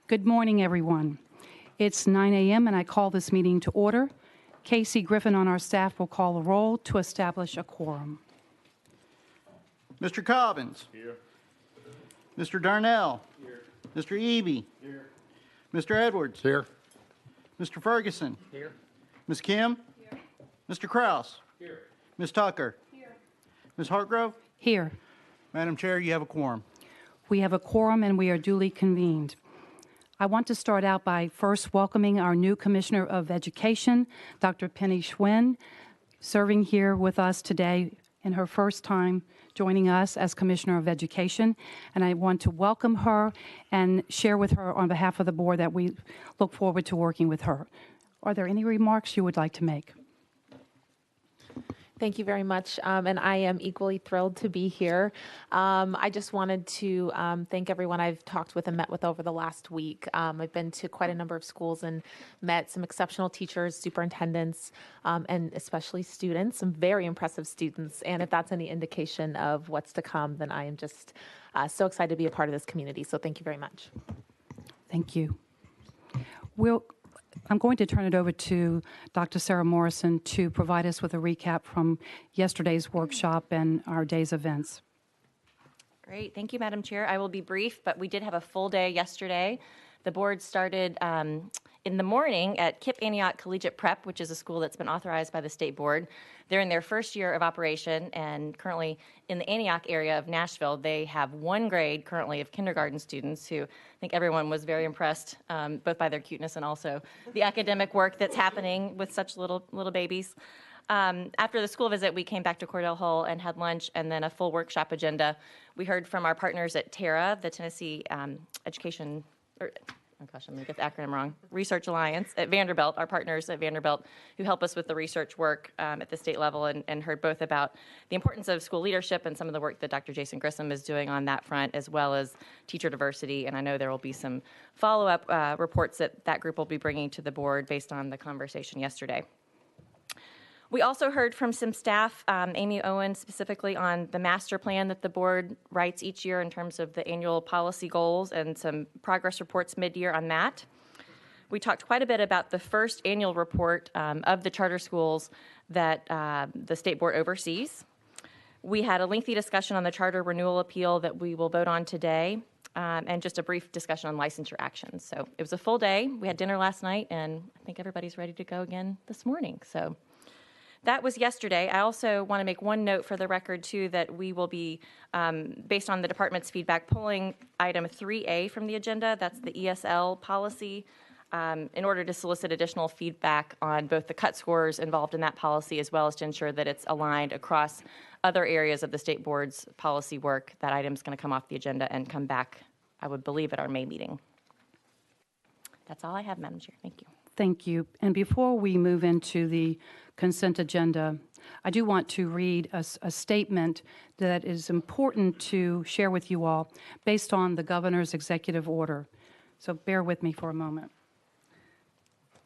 Good morning, everyone. It's 9 a.m. and I call this meeting to order. Casey Griffin on our staff will call the roll to establish a quorum. Mr. Cobbins. Here. Mr. Darnell. Here. Mr. Eby. Here. Mr. Edwards. Here. Mr. Ferguson. Here. Ms. Kim. Here. Mr. Kraus. Here. Ms. Tucker. Here. Ms. Hartgrove. Here. Madam Chair, you have a quorum. We have a quorum and we are duly convened. I want to start out by first welcoming our new Commissioner of Education, Dr. Penny Schwinn, serving here with us today in her first time joining us as Commissioner of Education. And I want to welcome her and share with her on behalf of the board that we look forward to working with her. Are there any remarks you would like to make? Thank you very much, and I am equally thrilled to be here. I just wanted to thank everyone I've talked with and met with over the last week. I've been to quite a number of schools and met some exceptional teachers, superintendents, and especially students, some very impressive students. And if that's any indication of what's to come, then I am just so excited to be a part of this community. So thank you very much. Thank you. I'm going to turn it over to Dr. Sarah Morrison to provide us with a recap from yesterday's workshop and our day's events. Great. Thank you, Madam Chair. I will be brief, but we did have a full day yesterday. The board started in the morning at KIPP Antioch Collegiate Prep, which is a school that's been authorized by the state board. They're in their first year of operation, and currently in the Antioch area of Nashville, they have one grade currently of kindergarten students who I think everyone was very impressed, both by their cuteness and also the academic work that's happening with such little babies. After the school visit, we came back to Cordell Hull and had lunch and then a full workshop agenda. We heard from our partners at TARA, the Tennessee Education, oh gosh, I'm going to get the acronym wrong, Research Alliance at Vanderbilt, our partners at Vanderbilt, who help us with the research work at the state level, and heard both about the importance of school leadership and some of the work that Dr. Jason Grissom is doing on that front, as well as teacher diversity. And I know there will be some follow-up reports that group will be bringing to the board based on the conversation yesterday. We also heard from some staff, Amy Owen specifically, on the master plan that the board writes each year in terms of the annual policy goals and some progress reports mid-year on that. We talked quite a bit about the first annual report of the charter schools that the state board oversees. We had a lengthy discussion on the charter renewal appeal that we will vote on today, and just a brief discussion on licensure actions. So it was a full day. We had dinner last night, and I think everybody's ready to go again this morning. So that was yesterday. I also want to make one note for the record, too, that we will be, based on the department's feedback, pulling item 3A from the agenda. That's the ESL policy, in order to solicit additional feedback on both the cut scores involved in that policy, as well as to ensure that it's aligned across other areas of the state board's policy work. That item's going to come off the agenda and come back, I would believe, at our May meeting. That's all I have, Madam Chair. Thank you. Thank you. And before we move into the consent agenda, I do want to read a statement that is important to share with you all based on the governor's executive order. So bear with me for a moment.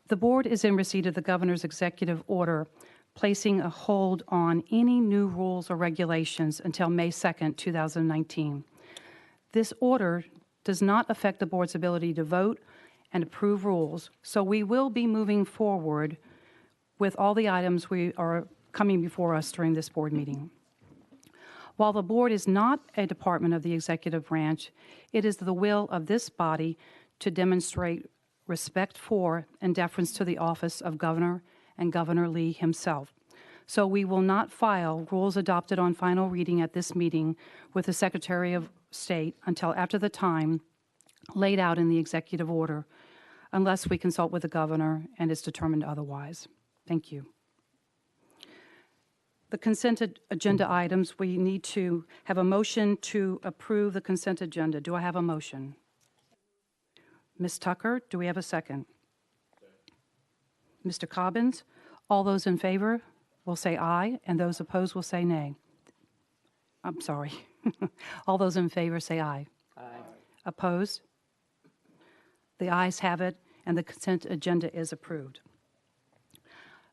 The board is in receipt of the governor's executive order placing a hold on any new rules or regulations until May 2nd, 2019. This order does not affect the board's ability to vote and approve rules, so we will be moving forward with all the items we are coming before us during this board meeting. While the board is not a department of the executive branch, it is the will of this body to demonstrate respect for and deference to the office of Governor and Governor Lee himself. So we will not file rules adopted on final reading at this meeting with the Secretary of State until after the time laid out in the executive order, unless we consult with the governor and it's determined otherwise. Thank you. The consent agenda items, we need to have a motion to approve the consent agenda. Do I have a motion? Ms. Tucker, do we have a second? Mr. Cobbins, all those in favor will say aye, and those opposed will say nay. I'm sorry. All those in favor say aye. Aye. Opposed? The ayes have it, and the consent agenda is approved.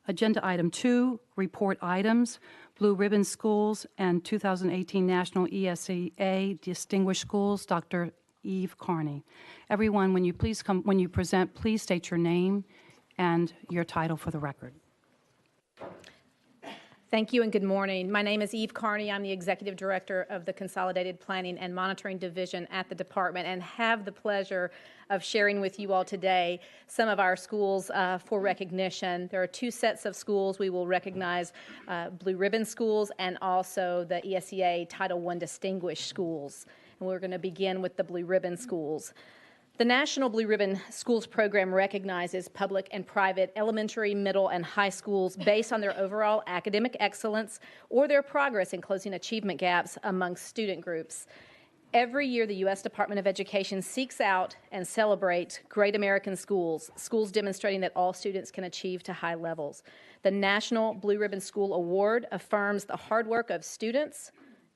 Agenda item 2, report items, Blue Ribbon Schools and 2018 National ESEA Distinguished Schools. Dr. Eve Carney. Everyone, when you present, please state your name and your title for the record. Thank you and good morning. My name is Eve Carney. I'm the Executive Director of the Consolidated Planning and Monitoring Division at the department and have the pleasure of sharing with you all today some of our schools for recognition. There are two sets of schools we will recognize, Blue Ribbon schools and also the ESEA Title I Distinguished Schools. And we're going to begin with the Blue Ribbon schools. The National Blue Ribbon Schools Program recognizes public and private elementary, middle, and high schools based on their overall academic excellence or their progress in closing achievement gaps among student groups. Every year, the U.S. Department of Education seeks out and celebrates great American schools, schools demonstrating that all students can achieve to high levels. The National Blue Ribbon School Award affirms the hard work of students,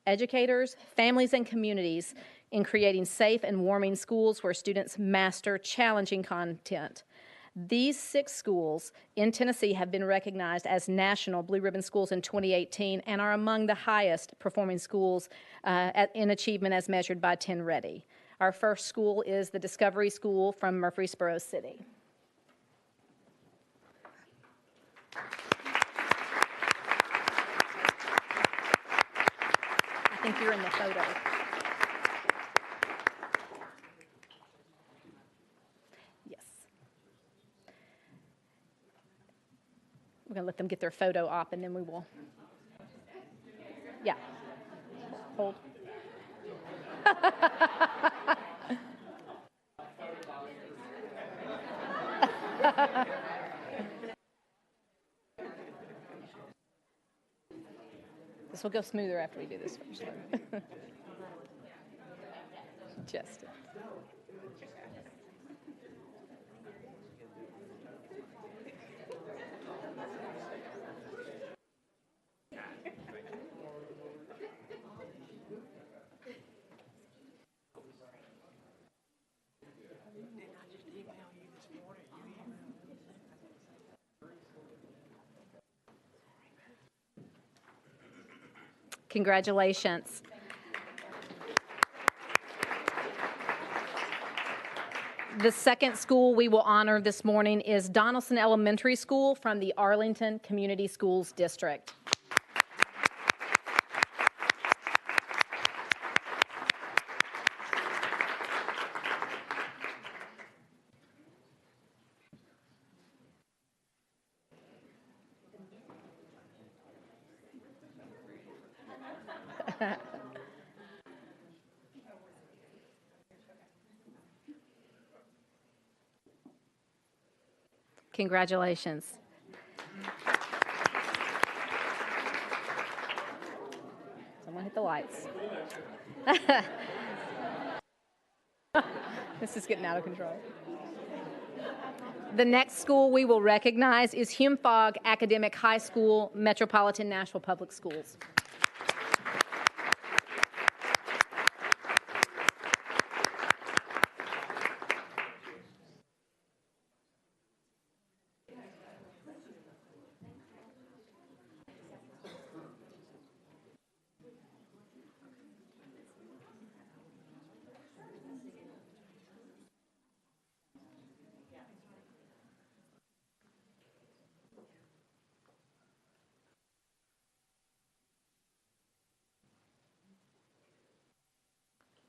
educators, families, and communities in creating safe and warming schools where students master challenging content. These 6 schools in Tennessee have been recognized as National Blue Ribbon Schools in 2018 and are among the highest performing schools in achievement as measured by 10 Ready. Our first school is the Discovery School from Murfreesboro City. I think you're in the photo. We're going to let them get their photo op, and then we will. Yeah. Hold. This will go smoother after we do this first one. Just. Congratulations. The second school we will honor this morning is Donaldson Elementary School from the Arlington Community Schools District. Congratulations. Someone hit the lights. This is getting out of control. The next school we will recognize is Hume-Fogg Academic High School, Metropolitan Nashville Public Schools.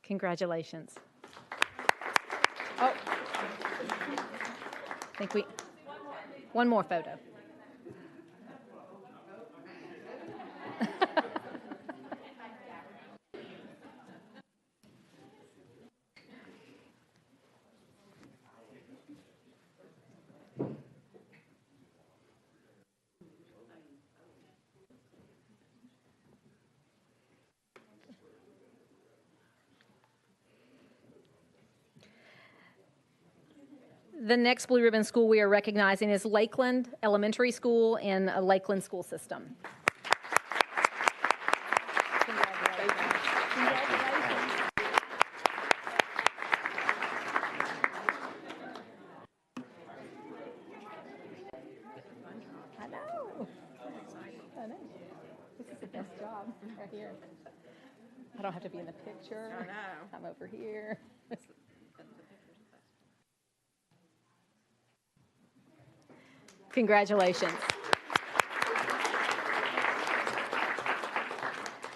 Congratulations. Oh, I think one more photo. The next Blue Ribbon school we are recognizing is Lakeland Elementary School in a Lakeland school system. I know. This is the best job right here. I don't have to be in the picture. I know. I'm over here. Congratulations.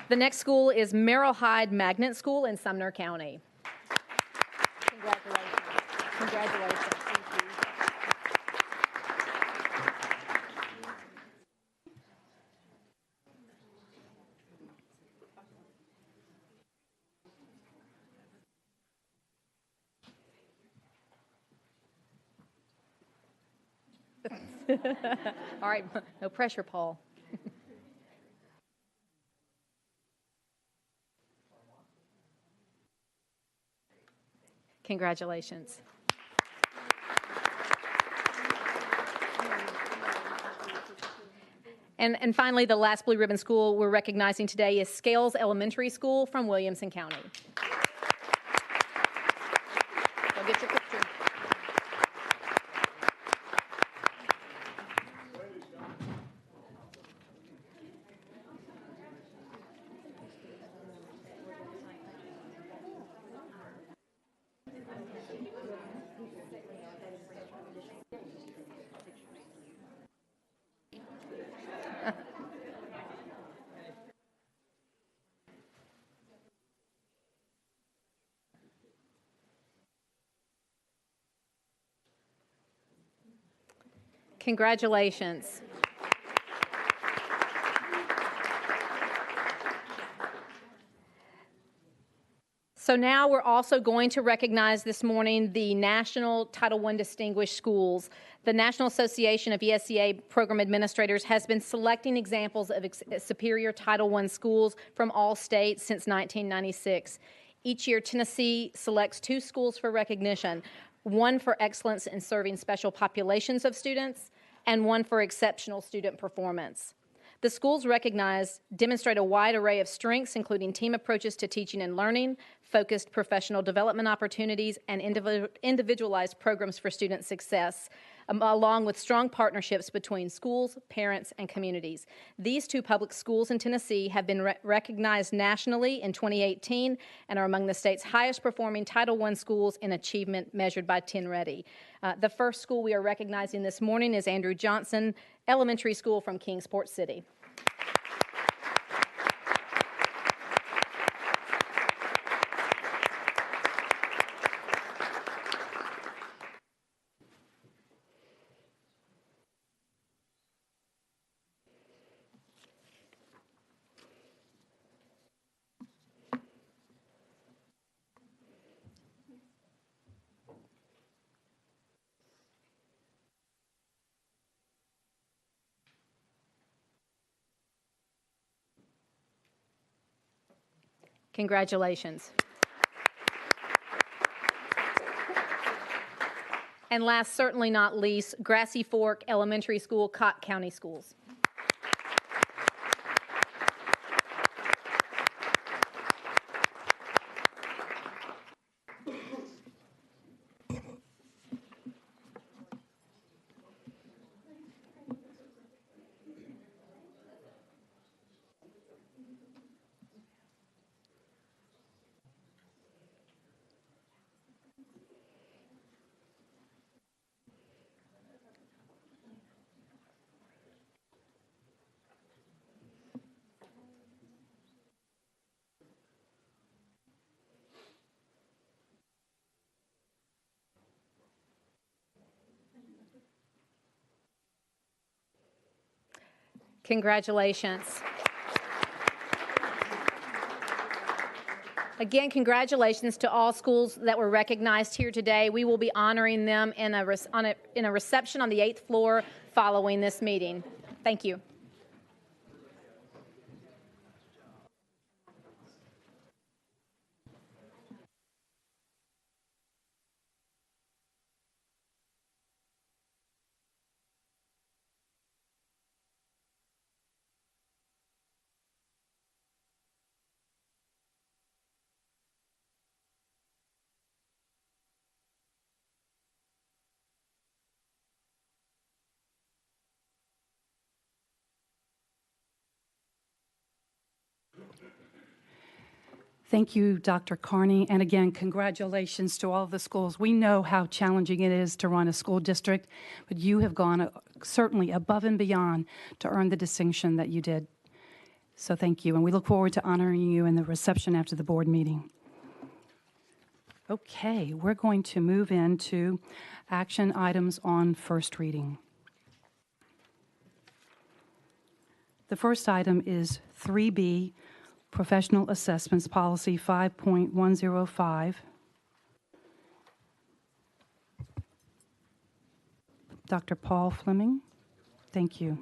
The next school is Merrill Hyde Magnet School in Sumner County. Congratulations. Congratulations. Thank you. All right, no pressure, Paul. Congratulations. And finally, the last Blue Ribbon School we're recognizing today is Scales Elementary School from Williamson County. Go get your picture. Congratulations. So now we're also going to recognize this morning the National Title I Distinguished Schools. The National Association of ESEA Program Administrators has been selecting examples of superior Title I schools from all states since 1996. Each year, Tennessee selects 2 schools for recognition, one for excellence in serving special populations of students and one for exceptional student performance. The schools recognized demonstrate a wide array of strengths, including team approaches to teaching and learning, focused professional development opportunities, and individualized programs for student success, along with strong partnerships between schools, parents, and communities. These 2 public schools in Tennessee have been recognized nationally in 2018 and are among the state's highest performing Title I schools in achievement measured by TNReady. The first school we are recognizing this morning is Andrew Johnson Elementary School from Kingsport City. Congratulations. And last, certainly not least, Grassy Fork Elementary School, Cott County Schools. Congratulations. Again, congratulations to all schools that were recognized here today. We will be honoring them in a reception on the 8th floor following this meeting. Thank you. Thank you, Dr. Carney. And again, congratulations to all of the schools. We know how challenging it is to run a school district, but you have gone certainly above and beyond to earn the distinction that you did. So thank you, and we look forward to honoring you in the reception after the board meeting. Okay, we're going to move into action items on first reading. The first item is 3B, Professional Assessments Policy 5.105. Dr. Paul Fleming, thank you.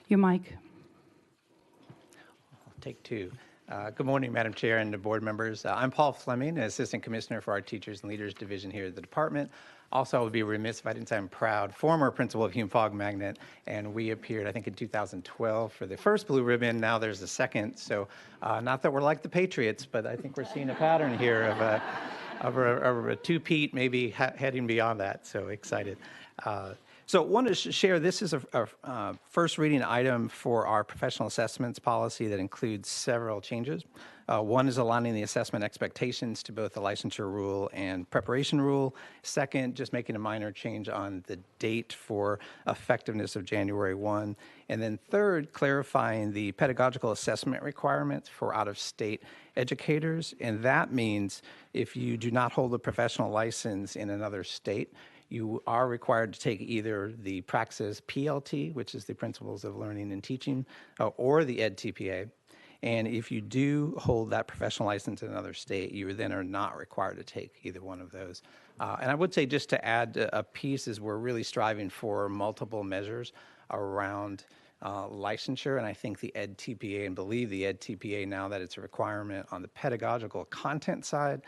Your mic. Take two. Good morning, Madam Chair and the board members. I'm Paul Fleming, Assistant Commissioner for our Teachers and Leaders Division here at the department. Also, I would be remiss if I didn't say I'm proud, former principal of Hume-Fogg Magnet, and we appeared, I think, in 2012 for the first blue ribbon. Now there's a second. So not that we're like the Patriots, but I think we're seeing a pattern here of a two-peat, maybe heading beyond that. So excited. So I wanted to share, this is a first reading item for our professional assessments policy that includes several changes. One is aligning the assessment expectations to both the licensure rule and preparation rule. Second, just making a minor change on the date for effectiveness of January 1. And then third, clarifying the pedagogical assessment requirements for out-of-state educators. And that means if you do not hold a professional license in another state, you are required to take either the Praxis PLT, which is the Principles of Learning and Teaching, or the EdTPA. And if you do hold that professional license in another state, you then are not required to take either one of those. And I would say, just to add a piece, is we're really striving for multiple measures around licensure. And I think the EdTPA, and believe the EdTPA now that it's a requirement on the pedagogical content side,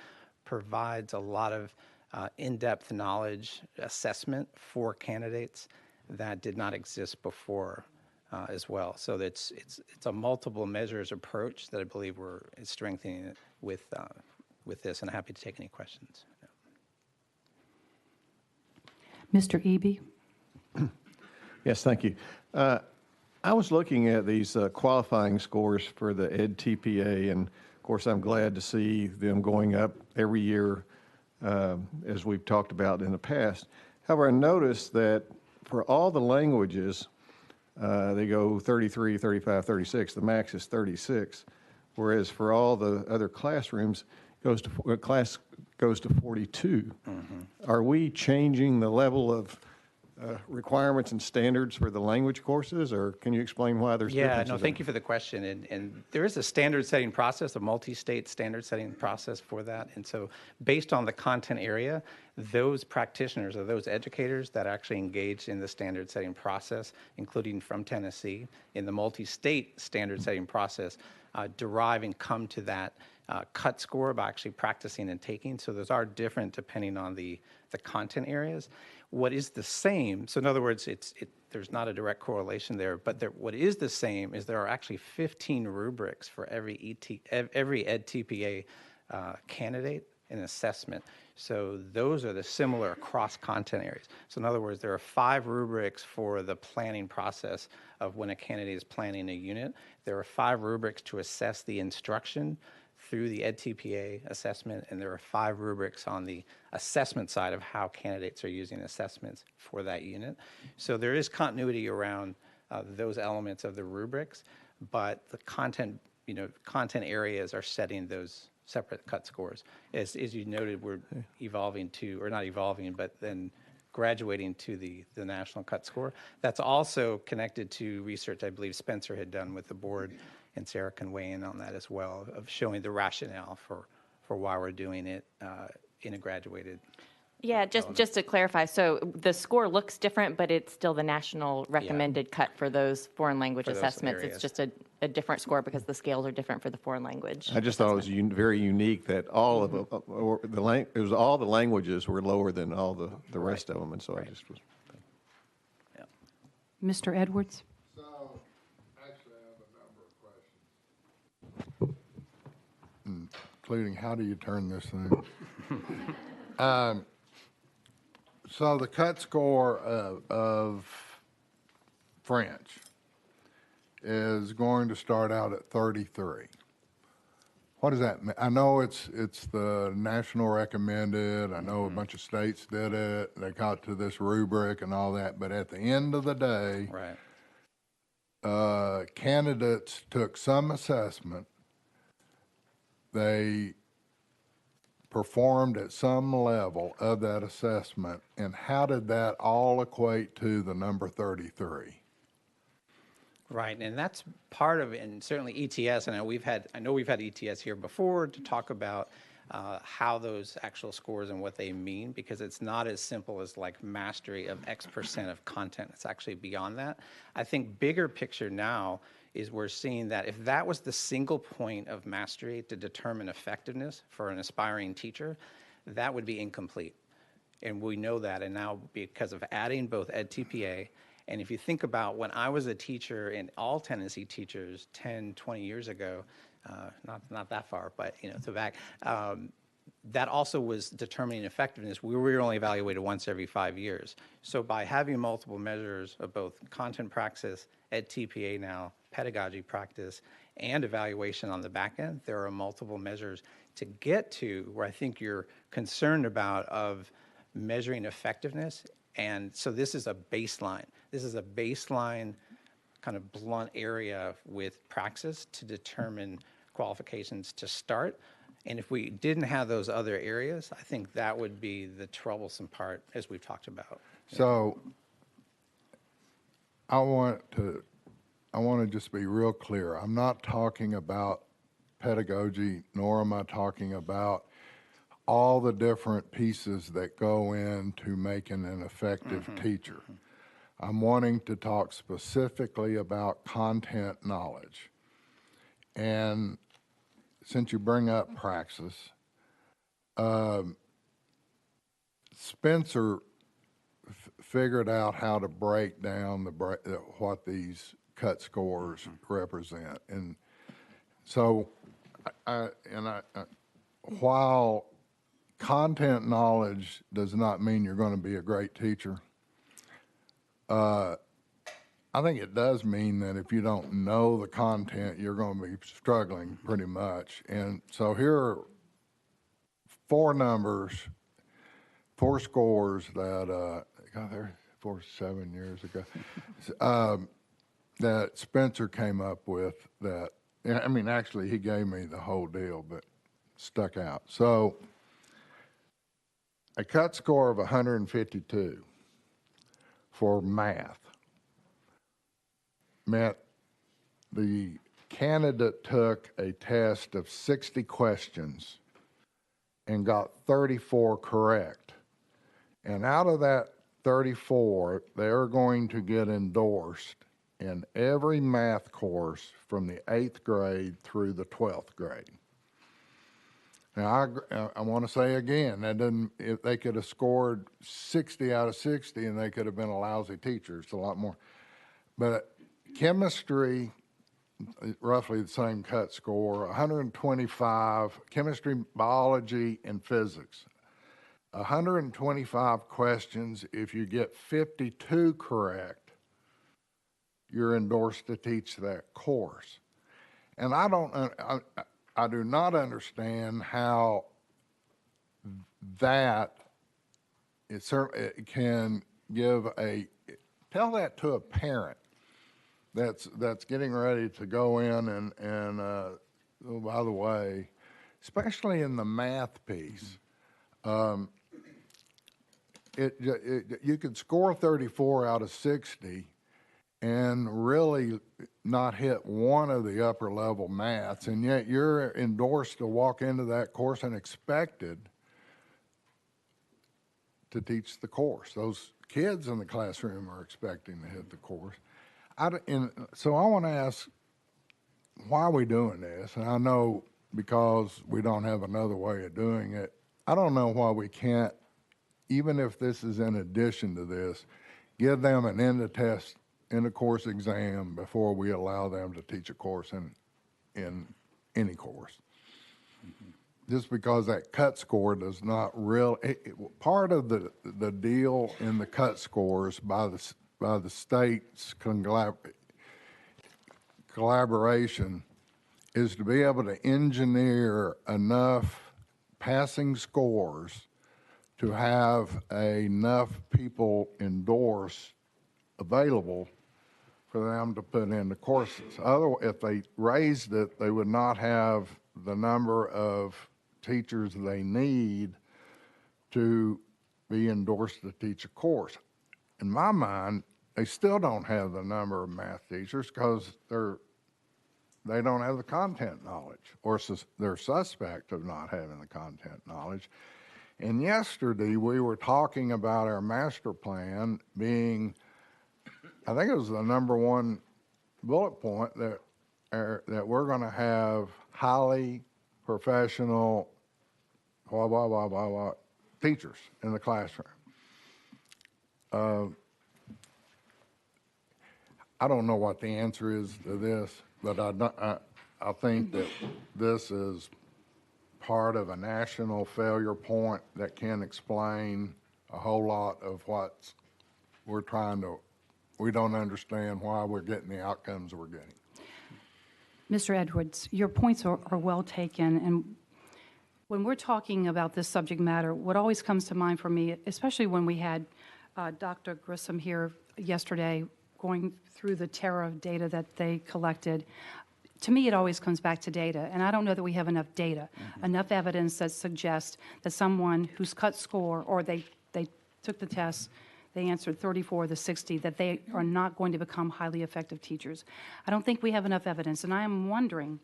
provides a lot of in-depth knowledge assessment for candidates that did not exist before as well. So it's a multiple measures approach that I believe we're strengthening it with this, and I'm happy to take any questions. Mr. Eby? Yes, thank you. I was looking at these qualifying scores for the EdTPA, and of course I'm glad to see them going up every year as we've talked about in the past. However, I noticed that for all the languages, they go 33, 35, 36. The max is 36, whereas for all the other classrooms, class goes to 42. Are we changing the level of requirements and standards for the language courses, or can you explain why there's differences? Yeah, no, thank you for the question. And there is a standard setting process, a multi-state standard setting process for that. And so based on the content area, those practitioners or those educators that actually engaged in the standard setting process, including from Tennessee, in the multi-state standard setting process, derive and come to that cut score by actually practicing and taking. So those are different depending on the content areas. What is the same, so in other words, there's not a direct correlation there, but what is the same is there are actually 15 rubrics for every EdTPA candidate and assessment. So those are the similar across content areas. So in other words, there are 5 rubrics for the planning process of when a candidate is planning a unit. There are 5 rubrics to assess the instruction through the EdTPA assessment, and there are 5 rubrics on the assessment side of how candidates are using assessments for that unit. So there is continuity around those elements of the rubrics, but the content areas are setting those separate cut scores. As you noted, we're evolving to, or not evolving, but then graduating to the national cut score. That's also connected to research I believe Spencer had done with the board, and Sarah can weigh in on that as well, of showing the rationale for why we're doing it in a graduated. Yeah, just to clarify, so the score looks different, but it's still the national recommended cut for those foreign language For those assessments. areas. It's just a different score because the scales are different for the foreign language. I just thought it was very unique that all of all the languages were lower than all the rest of them, and so I just was. Mr. Edwards? So, actually, I have a number of questions, including how do you turn this thing? So the cut score of French is going to start out at 33. What does that mean? I know it's the national recommended. I know a bunch of states did it. They got to this rubric and all that. But at the end of the day, Right. Candidates took some assessment. They performed at some level of that assessment. And how did that all equate to the number 33? Right, and that's part of it, and certainly ETS, and I know we've had ETS here before to talk about how those actual scores and what they mean, because it's not as simple as like mastery of X% of content. It's actually beyond that. I think bigger picture now is we're seeing that if that was the single point of mastery to determine effectiveness for an aspiring teacher, that would be incomplete. And we know that, and now because of adding both EdTPA, and if you think about when I was a teacher, and all Tennessee teachers 10, 20 years ago, not that far, but so back, that also was determining effectiveness. We were only evaluated once every 5 years. So by having multiple measures of both content praxis, EdTPA now, pedagogy practice, and evaluation on the back end, there are multiple measures to get to where I think you're concerned about of measuring effectiveness. And so this is a baseline. This is a baseline kind of blunt area with praxis to determine qualifications to start. And if we didn't have those other areas, I think that would be the troublesome part, as we've talked about. So I want to just be real clear. I'm not talking about pedagogy, nor am I talking about all the different pieces that go into making an effective teacher. I'm wanting to talk specifically about content knowledge. And since you bring up praxis, Spencer figured out how to break down what these cut scores represent. And so, while content knowledge does not mean you're going to be a great teacher, I think it does mean that if you don't know the content, you're going to be struggling pretty much. And so here are 4 numbers, 4 scores that got there 7 years ago, that Spencer came up with that, I mean, actually he gave me the whole deal, but stuck out. So a cut score of 152 for math meant the candidate took a test of 60 questions and got 34 correct. And out of that 34, they're going to get endorsed in every math course from the 8th grade through the 12th grade. Now, I want to say again, that doesn't, if they could have scored 60 out of 60 and they could have been a lousy teacher. It's a lot more. But chemistry, roughly the same cut score, 125, chemistry, biology, and physics. 125 questions. If you get 52 correct, you're endorsed to teach that course. And I do not understand how that it can tell that to a parent that's getting ready to go in and oh, by the way, especially in the math piece, you could score 34 out of 60 and really not hit one of the upper level maths, and yet you're endorsed to walk into that course and expected to teach the course. Those kids in the classroom are expecting to hit the course. So I want to ask, why are we doing this? And I know because we don't have another way of doing it. I don't know why we can't, even if this is in addition to this, give them an end-of-course exam before we allow them to teach a course in any course. Just because that cut score does not really, part of the deal in the cut scores by the state's collaboration is to be able to engineer enough passing scores to have enough people endorse available for them to put into courses. Otherwise, if they raised it, they would not have the number of teachers they need to be endorsed to teach a course. In my mind, they still don't have the number of math teachers because they don't have the content knowledge, or they're suspect of not having the content knowledge. And yesterday, we were talking about our master plan being, I think it was the number one bullet point, that we're going to have highly professional, blah, blah, blah, blah, blah, teachers in the classroom. I don't know what the answer is to this, but I think that this is part of a national failure point that can explain a whole lot of what we don't understand why we're getting the outcomes we're getting. Mr. Edwards, your points are well taken, and when we're talking about this subject matter, what always comes to mind for me, especially when we had Dr. Grissom here yesterday going through the terror of data that they collected, to me it always comes back to data, and I don't know that we have enough data, enough evidence that suggests that someone who's cut score, or they took the test, they answered 34 of the 60, that they are not going to become highly effective teachers. I don't think we have enough evidence, and I am wondering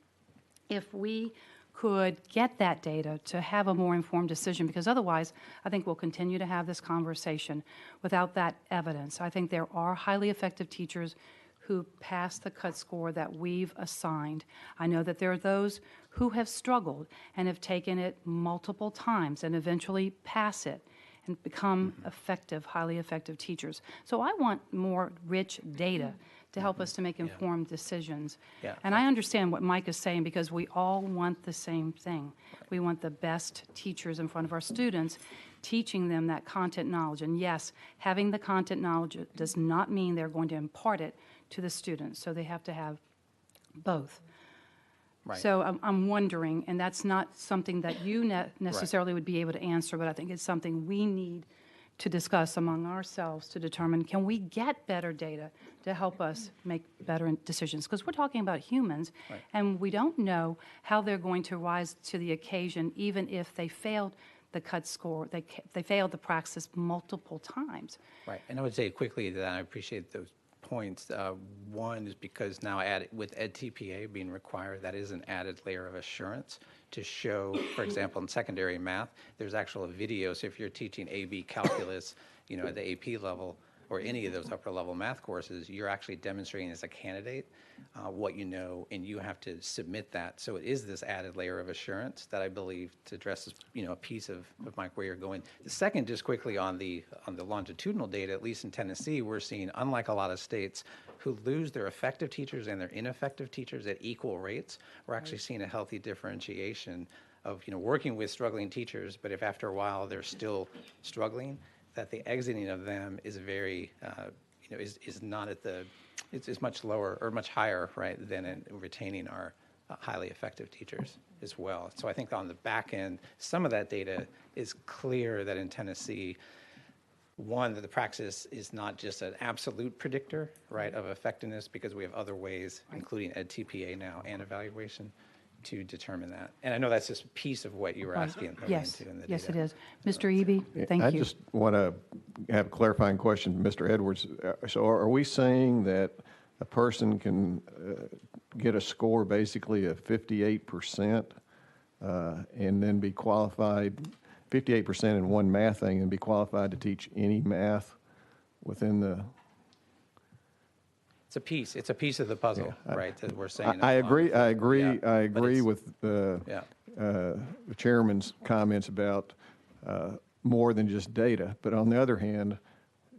if we could get that data to have a more informed decision, because otherwise I think we'll continue to have this conversation without that evidence. I think there are highly effective teachers who pass the cut score that we've assigned. I know that there are those who have struggled and have taken it multiple times and eventually pass it and become effective, highly effective teachers. So I want more rich data to help us to make informed decisions. Yeah. And I understand what Mike is saying, because we all want the same thing. We want the best teachers in front of our students, teaching them that content knowledge. And yes, having the content knowledge does not mean they're going to impart it to the students, so they have to have both. Right. So I'm wondering, and that's not something that you necessarily would be able to answer, but I think it's something we need to discuss among ourselves to determine, can we get better data to help us make better decisions? Because we're talking about humans, and we don't know how they're going to rise to the occasion, even if they failed the cut score, they failed the praxis multiple times. Right, and I would say quickly that I appreciate those points. One is because now with EdTPA being required, that is an added layer of assurance to show, for example, in secondary math, there's actual video. So if you're teaching AB calculus, at the AP level, or any of those upper level math courses, you're actually demonstrating as a candidate what you know, and you have to submit that. So it is this added layer of assurance that I believe to address, a piece of Mike, where you're going. The second, just quickly on the longitudinal data, at least in Tennessee, we're seeing, unlike a lot of states who lose their effective teachers and their ineffective teachers at equal rates, we're actually seeing a healthy differentiation of, working with struggling teachers, but if after a while they're still struggling, that the exiting of them is very, is not at the, it's much lower or much higher, right, than in retaining our highly effective teachers as well. So I think on the back end, some of that data is clear that in Tennessee, one, that the praxis is not just an absolute predictor, right, of effectiveness, because we have other ways, including EdTPA now and evaluation, to determine that. And I know that's just a piece of what you were asking. Yes, into in the yes, it data. is. Mr. Eby, thank I you. just want to have a clarifying question, Mr. Edwards. So are we saying that a person can get a score basically of 58% and then be qualified, 58% in one math thing, and be qualified to teach any math within the... It's a piece of the puzzle, right, that we're saying. I agree Yeah, with the chairman's comments about more than just data. But on the other hand,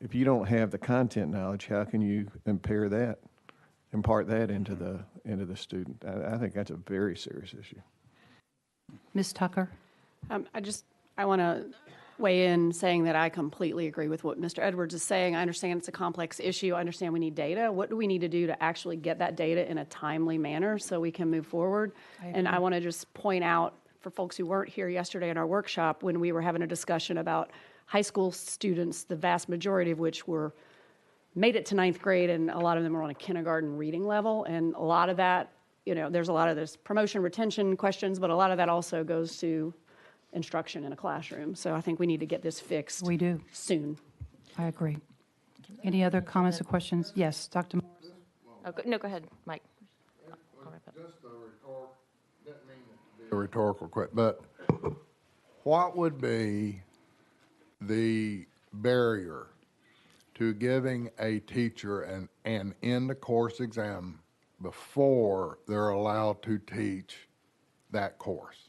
if you don't have the content knowledge, how can you impart that into the student? I think that's a very serious issue. Ms. Tucker? I want to weigh in saying that I completely agree with what Mr. Edwards is saying. I understand it's a complex issue. I understand we need data. What do we need to do to actually get that data in a timely manner so we can move forward? And I want to just point out for folks who weren't here yesterday in our workshop when we were having a discussion about high school students, the vast majority of which were made it to ninth grade, and a lot of them are on a kindergarten reading level. And a lot of that, you know, there's a lot of this promotion, retention questions, but a lot of that also goes to instruction in a classroom. So I think we need to get this fixed. We do. Soon. I agree. Any other comments or questions? Yes, Dr. Moore. Oh, no, go ahead, Mike. I'll wrap up. Just a rhetorical, didn't mean it to be a rhetorical question, but what would be the barrier to giving a teacher an end-of-course exam before they're allowed to teach that course?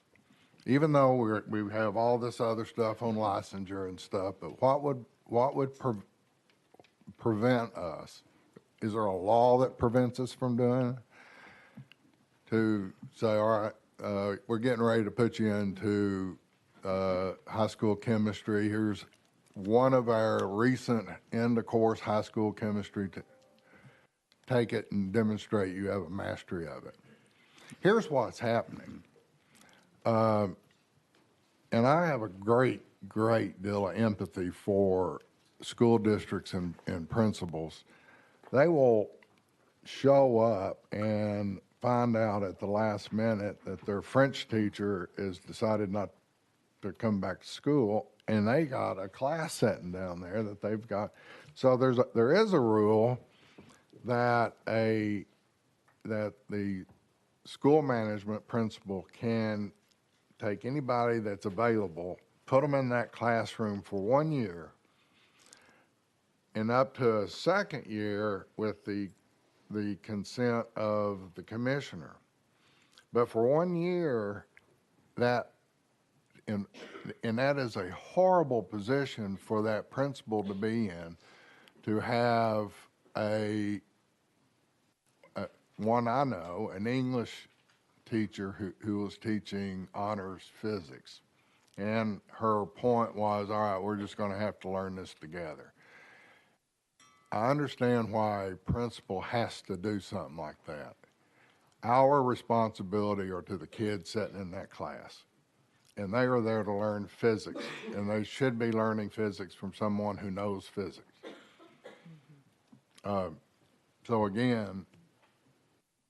Even though we have all this other stuff on licensure and stuff, but what would prevent us? Is there a law that prevents us from doing it? To say, all right, we're getting ready to put you into high school chemistry. Here's one of our recent end-of-course high school chemistry. Take it and demonstrate you have a mastery of it. Here's what's happening. And I have a great deal of empathy for school districts and principals. They will show up and find out at the last minute that their French teacher has decided not to come back to school, and they got a class sitting down there that they've got. So there is a rule that the school management principal can take anybody that's available, put them in that classroom for 1 year, and up to a second year with the consent of the commissioner. But for 1 year, and that is a horrible position for that principal to be in, to have one I know, an English teacher who was teaching honors physics. And her point was, all right, we're just going to have to learn this together. I understand why a principal has to do something like that. Our responsibility are to the kids sitting in that class. And they are there to learn physics. And they should be learning physics from someone who knows physics. So again,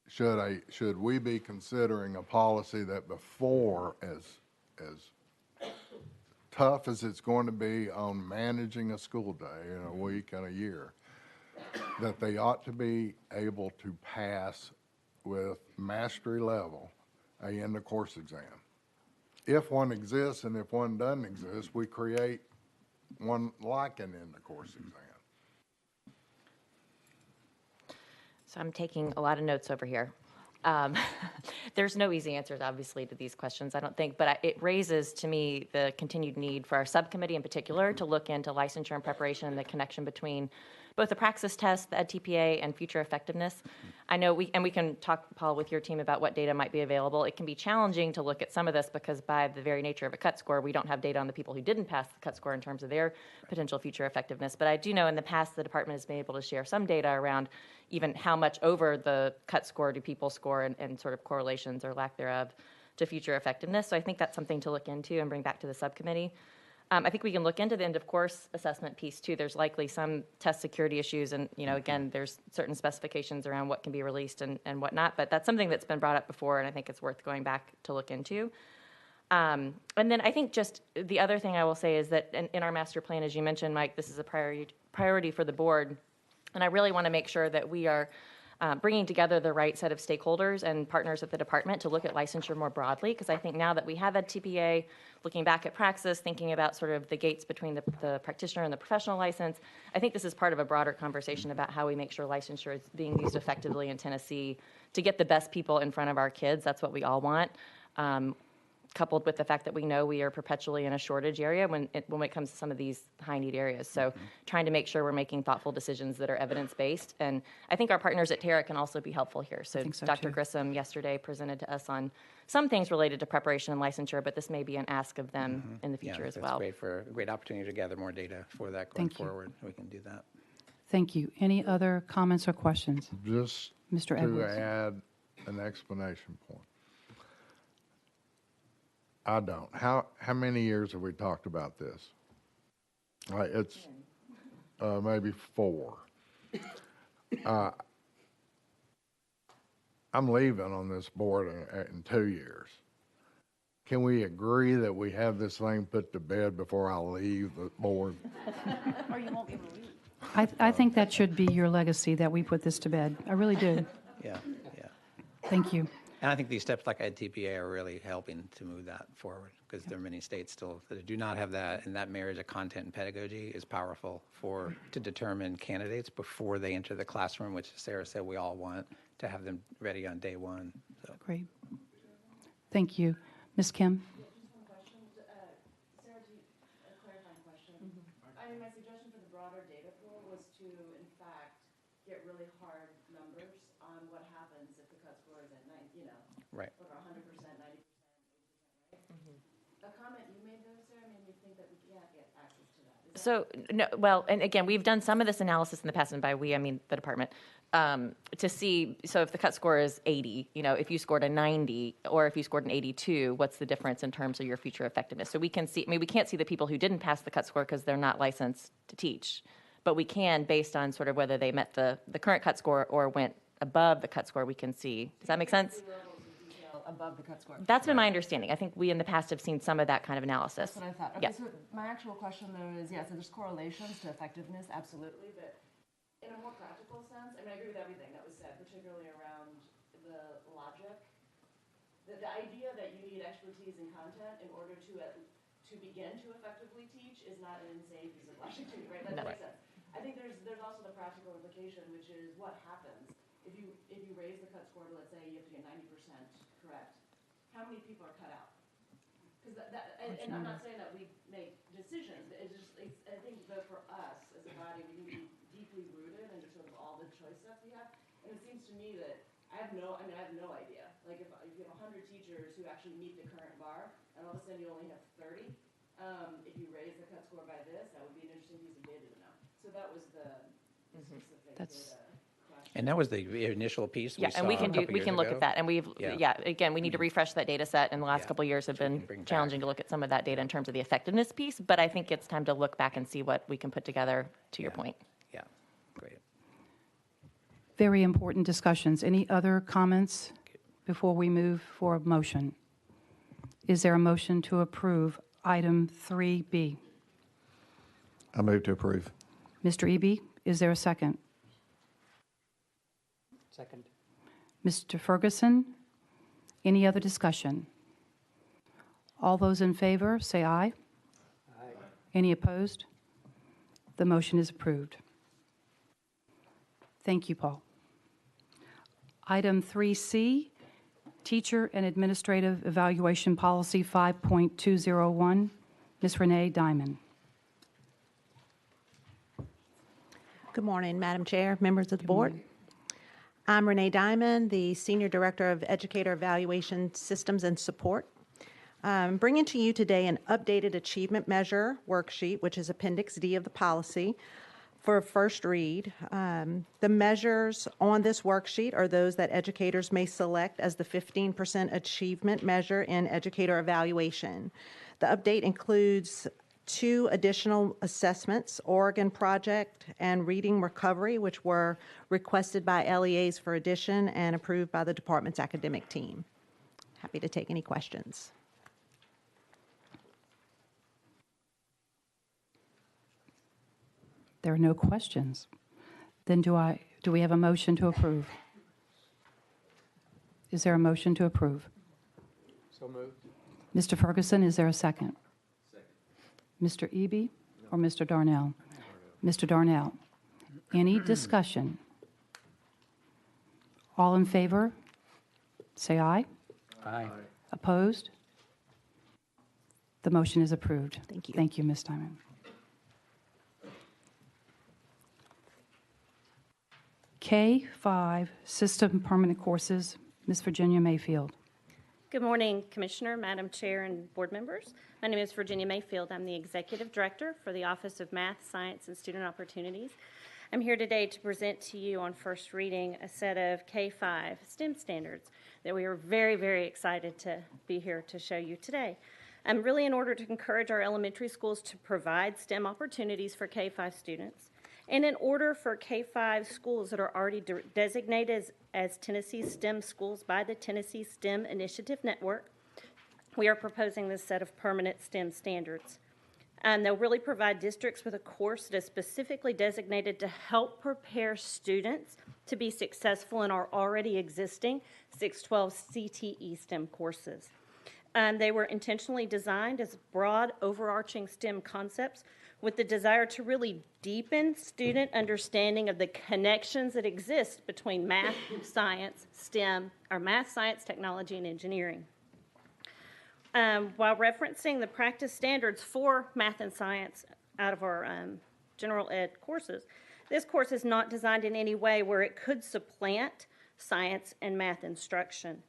should we be considering a policy that before, as tough as it's going to be on managing a school day in a week and a year, that they ought to be able to pass with mastery level a end-of-course exam? If one exists, and if one doesn't exist, we create one like an end-of-course exam. So I'm taking a lot of notes over here. There's no easy answers, obviously, to these questions, I don't think, but it raises to me the continued need for our subcommittee in particular to look into licensure and preparation and the connection between both the praxis test, the EdTPA, and future effectiveness. I know we can talk, Paul, with your team about what data might be available. It can be challenging to look at some of this because by the very nature of a cut score, we don't have data on the people who didn't pass the cut score in terms of their potential future effectiveness. But I do know in the past the department has been able to share some data around even how much over the cut score do people score and sort of correlations or lack thereof to future effectiveness. So I think that's something to look into and bring back to the subcommittee. I think we can look into the end of course assessment piece too. There's likely some test security issues and, you know, again, there's certain specifications around what can be released and whatnot, but that's something that's been brought up before and I think it's worth going back to look into. And then I think just the other thing I will say is that in our master plan, as you mentioned, Mike, this is a priority for the board. And I really want to make sure that we are bringing together the right set of stakeholders and partners at the department to look at licensure more broadly, because I think now that we have EdTPA, looking back at praxis, thinking about sort of the gates between the practitioner and the professional license, I think this is part of a broader conversation about how we make sure licensure is being used effectively in Tennessee to get the best people in front of our kids. That's what we all want. coupled with the fact that we know we are perpetually in a shortage area when it comes to some of these high-need areas. So trying to make sure we're making thoughtful decisions that are evidence-based. And I think our partners at Terra can also be helpful here. So think so, Dr. too. Grissom yesterday presented to us on some things related to preparation and licensure, but this may be an ask of them in the Yeah, future as that's well. great for a great opportunity to gather more data for that going Thank you. forward. We can do that. Thank you. Any other comments or questions? Just Mr. to Edwards. add an explanation point. I don't. How many years have we talked about this? Right, it's maybe 4. I'm leaving on this board in 2 years. Can we agree that we have this thing put to bed before I leave the board? I think that should be your legacy, that we put this to bed. I really do. Yeah, yeah. Thank you. And I think these steps like EdTPA are really helping to move that forward because there are many states still that do not have that, and that marriage of content and pedagogy is powerful to determine candidates before they enter the classroom, which Sarah said we all want to have them ready on day one. So. Great. Thank you. Ms. Kim? Sarah, a clarifying question. I mean, my suggestion for the broader data pool was to, in fact, get really hard numbers on what happens if the cut score is at 90, Right. over 100%, 90%, 80%, right? A comment you made though, Sarah, made me think that we can't get access to that. Is that So, no, well, and again, we've done some of this analysis in the past, and by we, I mean the department, to see, so if the cut score is 80, if you scored a 90, or if you scored an 82, what's the difference in terms of your future effectiveness? So we can see, I mean, we can't see the people who didn't pass the cut score because they're not licensed to teach, but we can, based on sort of whether they met the current cut score or went above the cut score, we can see. Does that make sense? above the cut score? That's been my understanding. I think we in the past have seen some of that kind of analysis. That's what I thought. Okay, Yeah. so my actual question though is, so there's correlations to effectiveness, absolutely, but in a more practical sense, I mean, I agree with everything that was said, particularly around the logic. The idea that you need expertise in content in order to begin to effectively teach is not an insane piece of logic to me, right? That No. makes sense. I think there's also the practical implication, which is what happens if you raise the cut score to, let's say, you have to get 90% correct. How many people are cut out? Because and I'm not saying that we make decisions, but it's just, I think that for us as a body, we need to be deeply rooted in sort of all the choice stuff we have. And it seems to me that I have no idea. Like if you have 100 teachers who actually meet the current bar, and all of a sudden you only have 30, if you raise the cut score by this, that would be an interesting piece of data to know. So that was the specific That's- data question. And that was the initial piece we Yeah, saw and we a can couple years look ago. at that. And Yeah. again, we need to refresh that data set, and the last Yeah. couple of years have So we been can bring challenging back- to look at some of that data in terms of the effectiveness piece, but I think it's time to look back and see what we can put together, to your Yeah. point. Yeah, great. Very important discussions. Any other comments before we move for a motion? Is there a motion to approve item 3B? I move to approve. Mr. Eby, is there a second? Second. Mr. Ferguson, any other discussion? All those in favor, say aye. Aye. Any opposed? The motion is approved. Thank you, Paul. Item 3C, Teacher and Administrative Evaluation Policy 5.201. Ms. Renee Diamond. Good morning, Madam Chair, members of the board. I'm Renee Diamond, the Senior Director of Educator Evaluation Systems and Support. I'm bringing to you today an updated achievement measure worksheet, which is Appendix D of the policy, for a first read. The measures on this worksheet are those that educators may select as the 15% achievement measure in educator evaluation. The update includes 2 additional assessments, Oregon Project and Reading Recovery, which were requested by LEAs for addition and approved by the department's academic team. Happy to take any questions. There are no questions. Then do we have a motion to approve? Is there a motion to approve? So moved. Mr. Ferguson, is there a second? Mr. Eby or Mr. Darnell? Mr. Darnell. Any discussion? All in favor? Say aye. Aye. Opposed? The motion is approved. Thank you. Thank you, Ms. Diamond. K-5 System Permanent Courses, Ms. Virginia Mayfield. Good morning, Commissioner, Madam Chair, and board members. My name is Virginia Mayfield. I'm the Executive Director for the Office of Math, Science, and Student Opportunities. I'm here today to present to you on first reading a set of K-5 STEM standards that we are very, very excited to be here to show you today. Really in order to encourage our elementary schools to provide STEM opportunities for K-5 students, and in order for K-5 schools that are already designated as Tennessee STEM schools by the Tennessee STEM Initiative Network, we are proposing this set of permanent STEM standards. And they'll really provide districts with a course that is specifically designated to help prepare students to be successful in our already existing 612 CTE STEM courses. They were intentionally designed as broad, overarching STEM concepts with the desire to really deepen student understanding of the connections that exist between math, science, STEM, or math, science, technology, and engineering. While referencing the practice standards for math and science out of our general ed courses, this course is not designed in any way where it could supplant science and math instruction.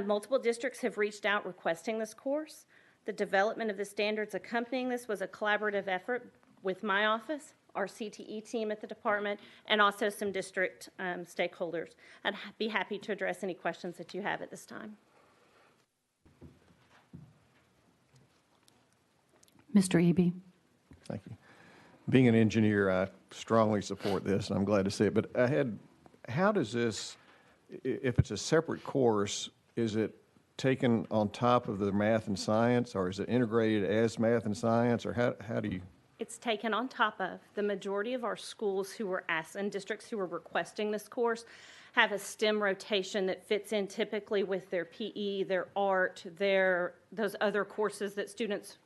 Multiple districts have reached out requesting this course. The development of the standards accompanying this was a collaborative effort with my office, our CTE team at the department, and also some district stakeholders. I'd be happy to address any questions that you have at this time. Mr. Eby. Thank you. Being an engineer, I strongly support this, and I'm glad to see it. But how does this, if it's a separate course, is it taken on top of the math and science, or is it integrated as math and science, or how do you? It's taken on top of. The majority of our schools who were asked, and districts who were requesting this course, have a STEM rotation that fits in typically with their PE, their art, those other courses that students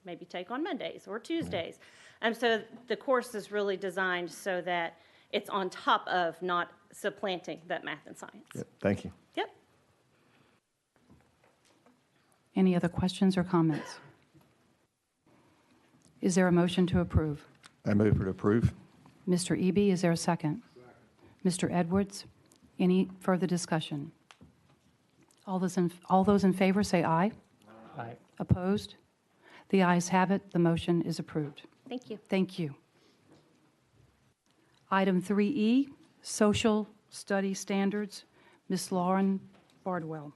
maybe take on Mondays or Tuesdays. So the course is really designed so that it's on top of, not supplanting that math and science. Yep, thank you. Yep. Any other questions or comments? Is there a motion to approve? I move for to approve. Mr. Eby, is there a second? Mr. Edwards, any further discussion? All those in favor say aye. Aye. Opposed? The ayes have it. The motion is approved. Thank you. Thank you. Item 3E, Social Study Standards, Ms. Lauren Bardwell.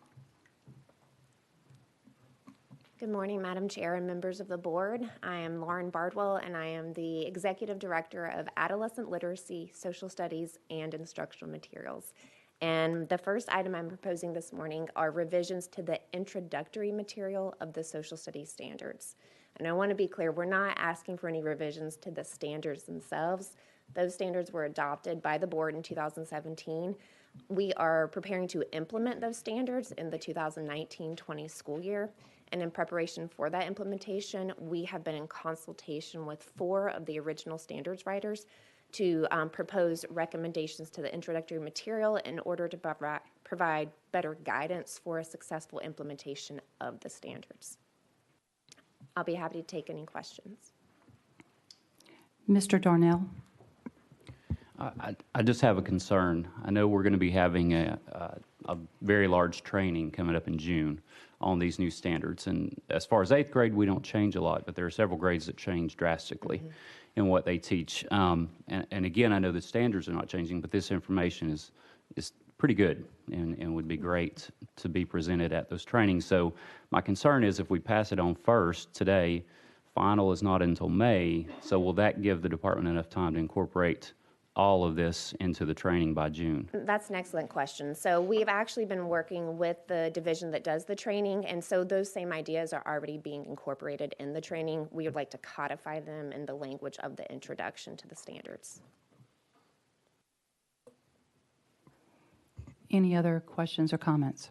Good morning, Madam Chair and members of the board. I am Lauren Bardwell, and I am the Executive Director of Adolescent Literacy, Social Studies, and Instructional Materials. And the first item I'm proposing this morning are revisions to the introductory material of the Social Studies standards. And I want to be clear, we're not asking for any revisions to the standards themselves. Those standards were adopted by the board in 2017. We are preparing to implement those standards in the 2019-20 school year. And in preparation for that implementation, we have been in consultation with 4 of the original standards writers to propose recommendations to the introductory material in order to provide better guidance for a successful implementation of the standards. I'll be happy to take any questions. Mr. Darnell. I just have a concern. I know we're going to be having a very large training coming up in June on these new standards. And as far as 8th grade, we don't change a lot, but there are several grades that change drastically in what they teach. And again, I know the standards are not changing, but this information is pretty good and would be great to be presented at those trainings. So my concern is if we pass it on first today, final is not until May, so will that give the department enough time to incorporate all of this into the training by June? That's an excellent question. So we've actually been working with the division that does the training, and so those same ideas are already being incorporated in the training. We would like to codify them in the language of the introduction to the standards. Any other questions or comments?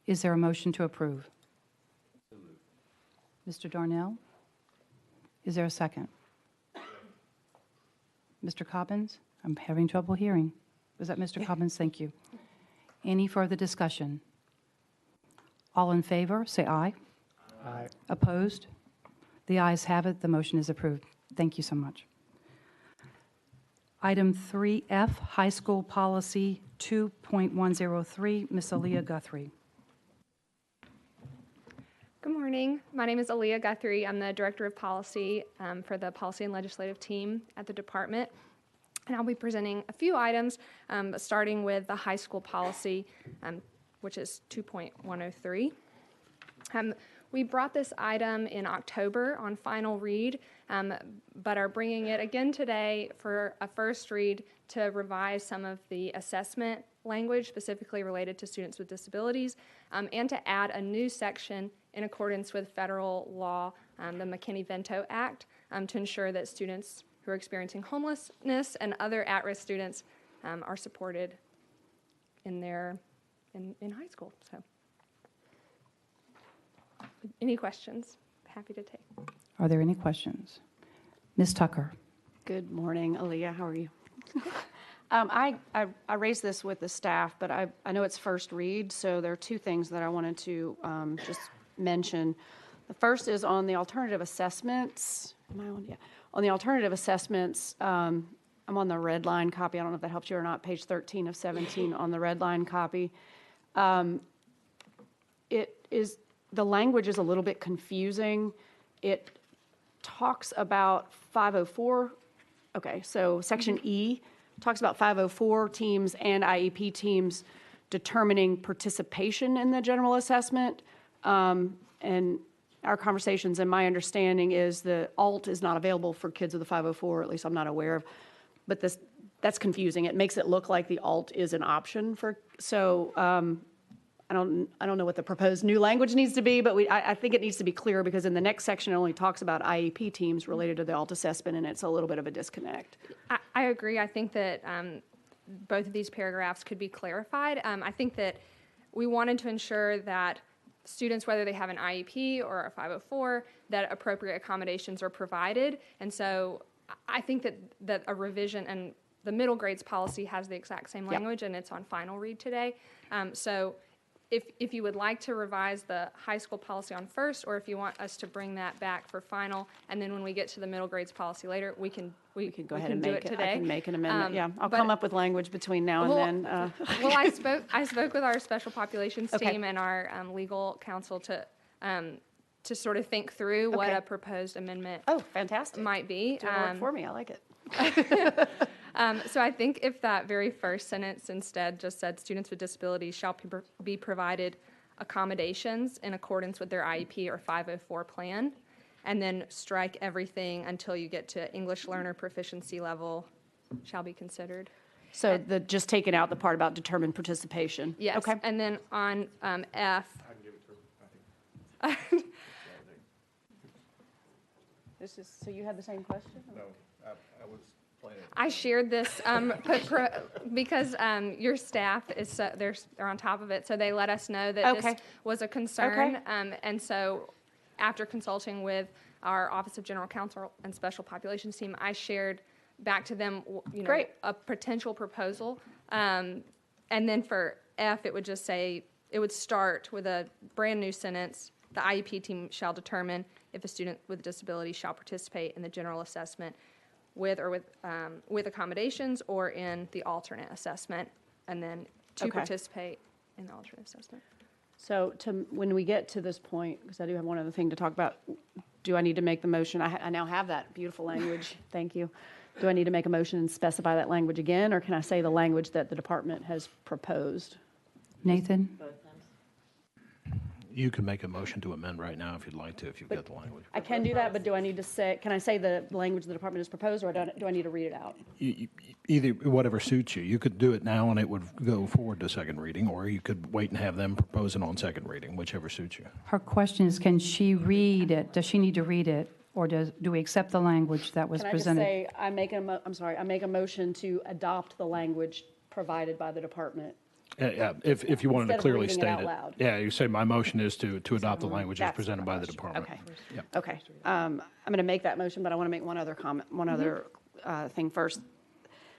Is there a motion to approve? Mr. Darnell? Is there a second? Mr. Cobbins? I'm having trouble hearing. Was that Mr. Cobbins? Thank you. Any further discussion? All in favor, say aye. Aye. Opposed? The ayes have it. The motion is approved. Thank you so much. Item 3F, High School Policy 2.103, Ms. Aaliyah Guthrie. Good morning. My name is Aaliyah Guthrie. I'm the Director of Policy for the Policy and Legislative team at the department. And I'll be presenting a few items, starting with the high school policy, which is 2.103. We brought this item in October on final read, but are bringing it again today for a first read to revise some of the assessment language specifically related to students with disabilities, and to add a new section in accordance with federal law, the McKinney-Vento Act, to ensure that students who are experiencing homelessness and other at-risk students are supported in high school. So, any questions? Happy to take. Are there any questions? Ms. Tucker. Good morning, Aaliyah. How are you? I raised this with the staff, but I know it's first read, so there are two things that I wanted to just mention. The first is on the alternative assessments. Am I on? Yeah. On the alternative assessments, I'm on the red line copy. I don't know if that helps you or not. Page 13 of 17 on the red line copy. The language is a little bit confusing. It talks about 504. Okay, so section E talks about 504 teams and IEP teams determining participation in the general assessment. And our conversations and my understanding is the ALT is not available for kids with a 504, at least I'm not aware of. But that's confusing. It makes it look like the ALT is an option for, so I don't know what the proposed new language needs to be, but I think it needs to be clear because in the next section it only talks about IEP teams related to the ALT assessment, and it's a little bit of a disconnect. I agree. I think that both of these paragraphs could be clarified. I think that we wanted to ensure that students, whether they have an IEP or a 504, that appropriate accommodations are provided. And so I think that a revision, and the middle grades policy has the exact same language, and it's on final read today. So if you would like to revise the high school policy on first, or if you want us to bring that back for final, and then when we get to the middle grades policy later, we can go ahead and make it today. I can make an amendment. Yeah, I'll come up with language between now and then. Well, I spoke with our special populations team and our legal counsel to sort of think through what a proposed amendment fantastic might be. Do work for me. I like it. So I think if that very first sentence instead just said students with disabilities shall be provided accommodations in accordance with their IEP or 504 plan, and then strike everything until you get to English learner proficiency level shall be considered. So just taking out the part about determined participation. Yes. Okay. And then on F. I can give it to her. This is, so you had the same question? No, I was playing it. I shared this because your staff is they're on top of it, so they let us know that this was a concern. And so, after consulting with our Office of General Counsel and Special Populations team, I shared back to them, a potential proposal. And then for F, it would just say it would start with a brand new sentence. The IEP team shall determine if a student with a disability shall participate in the general assessment with accommodations or in the alternate assessment, and then to participate in the alternate assessment. So when we get to this point, because I do have one other thing to talk about, do I need to make the motion? I now have that beautiful language. Thank you. Do I need to make a motion and specify that language again, or can I say the language that the department has proposed? Nathan? You can make a motion to amend right now if you'd like to, if you've got the language. I can do that, but do I need to say, can I say the language the department has proposed, or do I need to read it out? Either, whatever suits you. You could do it now and it would go forward to second reading, or you could wait and have them propose it on second reading, whichever suits you. Her question is, can she read it? Does she need to read it? Or do we accept the language that was presented? Can I just say, I make a motion to adopt the language provided by the department. Yeah, if you wanted to Instead of clearly reading it state out it. loud. Yeah, you say my motion is to adopt the language as That's presented by the question. department. Okay. Yep. Okay. I'm going to make that motion, but I want to make one other comment, one other thing first.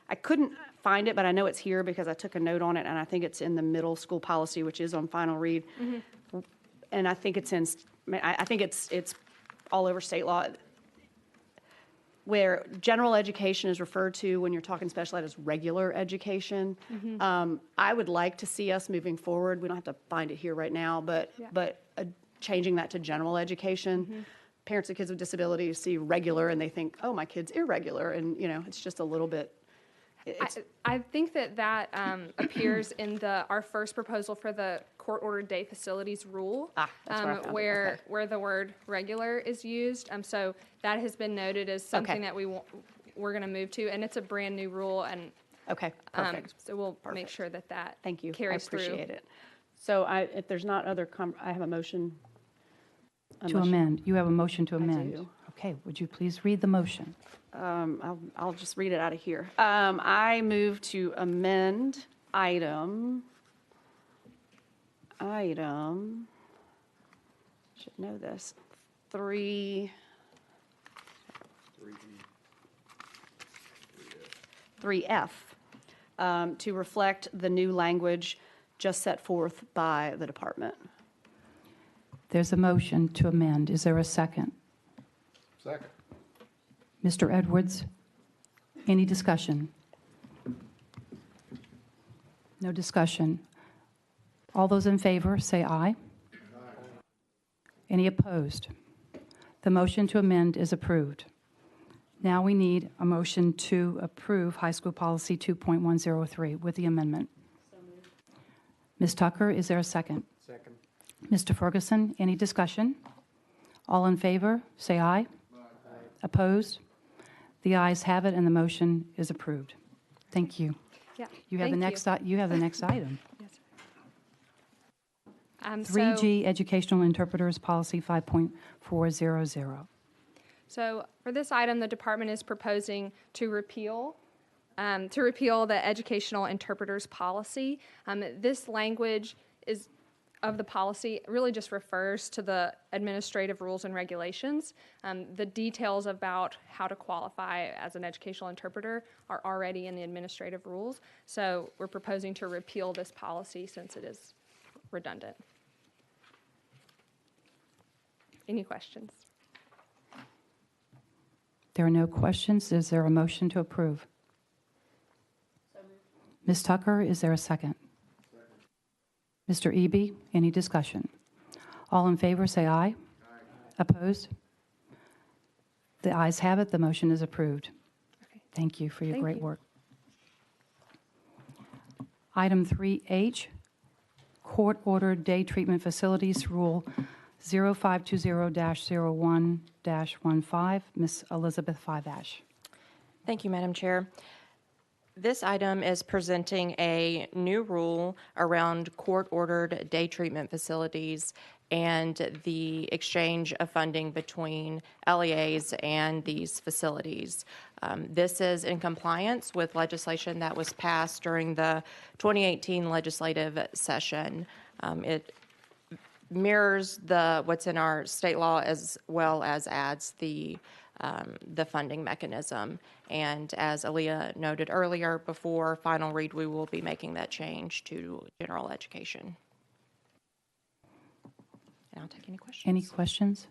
I couldn't find it, but I know it's here because I took a note on it, and I think it's in the middle school policy, which is on final read. And I think it's in mean, I think it's all over state law, where general education is referred to when you're talking special ed as regular education. I would like to see us moving forward, we don't have to find it here right now, but changing that to general education. Parents of kids with disabilities see regular and they think, oh, my kid's irregular, and it's just a little bit. I think that appears in our first proposal for the court-ordered day facilities rule, that's where I found it. where Okay. where the word regular is used. So that has been noted as something that we're going to move to, and it's a brand new rule, and Okay, perfect. so we'll make sure that Thank you. carries I appreciate through. it. So if there's not other, I have a motion. To amend. You have a motion to amend. do. Okay, would you please read the motion? I'll just read it out of here. I move to amend item, should know this, 3F, to reflect the new language just set forth by the department. There's a motion to amend. Is there a second? Second. Mr. Edwards, any discussion? No discussion. All those in favor, say aye. Any opposed? The motion to amend is approved. Now we need a motion to approve High School Policy 2.103 with the amendment. Ms. Tucker, is there a second? Second. Mr. Ferguson, any discussion? All in favor, say aye. Opposed? The ayes have it, and the motion is approved. Thank you. Yeah. You have the next. You have the next item. Yes. 3G Educational Interpreters Policy 5.400. So for this item, the department is proposing to repeal the Educational Interpreters Policy. This language of the policy really just refers to the administrative rules and regulations. The details about how to qualify as an educational interpreter are already in the administrative rules. So we're proposing to repeal this policy since it is redundant. Any questions? There are no questions. Is there a motion to approve? Ms. Tucker, is there a second? Mr. Eby, any discussion? All in favor, say aye. Opposed? The ayes have it. The motion is approved. Thank you for your Thank great you. work. Item 3H, Court-Ordered Day Treatment Facilities Rule 0520-01-15. Ms. Elizabeth Fivash. Thank you, Madam Chair. This item is presenting a new rule around court-ordered day treatment facilities and the exchange of funding between LEAs and these facilities. This is in compliance with legislation that was passed during the 2018 legislative session. It mirrors what's in our state law as well as adds the funding mechanism. And as Aaliyah noted earlier, before final read, we will be making that change to general education. And I'll take any questions. Any questions?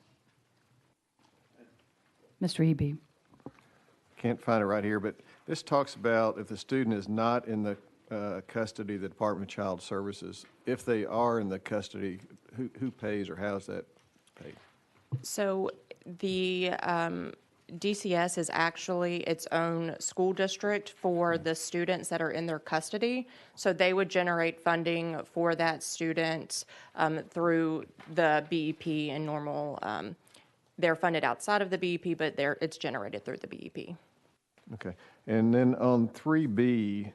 Mr. Eby. Can't find it right here, but this talks about if the student is not in the custody of the Department of Child Services, if they are in the custody, who pays or how is that paid? So the DCS is actually its own school district for the students that are in their custody. So they would generate funding for that student through the BEP and normal. They're funded outside of the BEP, but it's generated through the BEP. Okay. And then on 3B,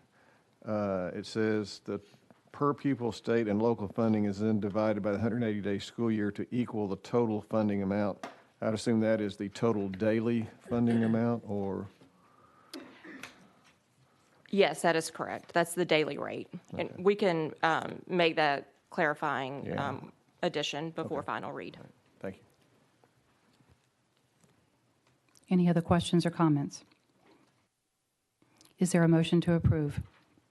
it says the per pupil state and local funding is then divided by the 180-day school year to equal the total funding amount. I'd assume that is the total daily funding amount, or? Yes, that is correct. That's the daily rate. Okay. And we can make that clarifying addition before final read. Thank you. Any other questions or comments? Is there a motion to approve?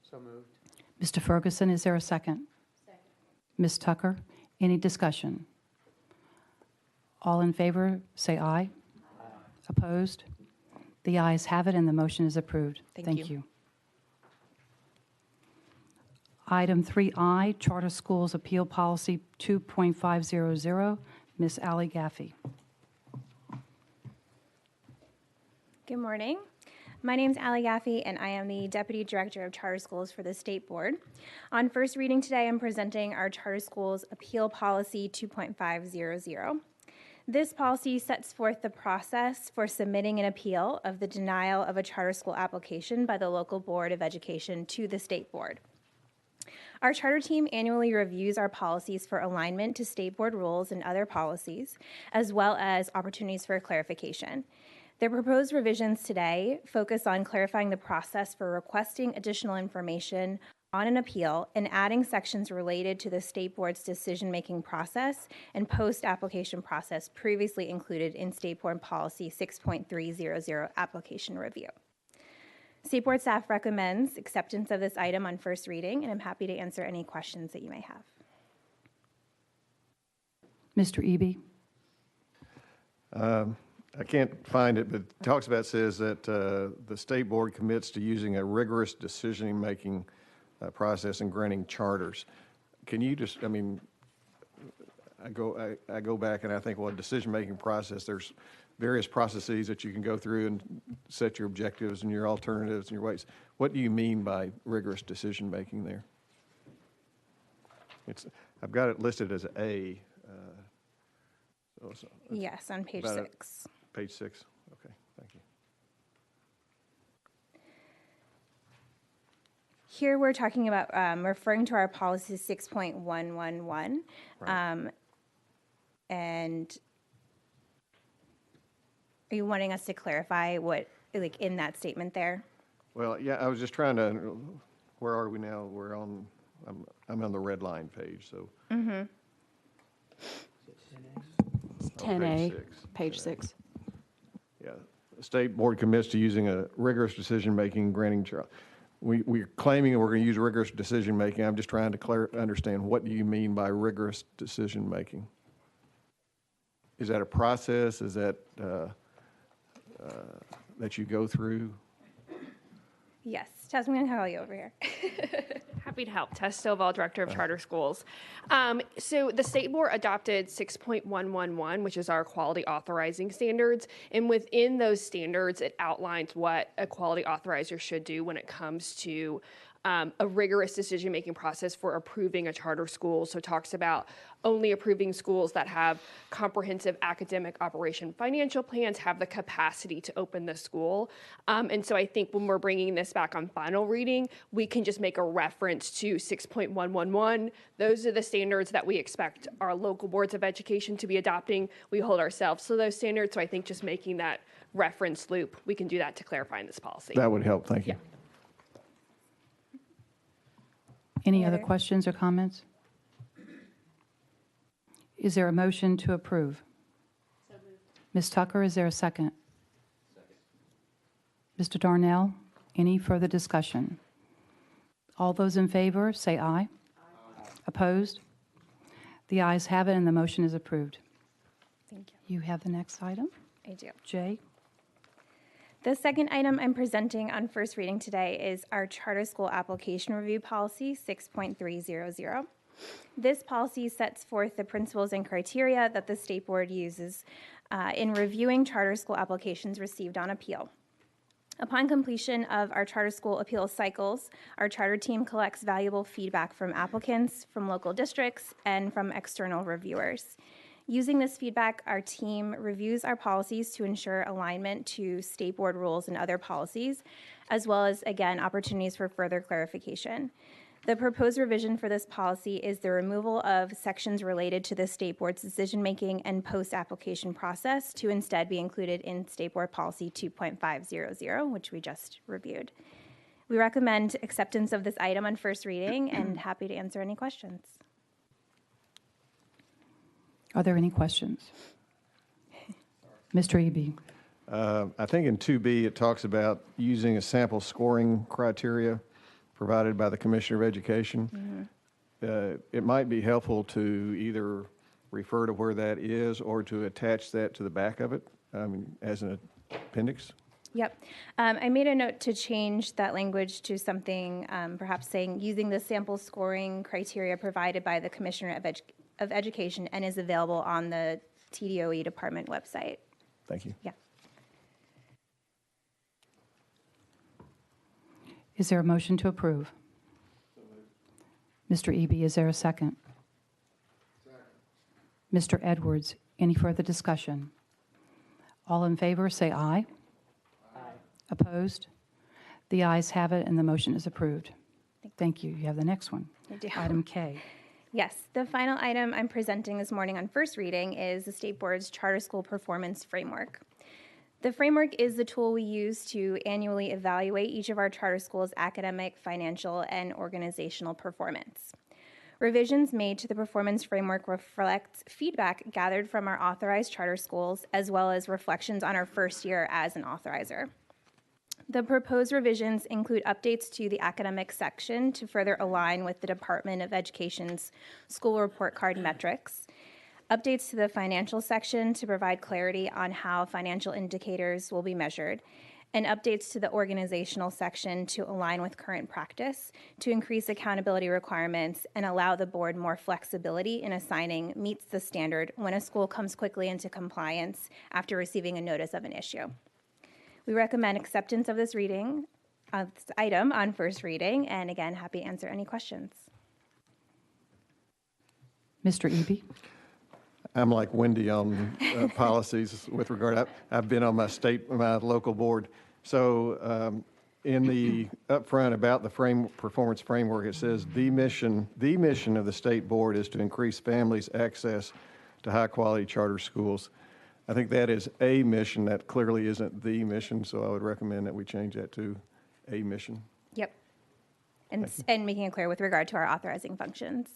So moved. Mr. Ferguson, is there a second? Second. Ms. Tucker, any discussion? All in favor, say aye. Opposed? The ayes have it, and the motion is approved. Thank you. Item 3I, Charter Schools Appeal Policy 2.500, Ms. Ally Gaffey. Good morning. My name is Ally Gaffey, and I am the Deputy Director of Charter Schools for the State Board. On first reading today, I'm presenting our Charter Schools Appeal Policy 2.500. This policy sets forth the process for submitting an appeal of the denial of a charter school application by the local Board of Education to the State Board. Our charter team annually reviews our policies for alignment to State Board rules and other policies, as well as opportunities for clarification. The proposed revisions today focus on clarifying the process for requesting additional information on an appeal and adding sections related to the State Board's decision-making process and post-application process previously included in State Board Policy 6.300 Application Review. State Board staff recommends acceptance of this item on first reading, and I'm happy to answer any questions that you may have. Mr. Eby. I can't find it, but it talks about, says that the State Board commits to using a rigorous decision-making process in granting charters. Can you just, I mean, I go back and I think, well, a decision-making process, there's various processes that you can go through and set your objectives and your alternatives and your weights. What do you mean by rigorous decision-making there? I've got it listed as A. Yes, on page 6. Page 6, okay, thank you. Here we're talking about referring to our policy 6.111. Right. And are you wanting us to clarify what, like, in that statement there? Well, yeah, I was just trying to, where are we now? I'm on the red line page, so. Mm-hmm. It's 10A, page 6. Yeah, the State Board commits to using a rigorous decision-making granting we're claiming that we're going to use rigorous decision-making. I'm just trying to understand, what do you mean by rigorous decision-making? Is that a process? Is that that you go through? Yes, Tess, I'm going to call you over here. Happy to help. Tess Stovall, Director of Charter Schools. So the State Board adopted 6.111, which is our quality authorizing standards. And within those standards, it outlines what a quality authorizer should do when it comes to a rigorous decision-making process for approving a charter school. So it talks about only approving schools that have comprehensive academic operation financial plans, have the capacity to open the school. And so I think when we're bringing this back on final reading, we can just make a reference to 6.111. Those are the standards that we expect our local boards of education to be adopting. We hold ourselves to those standards. So I think just making that reference loop, we can do that to clarify in this policy. That would help, thank you. Yeah. Any other questions or comments? Is there a motion to approve? Ms. Tucker, is there a second? Mr. Darnell, any further discussion? All those in favor, say aye. Opposed? The ayes have it, and the motion is approved. Thank you. You have the next item? I do. Jay? The second item I'm presenting on first reading today is our Charter School Application Review Policy 6.300. This policy sets forth the principles and criteria that the State Board uses in reviewing charter school applications received on appeal. Upon completion of our charter school appeal cycles, our charter team collects valuable feedback from applicants, from local districts, and from external reviewers. Using this feedback, our team reviews our policies to ensure alignment to State Board rules and other policies, as well as, again, opportunities for further clarification. The proposed revision for this policy is the removal of sections related to the State Board's decision-making and post-application process to instead be included in State Board Policy 2.500, which we just reviewed. We recommend acceptance of this item on first reading and happy to answer any questions. Are there any questions? Mr. Eby. I think in 2B, it talks about using a sample scoring criteria provided by the Commissioner of Education. It might be helpful to either refer to where that is or to attach that to the back of it as an appendix? Yep. I made a note to change that language to something perhaps saying using the sample scoring criteria provided by the Commissioner of Education and is available on the TDOE department website. Thank you. Yeah. Is there a motion to approve? Mr. Eby, is there a second? Mr. Edwards, any further discussion? All in favor, say aye. Aye. Opposed? The ayes have it, and the motion is approved. Thank you. You have the next one. I do. Item K. Yes, the final item I'm presenting this morning on first reading is the State Board's Charter School Performance Framework. The framework is the tool we use to annually evaluate each of our charter schools' academic, financial, and organizational performance. Revisions made to the performance framework reflect feedback gathered from our authorized charter schools, as well as reflections on our first year as an authorizer. The proposed revisions include updates to the academic section to further align with the Department of Education's school report card metrics, updates to the financial section to provide clarity on how financial indicators will be measured, and updates to the organizational section to align with current practice to increase accountability requirements and allow the board more flexibility in assigning meets the standard when a school comes quickly into compliance after receiving a notice of an issue. We recommend acceptance of this item on first reading, and again, happy to answer any questions. Mr. Eby? I'm like Wendy on policies with regard. I've been on my local board. So in the upfront about the performance framework, it says the mission of the state board is to increase families' access to high-quality charter schools. I think that is a mission. That clearly isn't the mission, so I would recommend that we change that to a mission. Yep. And making it clear with regard to our authorizing functions.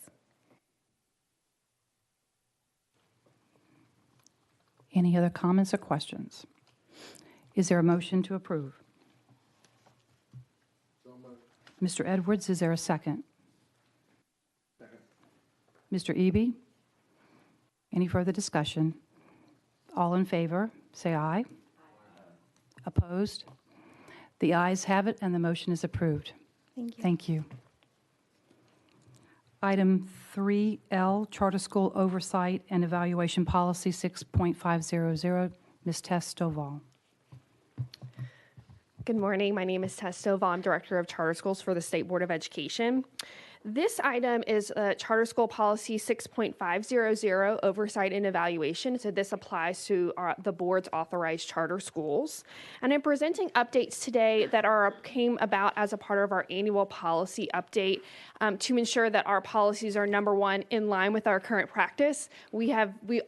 Any other comments or questions? Is there a motion to approve? So moved. Mr. Edwards, is there a second? Second. Mr. Eby? Any further discussion? All in favor, say aye. Aye. Opposed? The ayes have it, and the motion is approved. Thank you. Thank you. Item 3L, Charter School Oversight and Evaluation Policy 6.500, Ms. Tess Stovall. Good morning. My name is Tess Stovall. I'm Director of Charter Schools for the State Board of Education. This item is Charter School Policy 6.500, Oversight and Evaluation. So this applies to the board's authorized charter schools. And I'm presenting updates today that came about as a part of our annual policy update to ensure that our policies are, number one, in line with our current practice. We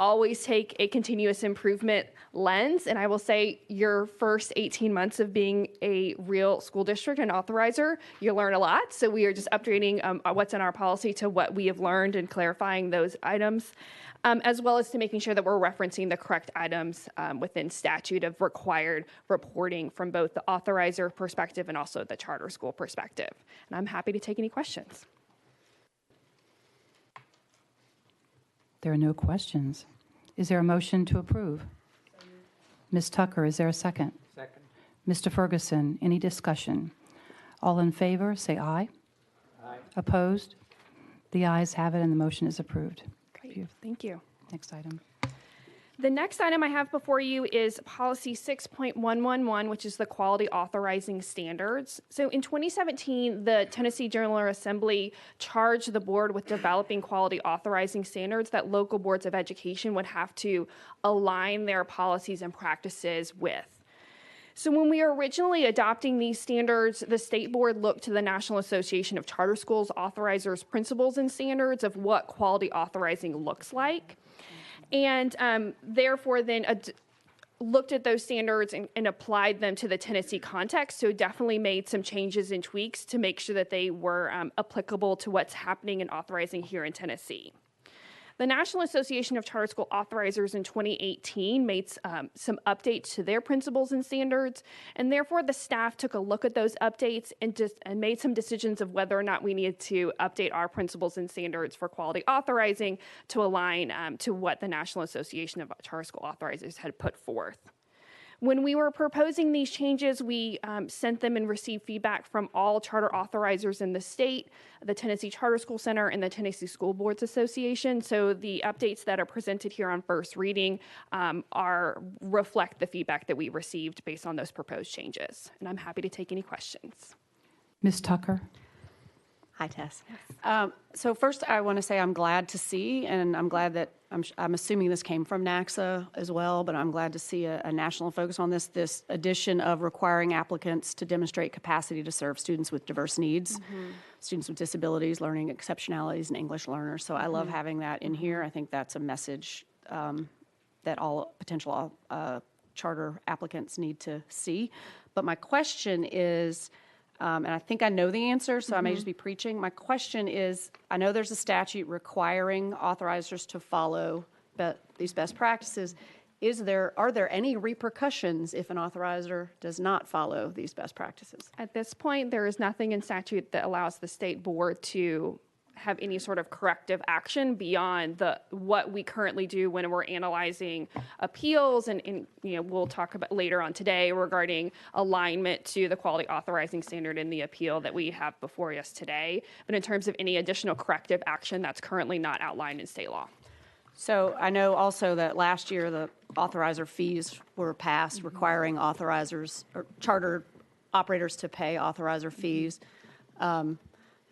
always take a continuous improvement lens, and I will say your first 18 months of being a real school district and authorizer, you learn a lot. So we are just updating what's in our policy to what we have learned and clarifying those items, as well as to making sure that we're referencing the correct items within statute of required reporting from both the authorizer perspective and also the charter school perspective. And I'm happy to take any questions. There are no questions. Is there a motion to approve? Ms. Tucker, is there a second? Second. Mr. Ferguson, any discussion? All in favor, say aye. Aye. Opposed? The ayes have it, and the motion is approved. Great. Thank you. Next item. The next item I have before you is Policy 6.111, which is the Quality Authorizing Standards. So in 2017, the Tennessee General Assembly charged the board with developing quality authorizing standards that local boards of education would have to align their policies and practices with. So when we were originally adopting these standards, the state board looked to the National Association of Charter Schools authorizers' principles and standards of what quality authorizing looks like. And therefore then looked at those standards and applied them to the Tennessee context. So definitely made some changes and tweaks to make sure that they were applicable to what's happening and authorizing here in Tennessee. The National Association of Charter School Authorizers in 2018 made some updates to their principles and standards, and therefore the staff took a look at those updates and made some decisions of whether or not we needed to update our principles and standards for quality authorizing to align to what the National Association of Charter School Authorizers had put forth. When we were proposing these changes, we sent them and received feedback from all charter authorizers in the state, the Tennessee Charter School Center, and the Tennessee School Boards Association. So the updates that are presented here on first reading reflect the feedback that we received based on those proposed changes. And I'm happy to take any questions. Ms. Tucker? Hi, Tess. So first, I want to say I'm glad to see, and I'm glad that I'm assuming this came from NACSA as well, but I'm glad to see a national focus on this addition of requiring applicants to demonstrate capacity to serve students with diverse needs, students with disabilities, learning exceptionalities, and English learners. So I love having that in here. I think that's a message that all potential charter applicants need to see. But my question is, and I think I know the answer, so I may just be preaching. My question is, I know there's a statute requiring authorizers to follow these best practices. Are there any repercussions if an authorizer does not follow these best practices? At this point, there is nothing in statute that allows the state board to have any sort of corrective action beyond what we currently do when we're analyzing appeals, and we'll talk about later on today regarding alignment to the quality authorizing standard in the appeal that we have before us today. But in terms of any additional corrective action, that's currently not outlined in state law. So I know also that last year the authorizer fees were passed requiring authorizers or charter operators to pay authorizer fees.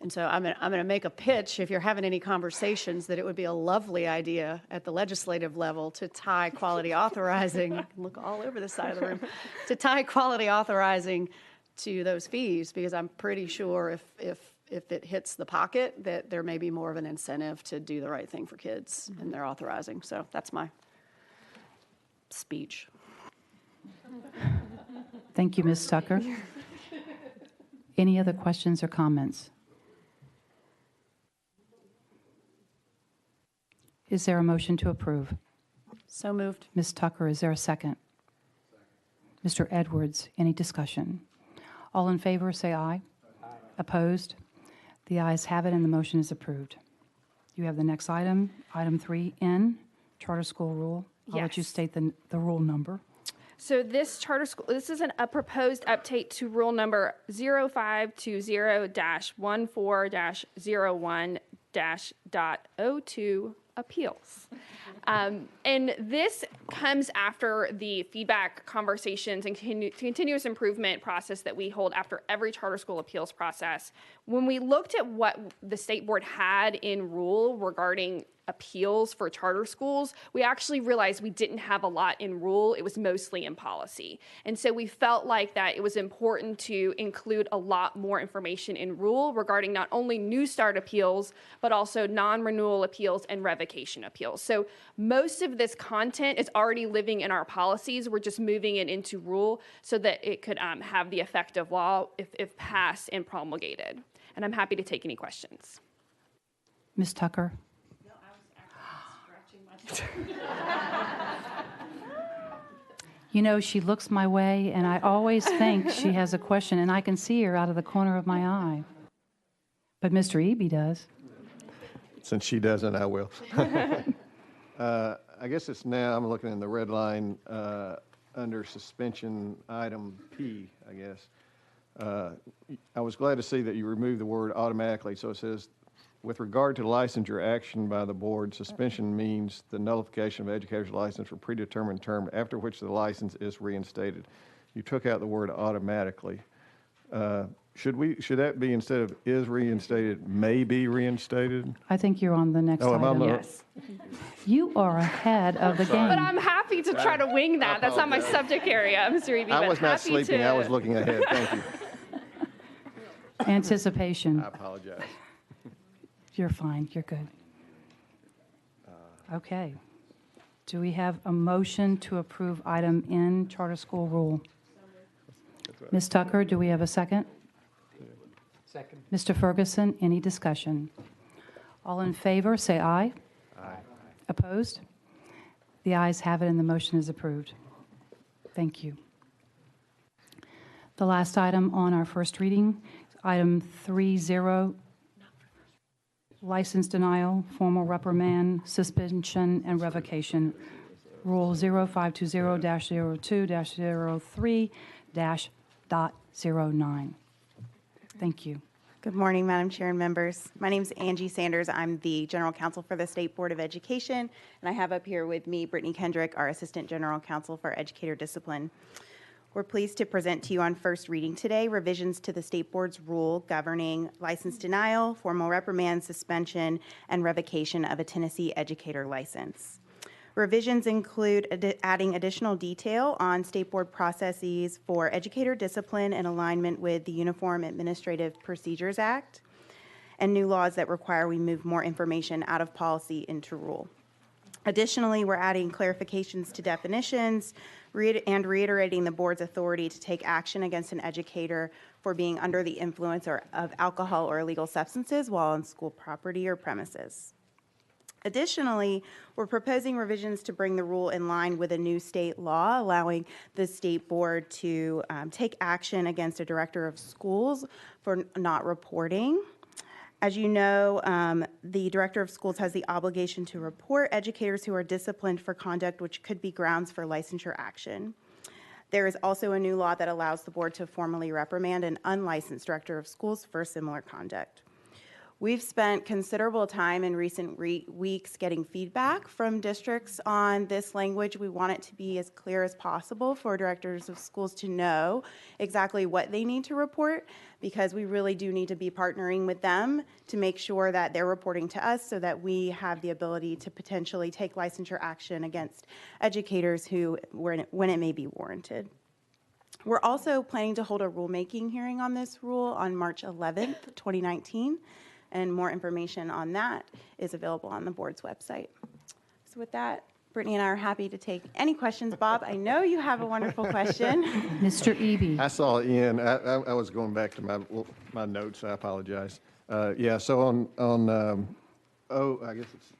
And so I'm going to make a pitch, if you're having any conversations, that it would be a lovely idea at the legislative level to tie quality authorizing, you can look all over the side of the room, to tie quality authorizing to those fees, because I'm pretty sure if it hits the pocket, that there may be more of an incentive to do the right thing for kids in their authorizing. So that's my speech. Thank you, Ms. Tucker. Any other questions or comments? Is there a motion to approve? So moved. Ms. Tucker, is there a second? Mr. Edwards, any discussion? All in favor, say aye. Aye. Opposed? The ayes have it, and the motion is approved. You have the next item, item 3N, charter school rule. I'll let you state the rule number. So this charter school, this is a proposed update to rule number 0520-14-01-.02 appeals. And this comes after the feedback conversations and continuous improvement process that we hold after every charter school appeals process. When we looked at what the state board had in rule regarding appeals for charter schools, we actually realized we didn't have a lot in rule. It was mostly in policy. And so we felt like that it was important to include a lot more information in rule regarding not only new start appeals, but also non-renewal appeals and revocation appeals. So most of this content is already living in our policies. We're just moving it into rule so that it could have the effect of law if passed and promulgated. And I'm happy to take any questions. Ms. Tucker? You know, she looks my way, and I always think she has a question, and I can see her out of the corner of my eye. But Mr. Eby does. Since she doesn't, I will. I guess it's now, I'm looking in the red line under suspension item P, I guess. I was glad to see that you removed the word automatically, so it says, with regard to licensure action by the board, suspension means the nullification of educator's license for predetermined term after which the license is reinstated. You took out the word automatically. Should that be, instead of is reinstated, may be reinstated? I think you're on the next item. Yes. You are ahead of the game. But I'm happy to try to wing that. That's not my subject area, Mr. Eby. I was not sleeping. I was looking ahead. Thank you. Anticipation. I apologize. You're fine. You're good. Okay. Do we have a motion to approve item N, charter school rule? Ms. Tucker, do we have a second? Second. Mr. Ferguson, any discussion? All in favor, say aye. Aye. Opposed? The ayes have it, and the motion is approved. Thank you. The last item on our first reading, item 3.0, license denial, formal reprimand, suspension, and revocation. Rule 0520-02-03-.09. Thank you. Good morning, Madam Chair and members. My name is Angie Sanders. I'm the General Counsel for the State Board of Education, and I have up here with me Brittany Kendrick, our Assistant General Counsel for Educator Discipline. We're pleased to present to you on first reading today revisions to the State Board's rule governing license denial, formal reprimand, suspension, and revocation of a Tennessee educator license. Revisions include adding additional detail on State Board processes for educator discipline in alignment with the Uniform Administrative Procedures Act, and new laws that require we move more information out of policy into rule. Additionally, we're adding clarifications to definitions and reiterating the board's authority to take action against an educator for being under the influence of alcohol or illegal substances while on school property or premises. Additionally, we're proposing revisions to bring the rule in line with a new state law, allowing the state board to take action against a director of schools for not reporting. As you know, the director of schools has the obligation to report educators who are disciplined for conduct which could be grounds for licensure action. There is also a new law that allows the board to formally reprimand an unlicensed director of schools for similar conduct. We've spent considerable time in recent weeks getting feedback from districts on this language. We want it to be as clear as possible for directors of schools to know exactly what they need to report, because we really do need to be partnering with them to make sure that they're reporting to us so that we have the ability to potentially take licensure action against educators when it may be warranted. We're also planning to hold a rulemaking hearing on this rule on March 11th, 2019. And more information on that is available on the board's website. So with that, Brittany and I are happy to take any questions. Bob, I know you have a wonderful question. Mr. Eby. I saw Ian. I was going back to my notes. I apologize. Yeah. So on I guess it's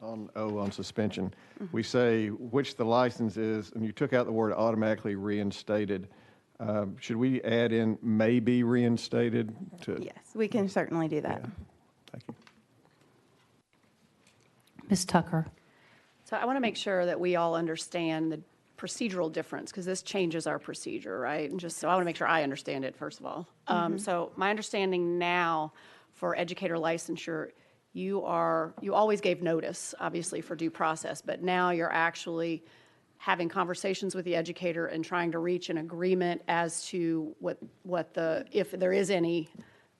on on suspension. We say which the license is, and you took out the word automatically reinstated. Should we add in may be reinstated? Yes, we can certainly do that. Yeah. Thank you. Ms. Tucker. So I want to make sure that we all understand the procedural difference, because this changes our procedure, right? And just so I want to make sure I understand it, first of all. So my understanding now for educator licensure, you always gave notice, obviously, for due process, but now you're actually having conversations with the educator and trying to reach an agreement as to if there is any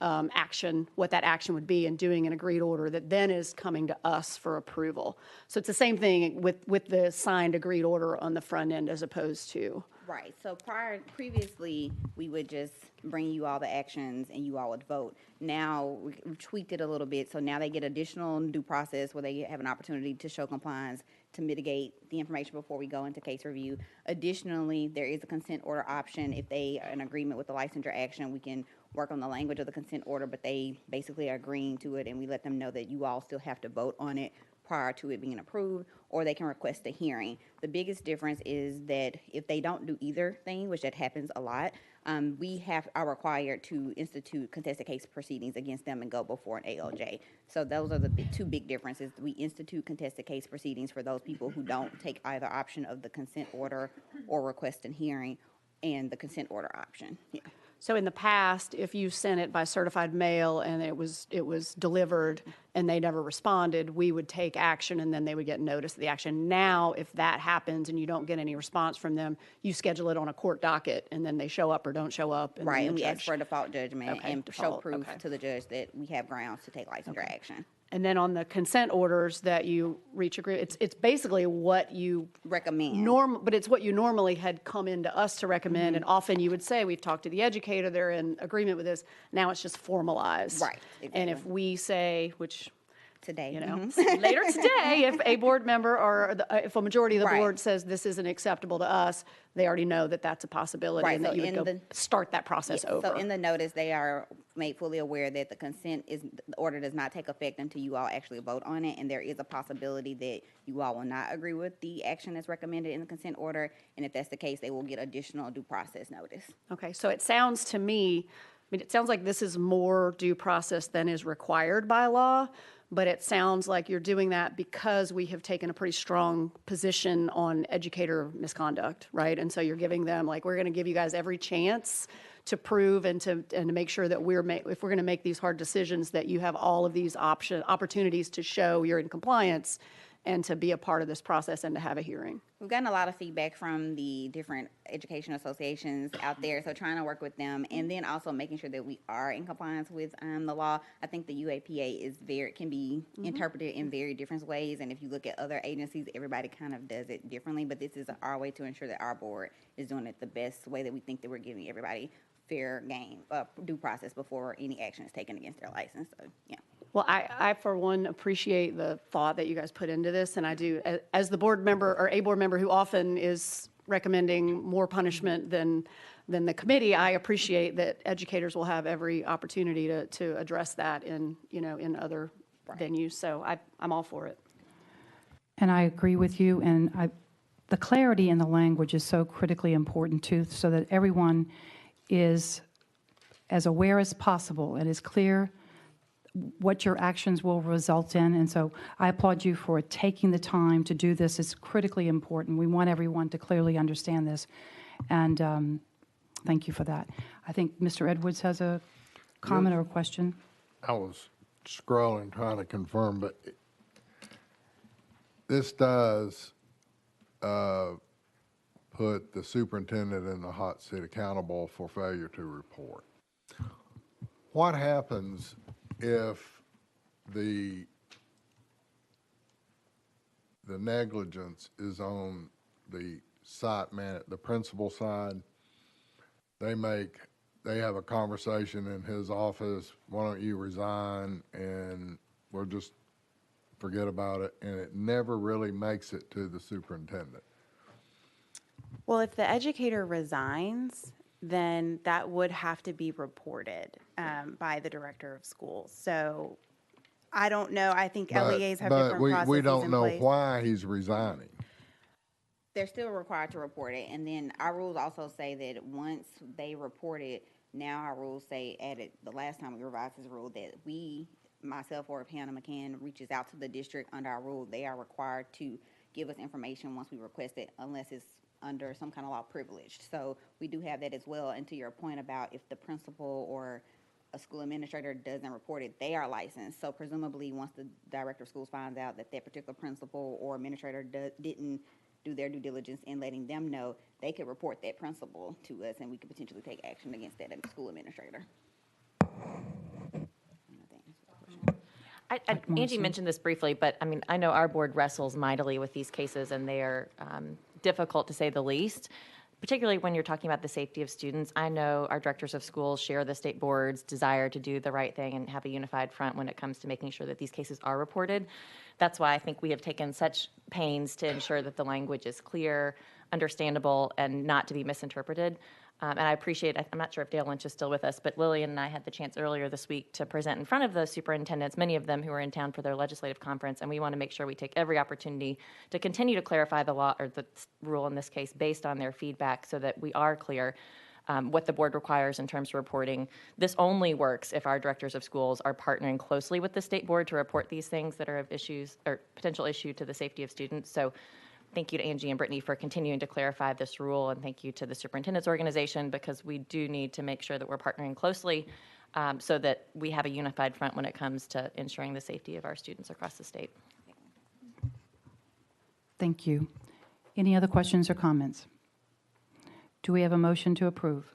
action, what that action would be, and doing an agreed order that then is coming to us for approval. So it's the same thing with the signed agreed order on the front end as opposed to. Right. So previously, we would just bring you all the actions and you all would vote. Now, we've tweaked it a little bit, so now they get additional due process where they have an opportunity to show compliance, to mitigate the information before we go into case review. Additionally, there is a consent order option. If they are in agreement with the licensure action, we can work on the language of the consent order, but they basically are agreeing to it, and we let them know that you all still have to vote on it prior to it being approved, or they can request a hearing. The biggest difference is that if they don't do either thing, which that happens a lot, we are required to institute contested case proceedings against them and go before an ALJ. So those are the two big differences. We institute contested case proceedings for those people who don't take either option of the consent order or request a hearing, and the consent order option. Yeah. So in the past, if you sent it by certified mail and it was delivered and they never responded, we would take action and then they would get notice of the action. Now, if that happens and you don't get any response from them, you schedule it on a court docket and then they show up or don't show up. Right, and we ask for a default judgment and show proof to the judge that we have grounds to take licensure action. And then on the consent orders that you reach agreement, it's basically what you recommend. But it's what you normally had come into us to recommend, and often you would say, we've talked to the educator, they're in agreement with this. Now it's just formalized. Right. Exactly. And if we say, which today. You know, Mhm. later today, if a board member or if a majority of the Right. board says this isn't acceptable to us, they already know that that's a possibility Right, and that so you would in go the- start that process Yes, over. So in the notice, they are made fully aware that the order does not take effect until you all actually vote on it, and there is a possibility that you all will not agree with the action that's recommended in the consent order, and if that's the case, they will get additional due process notice. Okay, so it sounds to me, it sounds like this is more due process than is required by law, but it sounds like you're doing that because we have taken a pretty strong position on educator misconduct, right? And so you're giving them, like, we're going to give you guys every chance to prove and to make sure that if we're going to make these hard decisions, that you have all of these opportunities to show you're in compliance and to be a part of this process and to have a hearing. We've gotten a lot of feedback from the different education associations out there, so trying to work with them, and then also making sure that we are in compliance with the law. I think the UAPA can be interpreted in very different ways, and if you look at other agencies, everybody kind of does it differently, but this is our way to ensure that our board is doing it the best way that we think that we're giving everybody fair game, due process before any action is taken against their license, so, yeah. Well, I, for one, appreciate the thought that you guys put into this, and I do, as the board member or a board member who often is recommending more punishment than the committee, I appreciate that educators will have every opportunity to address that in other venues, so I'm all for it. And I agree with you, and the clarity in the language is so critically important too, so that everyone is as aware as possible and is clear what your actions will result in. And so I applaud you for taking the time to do this. It's critically important. We want everyone to clearly understand this. And thank you for that. I think Mr. Edwards has a comment or a question. I was scrolling, trying to confirm, but this does put the superintendent in the hot seat accountable for failure to report. What happens if the negligence is on the the principal side? They have a conversation in his office, why don't you resign and we'll just forget about it, and it never really makes it to the superintendent. Well, if the educator resigns, then that would have to be reported by the director of schools. So I don't know. I think LEAs have different processes But we don't in know place. why he's resigning. They're still required to report it, and then our rules also say that once they report it, now our rules say the last time we revised this rule that myself or if Hannah McCann reaches out to the district under our rule, they are required to give us information once we request it, unless it's under some kind of law privileged. So we do have that as well. And to your point about if the principal or a school administrator doesn't report it, they are licensed. So presumably once the director of schools finds out that particular principal or administrator didn't do their due diligence in letting them know, they could report that principal to us and we could potentially take action against that school administrator. Angie mentioned this briefly, but I mean, I know our board wrestles mightily with these cases, and they are difficult to say the least, particularly when you're talking about the safety of students. I know our directors of schools share the state board's desire to do the right thing and have a unified front when it comes to making sure that these cases are reported. That's why I think we have taken such pains to ensure that the language is clear, understandable, and not to be misinterpreted. And I appreciate, I'm not sure if Dale Lynch is still with us, but Lillian and I had the chance earlier this week to present in front of the superintendents, many of them who are in town for their legislative conference, and we want to make sure we take every opportunity to continue to clarify the law, or the rule in this case, based on their feedback so that we are clear what the board requires in terms of reporting. This only works if our directors of schools are partnering closely with the state board to report these things that are of issues or potential issue to the safety of students. So thank you to Angie and Brittany for continuing to clarify this rule, and thank you to the superintendent's organization, because we do need to make sure that we're partnering closely so that we have a unified front when it comes to ensuring the safety of our students across the state. Thank you. Any other questions or comments? Do we have a motion to approve?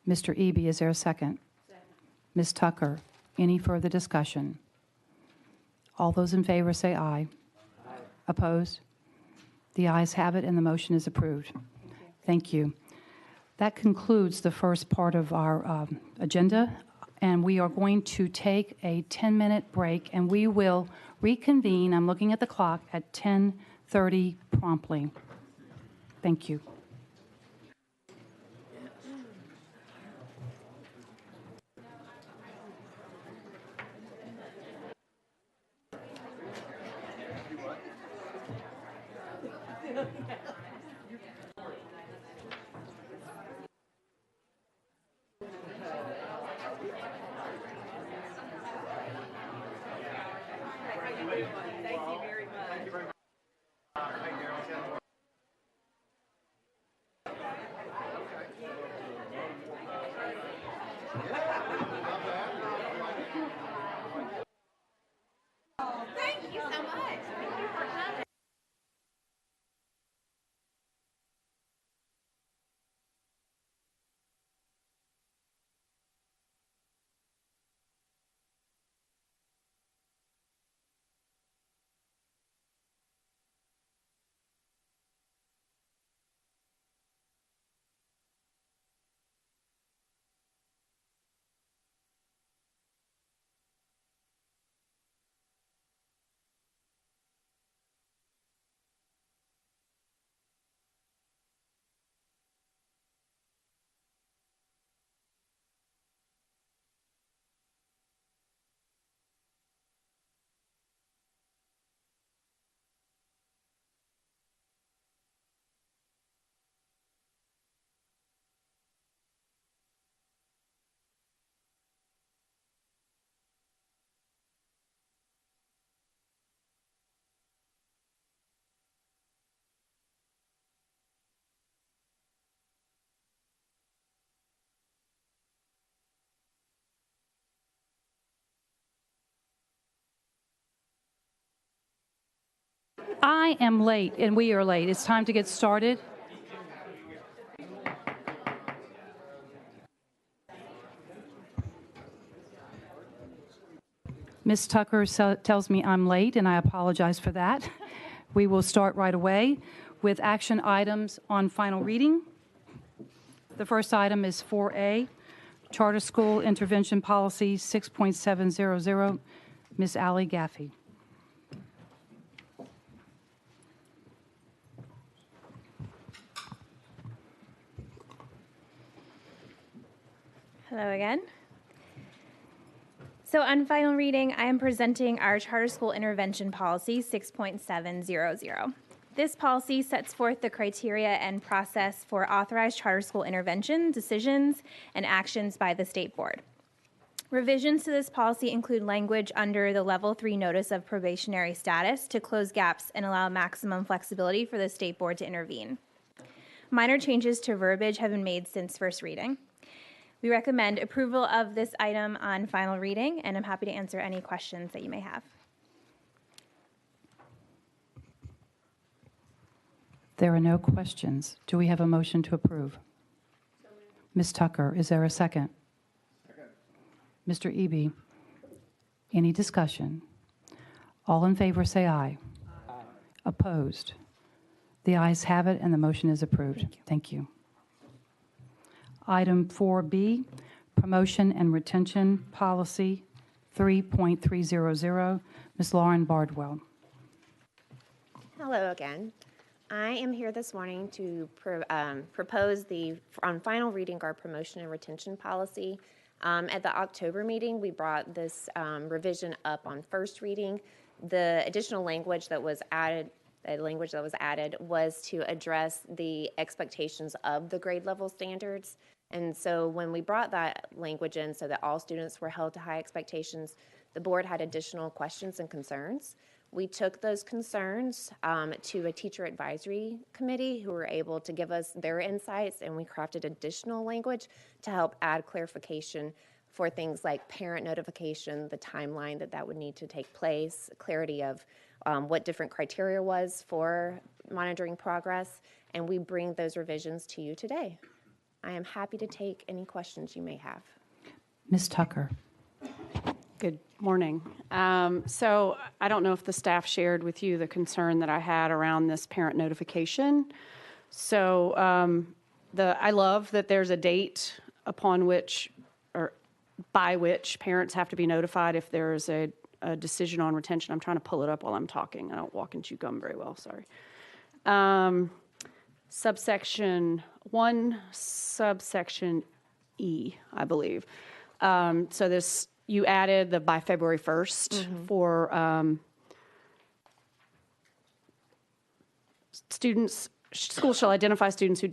Mr. Eby, is there a second? Second. Ms. Tucker, any further discussion? All those in favor say aye. Opposed? The ayes have it, and the motion is approved. Thank you. That concludes the first part of our agenda, and we are going to take a 10-minute break, and we will reconvene, I'm looking at the clock, at 10:30 promptly. Thank you. Thank you so much. Thank you for coming. I am late, and we are late. It's time to get started. Ms. Tucker tells me I'm late, and I apologize for that. We will start right away with action items on final reading. The first item is 4A, Charter School Intervention Policy 6.700. Ms. Allie Gaffey. Hello again. So on final reading, I am presenting our Charter School Intervention Policy 6.700. This policy sets forth the criteria and process for authorized charter school intervention, decisions, and actions by the State Board. Revisions to this policy include language under the Level 3 Notice of Probationary Status to close gaps and allow maximum flexibility for the State Board to intervene. Minor changes to verbiage have been made since first reading. We recommend approval of this item on final reading, and I'm happy to answer any questions that you may have. There are no questions. Do we have a motion to approve? Ms. Tucker, is there a second? Second. Mr. Eby, any discussion? All in favor say aye. Aye. Opposed? The ayes have it, and the motion is approved. Thank you. Item 4B, Promotion and Retention Policy 3.300. Ms. Lauren Bardwell. Hello again. I am here this morning to propose on final reading, our promotion and retention policy. At the October meeting, we brought this revision up on first reading. The additional language that was added was to address the expectations of the grade level standards. And so when we brought that language in so that all students were held to high expectations, the board had additional questions and concerns. We took those concerns to a teacher advisory committee who were able to give us their insights, and we crafted additional language to help add clarification for things like parent notification, the timeline that would need to take place, clarity of what different criteria was for monitoring progress, and we bring those revisions to you today. I am happy to take any questions you may have. Ms. Tucker. Good morning. So I don't know if the staff shared with you the concern that I had around this parent notification. So I love that there's a date upon which, or by which parents have to be notified if there is a decision on retention. I'm trying to pull it up while I'm talking. I don't walk and chew gum very well, sorry. Subsection 1, subsection E, I believe. So this, you added the by February 1st for students, schools shall identify students who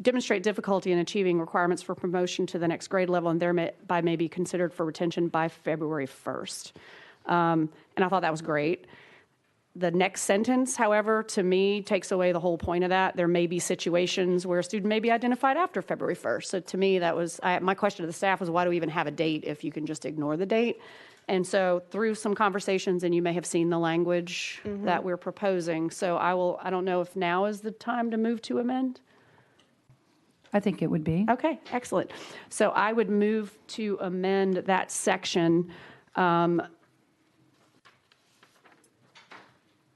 demonstrate difficulty in achieving requirements for promotion to the next grade level and thereby may be considered for retention by February 1st. And I thought that was great. The next sentence, however, to me, takes away the whole point of that. There may be situations where a student may be identified after February 1st. So to me, that was, my question to the staff was, why do we even have a date if you can just ignore the date? And so through some conversations, and you may have seen the language that we're proposing. So I don't know if now is the time to move to amend? I think it would be. Okay, excellent. So I would move to amend that section.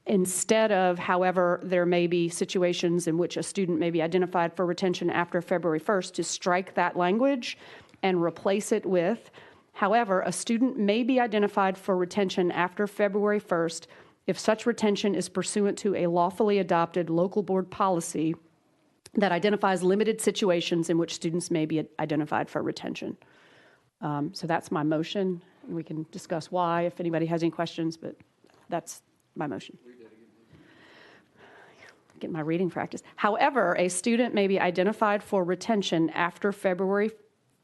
Instead of, however, there may be situations in which a student may be identified for retention after February 1st, to strike that language and replace it with, however, a student may be identified for retention after February 1st if such retention is pursuant to a lawfully adopted local board policy that identifies limited situations in which students may be identified for retention. So that's my motion. We can discuss why if anybody has any questions, but that's my motion. Get my reading practice. However, a student may be identified for retention after February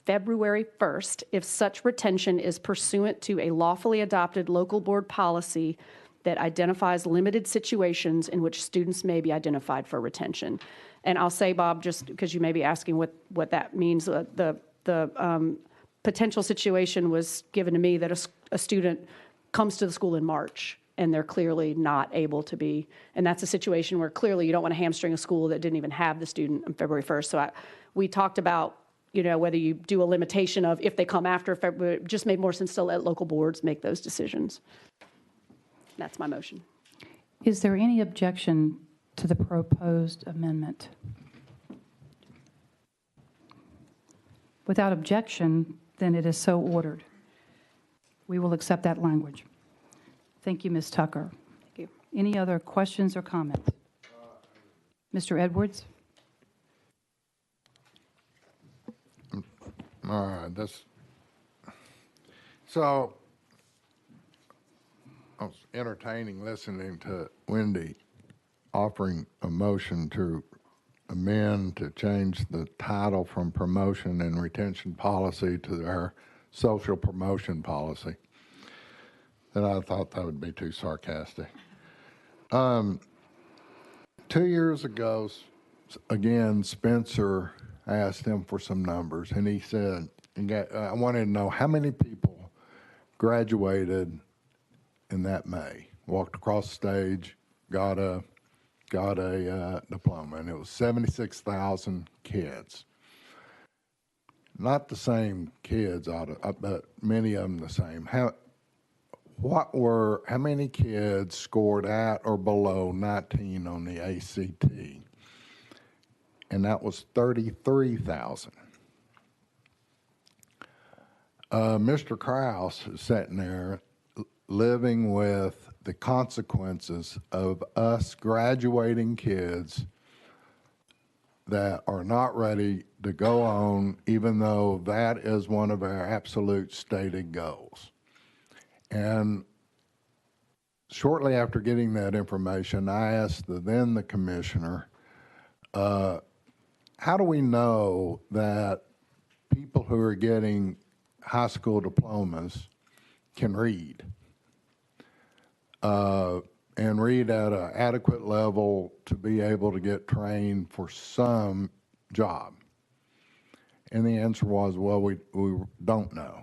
1st if such retention is pursuant to a lawfully adopted local board policy that identifies limited situations in which students may be identified for retention. And I'll say, Bob, just because you may be asking what that means, the potential situation was given to me that a student comes to the school in March and they're clearly not able to be, and that's a situation where clearly you don't want to hamstring a school that didn't even have the student on February 1st. So we talked about, whether you do a limitation of if they come after February, it just made more sense to let local boards make those decisions. That's my motion. Is there any objection to the proposed amendment? Without objection, then it is so ordered. We will accept that language. Thank you, Ms. Tucker. Thank you. Any other questions or comments? Mr. Edwards? All right, so I was entertaining listening to Wendy offering a motion to amend to change the title from promotion and retention policy to our social promotion policy. And I thought that would be too sarcastic. 2 years ago, again, Spencer asked him for some numbers, and he said, I wanted to know how many people graduated in that May, walked across the stage, got a diploma, and it was 76,000 kids. Not the same kids, but many of them the same. How many kids scored at or below 19 on the ACT? And that was 33,000. Mr. Krause is sitting there living with the consequences of us graduating kids that are not ready to go on, even though that is one of our absolute stated goals. And shortly after getting that information, I asked the commissioner, how do we know that people who are getting high school diplomas can read? And read at an adequate level to be able to get trained for some job? And the answer was, well, we don't know.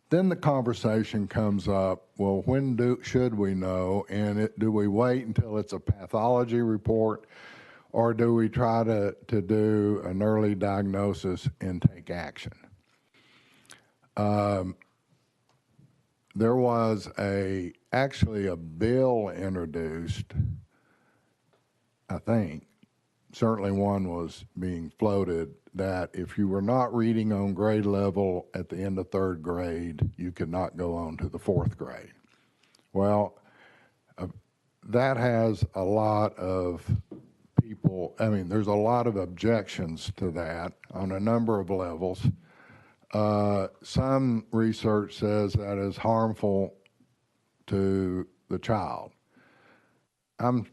Then the conversation comes up, well, when should we know? And do we wait until it's a pathology report, or do we try to do an early diagnosis and take action? There was actually a bill introduced, I think, certainly one was being floated, that if you were not reading on grade level at the end of third grade, you could not go on to the fourth grade. Well, that has a lot of people, I mean, there's a lot of objections to that on a number of levels. Some research says that is harmful to the child. I'm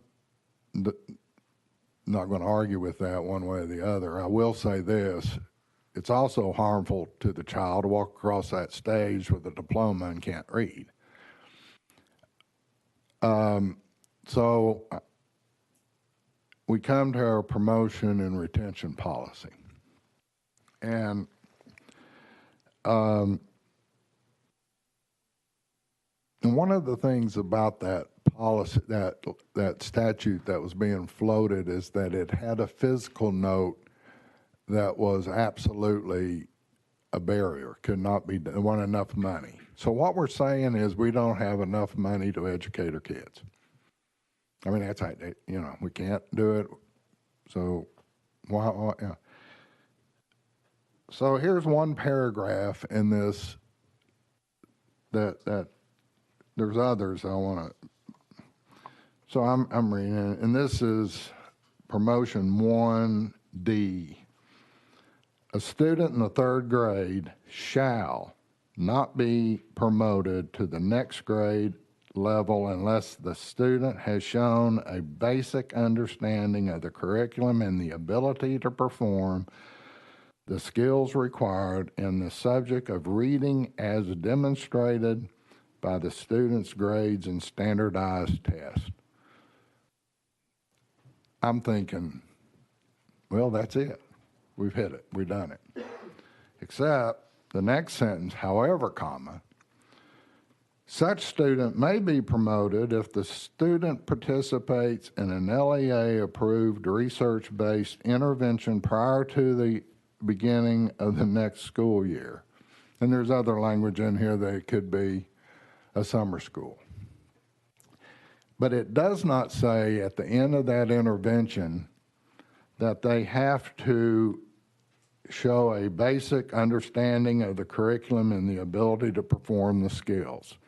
not going to argue with that one way or the other. I will say this, it's also harmful to the child to walk across that stage with a diploma and can't read. So we come to our promotion and retention policy. And one of the things about that policy, that statute that was being floated, is that it had a physical note that was absolutely a barrier, could not be, there wasn't enough money. So what we're saying is we don't have enough money to educate our kids. I mean, that's, you know, we can't do it. So why yeah. So here's one paragraph in this that there's others I want to. So I'm reading it, and this is promotion 1D. A student in the third grade shall not be promoted to the next grade level unless the student has shown a basic understanding of the curriculum and the ability to perform the skills required in the subject of reading as demonstrated by the student's grades and standardized tests. I'm thinking, well, that's it. We've hit it. We've done it. Except the next sentence, however, comma, such student may be promoted if the student participates in an LEA-approved research-based intervention prior to the beginning of the next school year. And there's other language in here that it could be a summer school. But it does not say at the end of that intervention that they have to show a basic understanding of the curriculum and the ability to perform the skills.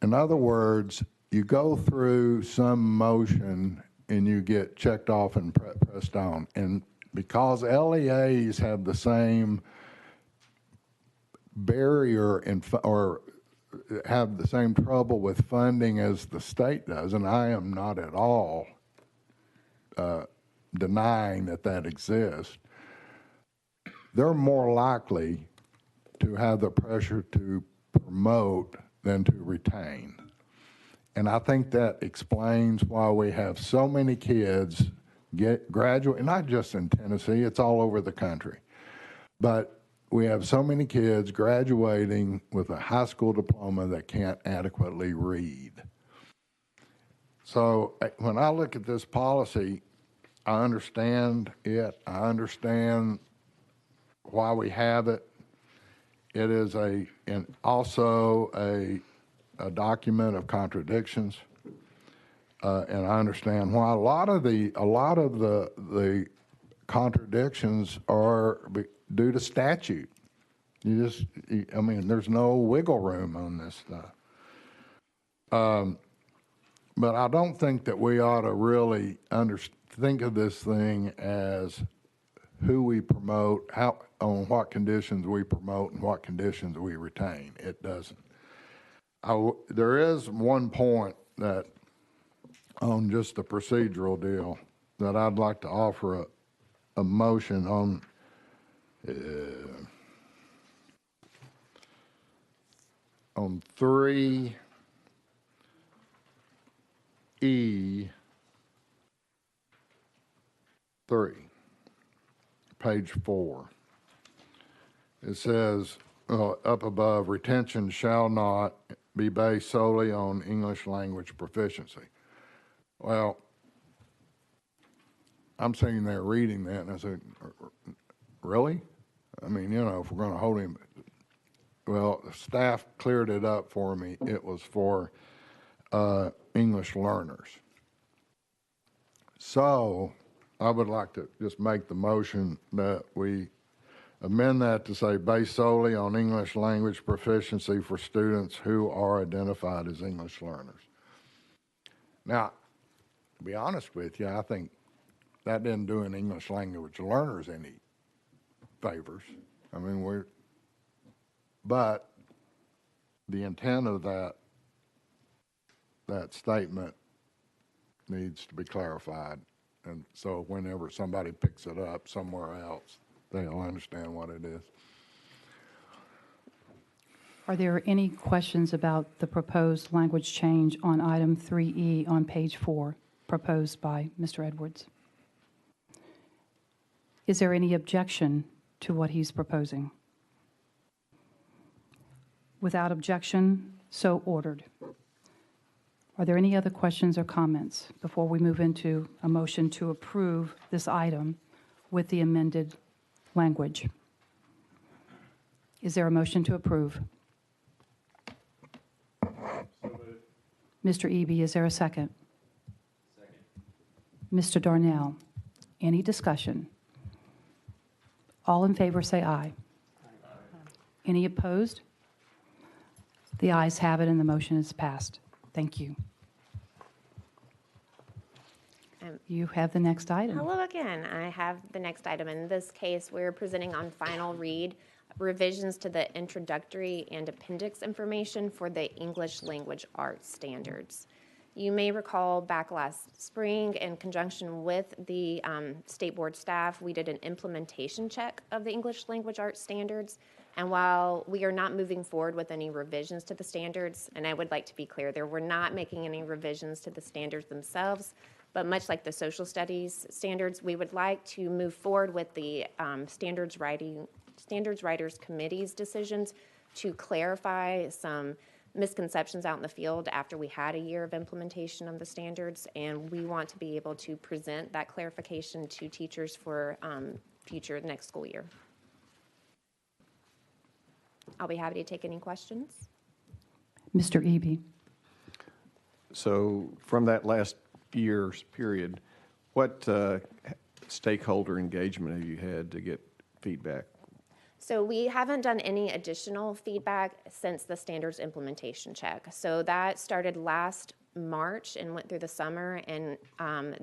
In other words, you go through some motion and you get checked off and pressed on. And because LEAs have the same barrier or have the same trouble with funding as the state does, and I am not at all denying that that exists, they're more likely to have the pressure to promote than to retain. And I think that explains why we have so many kids graduate, not just in Tennessee, it's all over the country. But we have so many kids graduating with a high school diploma that can't adequately read. So when I look at this policy, I understand it. I understand why we have it. It is also a document of contradictions, and I understand why a lot of the contradictions are due to statute. I mean, there's no wiggle room on this stuff. But I don't think that we ought to really think of this thing as who we promote, on what conditions we promote and what conditions we retain. It doesn't. There is one point that, on just the procedural deal, that I'd like to offer a motion on. On 3E3, page 4. It says, up above, retention shall not be based solely on English language proficiency. Well, I'm sitting there reading that, and I said, really? I mean, you know, if we're going to hold him. Well, the staff cleared it up for me. It was for English learners. So I would like to just make the motion that we amend that to say based solely on English language proficiency for students who are identified as English learners. Now, to be honest with you, I think that didn't do an English language learners any favors. I mean, but the intent of that statement needs to be clarified. And so whenever somebody picks it up somewhere else, they'll understand what it is. Are there any questions about the proposed language change on item 3E on page 4, proposed by Mr. Edwards? Is there any objection to what he's proposing? Without objection, so ordered. Are there any other questions or comments before we move into a motion to approve this item with the amended language? Is there a motion to approve? Mr. Eby, is there a second? Second. Mr. Darnell, any discussion? All in favor say aye. Any opposed? The ayes have it and the motion is passed. Thank you. You have the next item. Hello again. I have the next item. In this case, we're presenting on final read revisions to the introductory and appendix information for the English language arts standards. You may recall back last spring, in conjunction with the State Board staff, we did an implementation check of the English language arts standards. And while we are not moving forward with any revisions to the standards, and I would like to be clear, we're not making any revisions to the standards themselves, but much like the social studies standards, we would like to move forward with the Standards Writers Committee's decisions to clarify some misconceptions out in the field after we had a year of implementation of the standards, and we want to be able to present that clarification to teachers for next school year. I'll be happy to take any questions. Mr. Eby. So from that last year's period, what stakeholder engagement have you had to get feedback? So we haven't done any additional feedback since the standards implementation check. So that started last March and went through the summer, and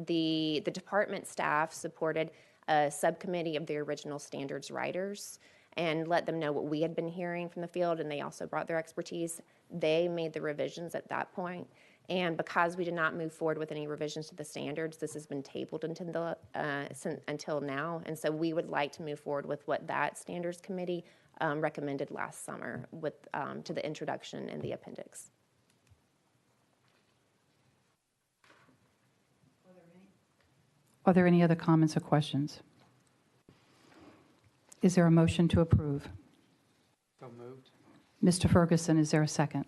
the department staff supported a subcommittee of the original standards writers and let them know what we had been hearing from the field, and they also brought their expertise. They made the revisions at that point. And because we did not move forward with any revisions to the standards, this has been tabled until now. And so we would like to move forward with what that standards committee recommended last summer with to the introduction and the appendix. Are there any other comments or questions? Is there a motion to approve? So moved. Mr. Ferguson, is there a second?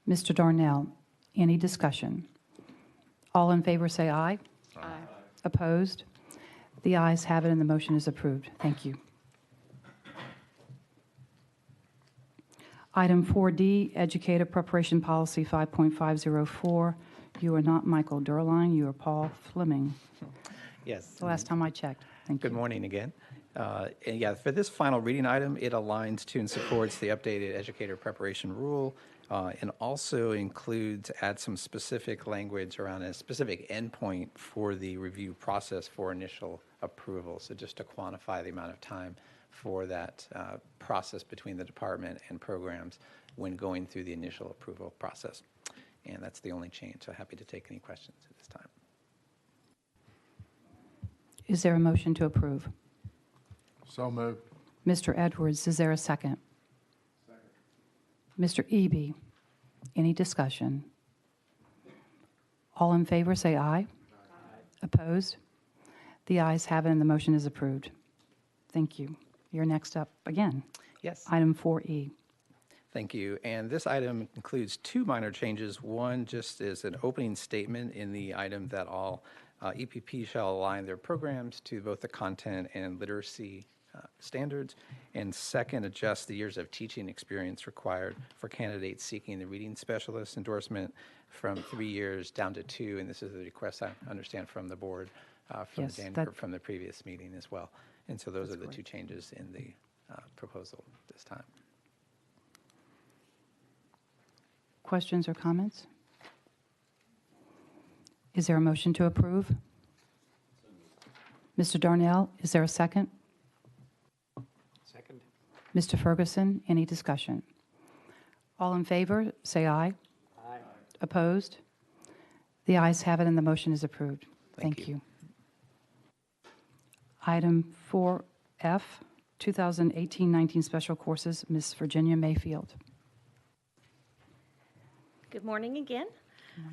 Mr. Darnell, any discussion? All in favor say aye. Aye. Opposed? The ayes have it and the motion is approved. Thank you. Item 4D, Educator Preparation Policy 5.504. You are not Michael Durline, you are Paul Fleming. Yes. The last time I checked. Thank you. Good morning again. And yeah, for this final reading item, it aligns to and supports the updated educator preparation rule, and also adds some specific language around a specific endpoint for the review process for initial approval. So just to quantify the amount of time for that process between the department and programs when going through the initial approval process. And that's the only change. So happy to take any questions at this time. Is there a motion to approve? So moved. Mr. Edwards, is there a second? Second. Mr. Eby, any discussion? All in favor say aye. Aye. Opposed? The ayes have it and the motion is approved. Thank you. You're next up again. Yes. Item 4E. Thank you. And this item includes two minor changes. One just is an opening statement in the item that all EPP shall align their programs to both the content and literacy standards. And second, adjust the years of teaching experience required for candidates seeking the reading specialist endorsement from 3 years down to 2. And this is the request I understand from the board from, Yes, from the previous meeting as well. And so those are the two changes in the proposal this time. Questions or comments? Is there a motion to approve? Mr. Darnell, is there a second? Second. Mr. Ferguson, any discussion? All in favor, say aye. Aye. Opposed? The ayes have it, and the motion is approved. Thank you. Item 4F, 2018-19 special courses, Ms. Virginia Mayfield. Good morning again.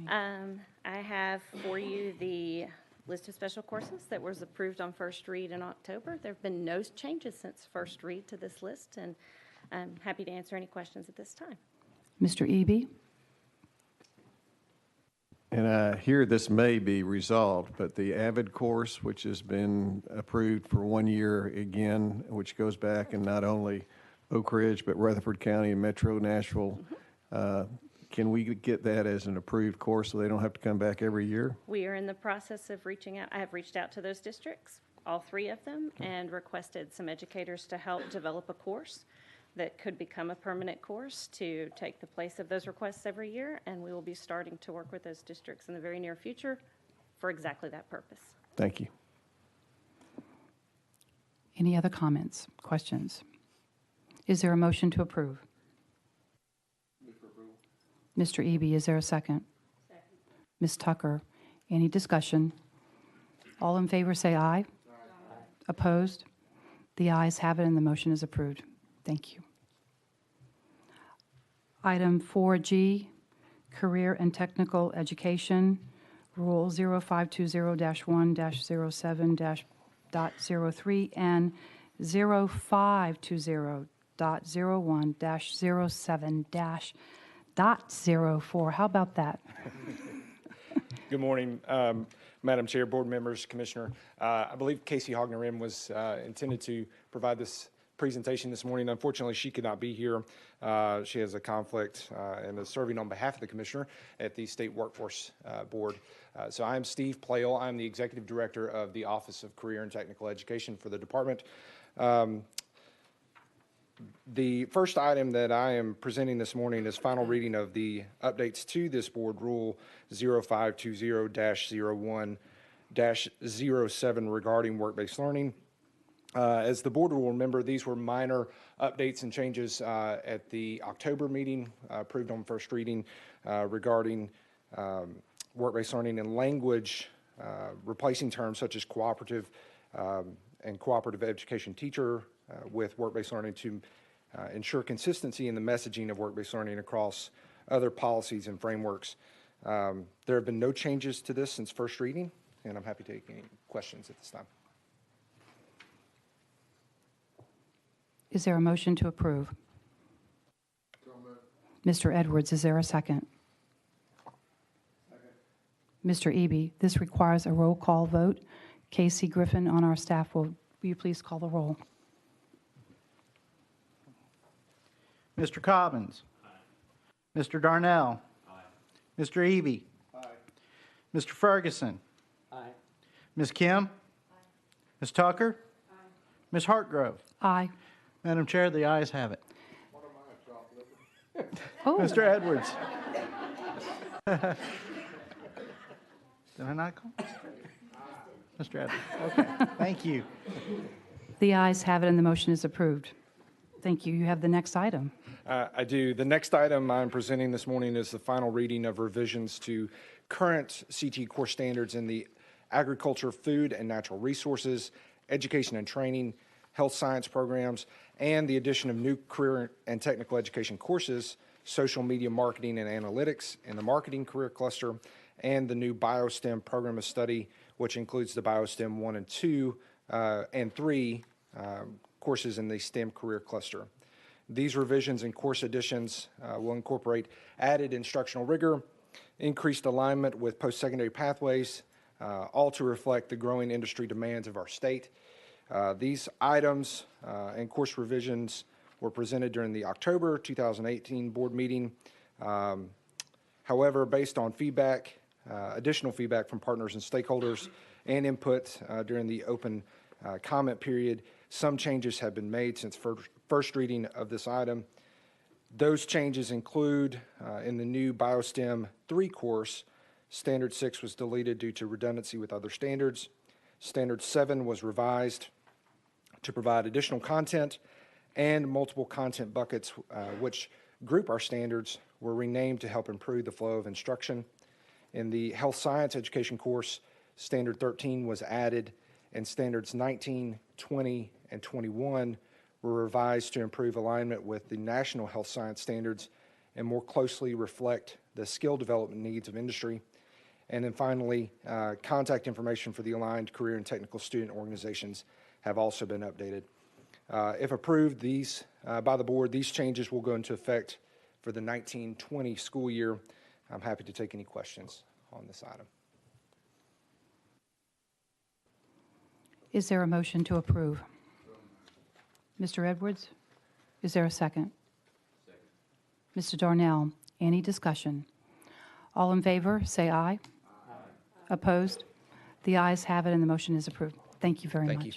I have for you the list of special courses that was approved on first read in October. There have been no changes since first read to this list, and I'm happy to answer any questions at this time. Mr. Eby? And I hear this may be resolved, but the AVID course, which has been approved for 1 year again, which goes back in not only Oak Ridge, but Rutherford County and Metro Nashville, can we get that as an approved course so they don't have to come back every year? We are in the process of reaching out. I have reached out to those districts, all 3 of them, and requested some educators to help develop a course that could become a permanent course to take the place of those requests every year, and we will be starting to work with those districts in the very near future for exactly that purpose. Thank you. Any other comments, questions? Is there a motion to approve? Mr. Eby, is there a second? Second. Ms. Tucker, any discussion? All in favor say aye. Aye. Opposed? The ayes have it, and the motion is approved. Thank you. Item 4G, Career and Technical Education, Rule 0520-1-07-03 and 0520.01-07-04. How about that? Good morning, Madam Chair, board members, Commissioner. I believe Casey Hogner-Rim was intended to provide this presentation this morning. Unfortunately, she could not be here. She has a conflict and is serving on behalf of the Commissioner at the State Workforce Board. So I am Steve Plale. I'm the Executive Director of the Office of Career and Technical Education for the department. The first item that I am presenting this morning is final reading of the updates to this board rule 0520-01-07 regarding work-based learning. As the board will remember, these were minor updates and changes at the October meeting approved on first reading regarding work-based learning and language, replacing terms such as cooperative and cooperative education teacher with work-based learning to ensure consistency in the messaging of work-based learning across other policies and frameworks. There have been no changes to this since first reading, and I'm happy to take any questions at this time. Is there a motion to approve? Mr. Edwards, is there a second? Mr. Eby, this requires a roll call vote. Casey Griffin on our staff, will you please call the roll? Mr. Cobbins. Aye. Mr. Darnell. Aye. Mr. Eby. Aye. Mr. Ferguson. Aye. Ms. Kim. Aye. Ms. Tucker. Aye. Ms. Hartgrove. Aye. Madam Chair, the ayes have it. Oh. Mr. Edwards. Did I not call? Mr. Edwards. Okay. Thank you. The ayes have it, and the motion is approved. Thank you. You have the next item. I do. The next item I'm presenting this morning is the final reading of revisions to current CTE core standards in the agriculture, food, and natural resources, education and training, health science programs, and the addition of new career and technical education courses, social media marketing and analytics in the marketing career cluster, and the new BioSTEM program of study, which includes the BioSTEM 1 and 2 and 3 courses in the STEM career cluster. These revisions and course additions will incorporate added instructional rigor, increased alignment with post-secondary pathways, all to reflect the growing industry demands of our state. These items and course revisions were presented during the October 2018 board meeting. However, based on feedback, additional feedback from partners and stakeholders and input during the open comment period, some changes have been made since first reading of this item. Those changes include in the new BioSTEM 3 course, Standard 6 was deleted due to redundancy with other standards. Standard 7 was revised to provide additional content, and multiple content buckets which group our standards were renamed to help improve the flow of instruction. In the health science education course, Standard 13 was added, and Standards 19, 20, and 21 were revised to improve alignment with the national health science standards and more closely reflect the skill development needs of industry. And then finally, contact information for the aligned career and technical student organizations have also been updated. If approved by the board, these changes will go into effect for the 19-20 school year. I'm happy to take any questions on this item. Is there a motion to approve? Mr. Edwards, is there a second? Mr. Darnell, any discussion? All in favor, say aye. Opposed? The ayes have it, and the motion is approved. Thank you very much. Thank you.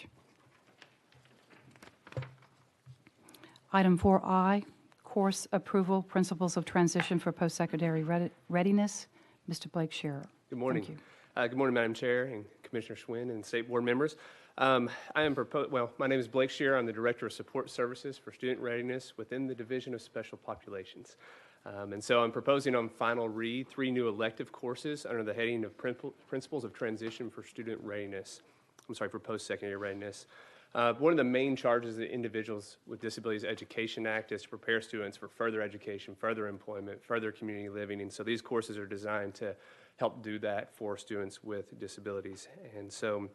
Item 4I, course approval, principles of transition for post-secondary readiness. Mr. Blake Shearer. Good morning. Thank you. Good morning, Madam Chair and Commissioner Schwinn and State Board members. My name is Blake Shearer. I'm the Director of Support Services for Student Readiness within the Division of Special Populations. And so I'm proposing on final read 3 new elective courses under the heading of Principles of Transition for Student Readiness. For post-secondary readiness. One of the main charges of the Individuals with Disabilities Education Act is to prepare students for further education, further employment, further community living. And so these courses are designed to help do that for students with disabilities. And so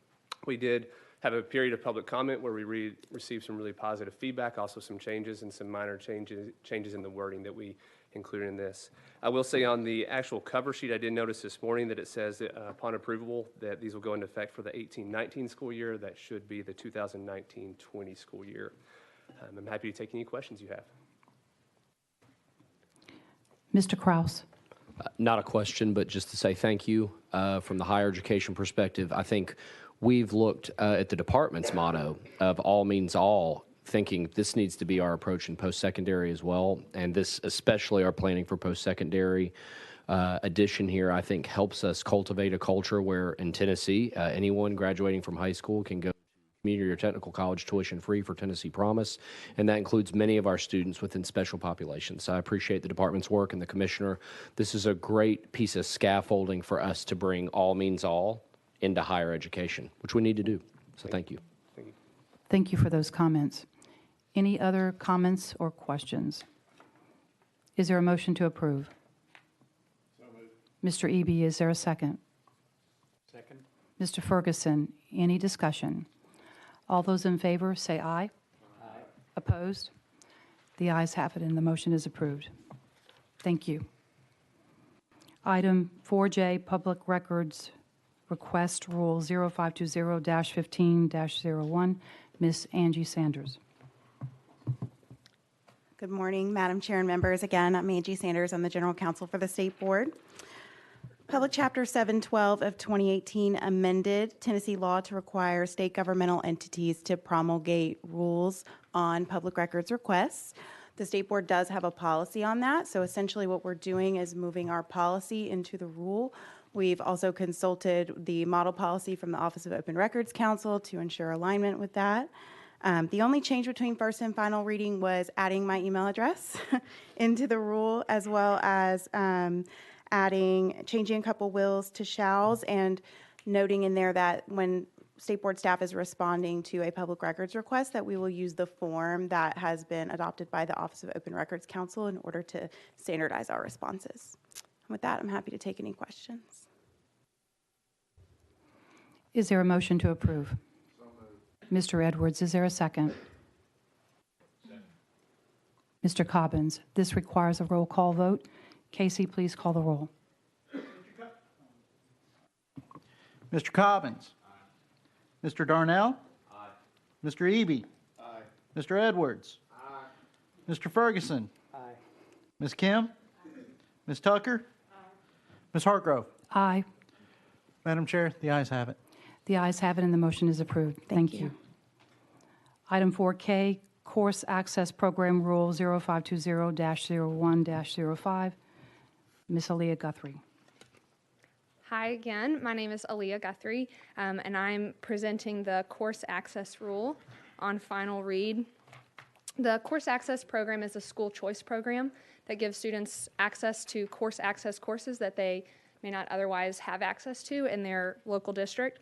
we did have a period of public comment where we received some really positive feedback, also some changes and some minor changes in the wording that we included in this. I will say on the actual cover sheet, I did notice this morning that it says that upon approval that these will go into effect for the 18-19 school year. That should be the 2019-20 school year. I'm happy to take any questions you have. Mr. Kraus. Not a question, but just to say thank you from the higher education perspective. I think we've looked at the department's motto of all means all, thinking this needs to be our approach in post-secondary as well, and this especially our planning for post-secondary addition here, I think helps us cultivate a culture where in Tennessee, anyone graduating from high school can go to community or technical college tuition free for Tennessee Promise, and that includes many of our students within special populations. So I appreciate the department's work and the commissioner. This is a great piece of scaffolding for us to bring all means all into higher education, which we need to do. So thank you. Thank you for those comments. Any other comments or questions? Is there a motion to approve? So moved. Mr. Eby, is there a second? Second. Mr. Ferguson, any discussion? All those in favor say aye. Aye. Opposed? The ayes have it, and the motion is approved. Thank you. Item 4J, Public Records Request Rule 0520-15-01. Ms. Angie Sanders. Good morning, Madam Chair and members. Again, I'm Angie Sanders. I'm the General Counsel for the State Board. Public Chapter 712 of 2018 amended Tennessee law to require state governmental entities to promulgate rules on public records requests. The State Board does have a policy on that, so essentially what we're doing is moving our policy into the rule. We've also consulted the model policy from the Office of Open Records Counsel to ensure alignment with that. The only change between first and final reading was adding my email address into the rule, as well as changing a couple wills to shalls, and noting in there that when State Board staff is responding to a public records request, that we will use the form that has been adopted by the Office of Open Records Counsel in order to standardize our responses. With that, I'm happy to take any questions. Is there a motion to approve? Mr. Edwards, is there a second? Mr. Cobbins, this requires a roll call vote. Casey, please call the roll. Mr. Cobbins. Aye. Mr. Darnell. Aye. Mr. Eby? Aye. Mr. Edwards? Aye. Mr. Ferguson? Aye. Ms. Kim? Ms. Tucker? Ms. Hartgrove? Aye. Madam Chair, the ayes have it. The ayes have it, and the motion is approved. Thank you. Item 4K, Course Access Program Rule 0520-01-05. Ms. Aaliyah Guthrie. Hi again, my name is Aaliyah Guthrie, and I'm presenting the Course Access Rule on final read. The Course Access Program is a school choice program that gives students access to course access courses that they may not otherwise have access to in their local district.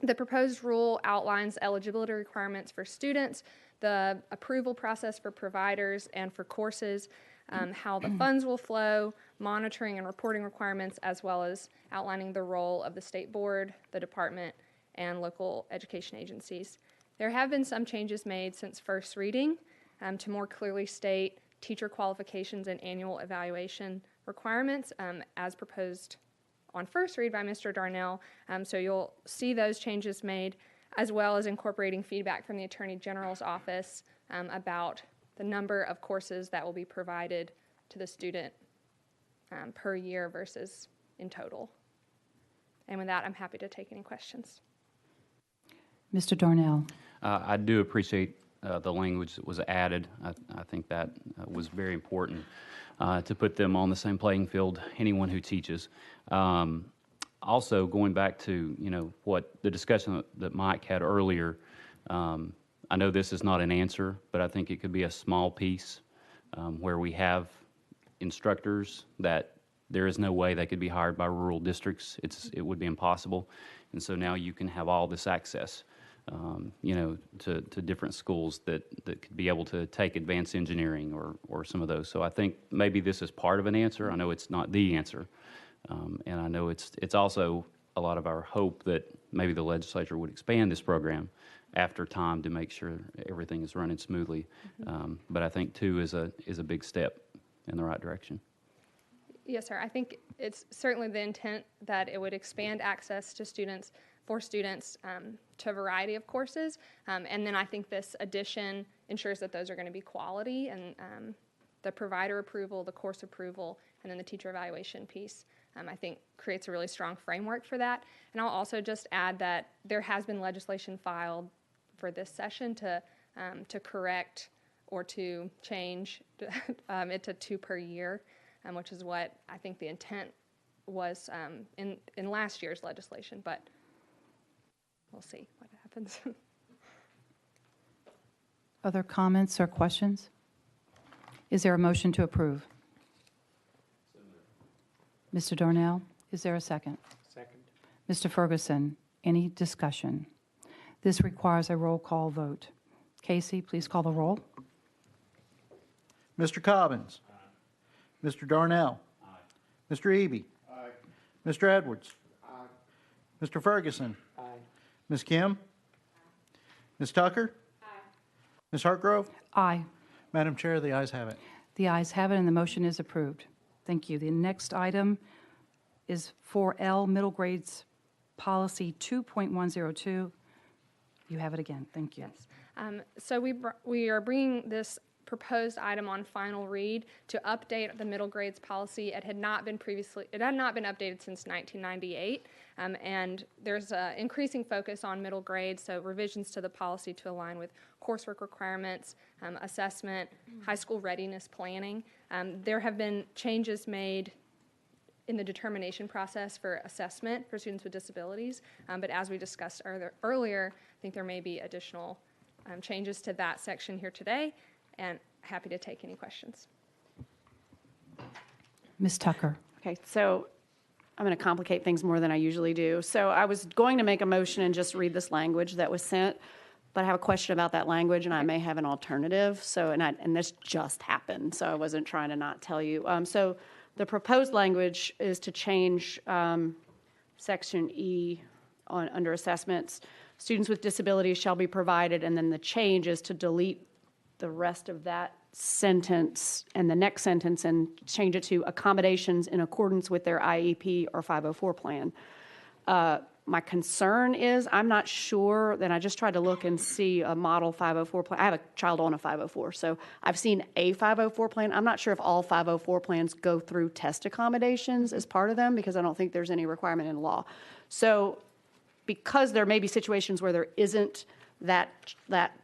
The proposed rule outlines eligibility requirements for students, the approval process for providers and for courses, how the funds will flow, monitoring and reporting requirements, as well as outlining the role of the state board, the department, and local education agencies. There have been some changes made since first reading to more clearly state teacher qualifications and annual evaluation requirements as proposed on first read by Mr. Darnell. So you'll see those changes made, as well as incorporating feedback from the Attorney General's office about the number of courses that will be provided to the student per year versus in total. And with that, I'm happy to take any questions. Mr. Darnell. I do appreciate the language that was added. I think that was very important to put them on the same playing field, anyone who teaches. Also, going back to, what the discussion that Mike had earlier, I know this is not an answer, but I think it could be a small piece where we have instructors that there is no way they could be hired by rural districts. It would be impossible. And so now you can have all this access, to different schools that could be able to take advanced engineering or some of those. So I think maybe this is part of an answer. I know it's not the answer. And I know it's also a lot of our hope that maybe the legislature would expand this program after time to make sure everything is running smoothly. But I think 2 is a big step in the right direction. Yes, sir. I think it's certainly the intent that it would expand access to students, to a variety of courses. And then I think this addition ensures that those are going to be quality, and the provider approval, the course approval, and then the teacher evaluation piece, I think creates a really strong framework for that. And I'll also just add that there has been legislation filed for this session to correct or to change it to 2 per year, which is what I think the intent was in last year's legislation, but we'll see what happens. Other comments or questions? Is there a motion to approve? Mr. Darnell, is there a second? Second. Mr. Ferguson, any discussion? This requires a roll call vote. Casey, please call the roll. Mr. Cobbins? Mr. Darnell? Mr. Eby? Mr. Edwards? Mr. Ferguson? Ms. Kim? Ms. Tucker? Ms. Hartgrove? Aye. Madam Chair, the ayes have it. The ayes have it, and the motion is approved. Thank you. The next item is 4L, Middle Grades Policy 2.102. You have it again. Thank you. Yes. So we are bringing this proposed item on final read to update the middle grades policy. It had not been updated since 1998, and there's an increasing focus on middle grades, so revisions to the policy to align with coursework requirements, assessment, high school readiness planning. There have been changes made in the determination process for assessment for students with disabilities, but as we discussed earlier, I think there may be additional changes to that section here today, and happy to take any questions. Ms. Tucker. Okay, so I'm going to complicate things more than I usually do. So I was going to make a motion and just read this language that was sent, but I have a question about that language, and I may have an alternative. So, and this just happened, so I wasn't trying to not tell you. So the proposed language is to change Section E under assessments. Students with disabilities shall be provided, and then the change is to delete the rest of that sentence and the next sentence and change it to accommodations in accordance with their IEP or 504 plan. My concern is, I'm not sure, then I just tried to look and see a model 504 plan. I have a child on a 504, so I've seen a 504 plan. I'm not sure if all 504 plans go through test accommodations as part of them, because I don't think there's any requirement in law. So because there may be situations where there isn't that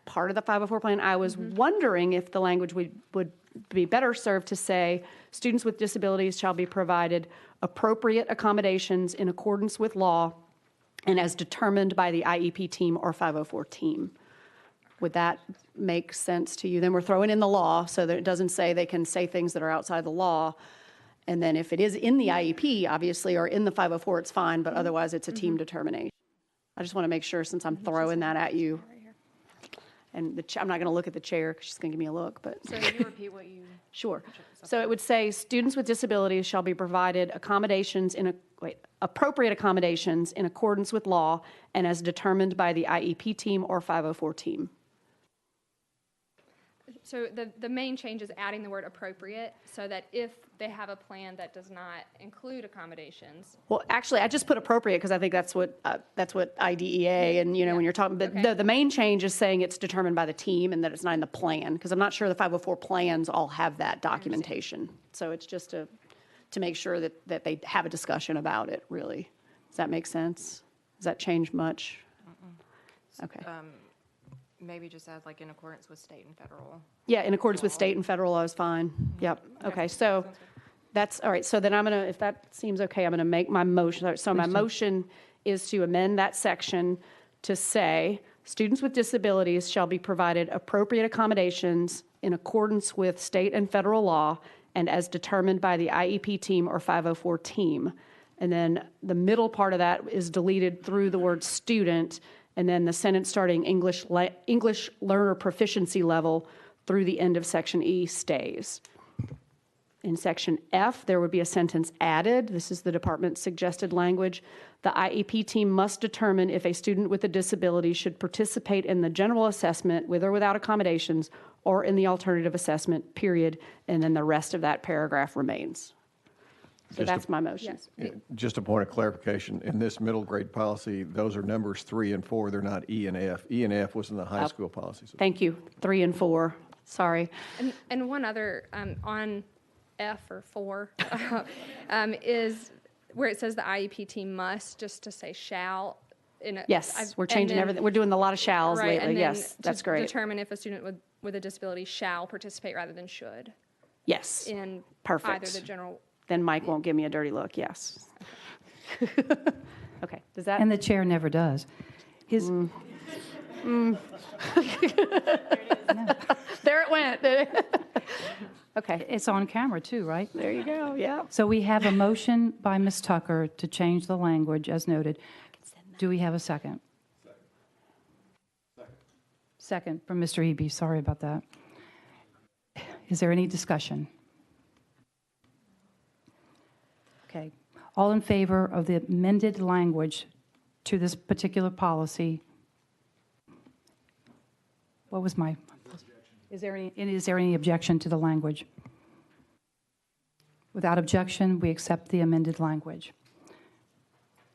part of the 504 plan, I was wondering if the language would be better served to say, students with disabilities shall be provided appropriate accommodations in accordance with law and as determined by the IEP team or 504 team. Would that make sense to you? Then we're throwing in the law so that it doesn't say they can say things that are outside the law. And then if it is in the IEP, obviously, or in the 504, it's fine, but otherwise it's a team determination. I just want to make sure, since I'm throwing that at you. And I'm not going to look at the chair because she's going to give me a look, but. So can you repeat what you? Sure. So it would say, students with disabilities shall be provided accommodations appropriate accommodations in accordance with law and as determined by the IEP team or 504 team. So the main change is adding the word appropriate, so that if they have a plan that does not include accommodations. Well, actually, I just put appropriate because I think that's what IDEA and, when you're talking, but the main change is saying it's determined by the team and that it's not in the plan, because I'm not sure the 504 plans all have that documentation. So it's just to make sure that they have a discussion about it, really. Does that make sense? Does that change much? Okay. Maybe just add like in accordance with state and federal. Yeah, in accordance with state and federal, I was fine. Yep. Okay, so that's, all right, so then I'm going to, if that seems okay, I'm going to make my motion. So my motion is to amend that section to say, students with disabilities shall be provided appropriate accommodations in accordance with state and federal law and as determined by the IEP team or 504 team. And then the middle part of that is deleted through the word student, and then the sentence starting English learner proficiency level through the end of section E stays. In section F, there would be a sentence added. This is the department's suggested language. The IEP team must determine if a student with a disability should participate in the general assessment with or without accommodations or in the alternative assessment, period. And then the rest of that paragraph remains. So that's my motion. Yeah, just a point of clarification, in this middle grade policy, those are numbers 3 and 4, they're not E and F. E and F was in the high school policies. Thank you. 3 and 4, sorry. And one other, on F or 4, is where it says the IEP team must, just to say shall. Yes, we're changing everything. We're doing a lot of shalls right, lately. Yes, that's great. Determine if a student with a disability shall participate rather than should. Yes, in perfect. Either the general. Then Mike won't give me a dirty look, yes. Okay, does that? And the chair never does. His. There it went. Okay. It's on camera too, right? There you go, yeah. So we have a motion by Ms. Tucker to change the language as noted. Do we have a second? Second from Mr. Eby, sorry about that. Is there any discussion? Okay. All in favor of the amended language to this particular policy? What was my? Is there any objection to the language? Without objection, we accept the amended language.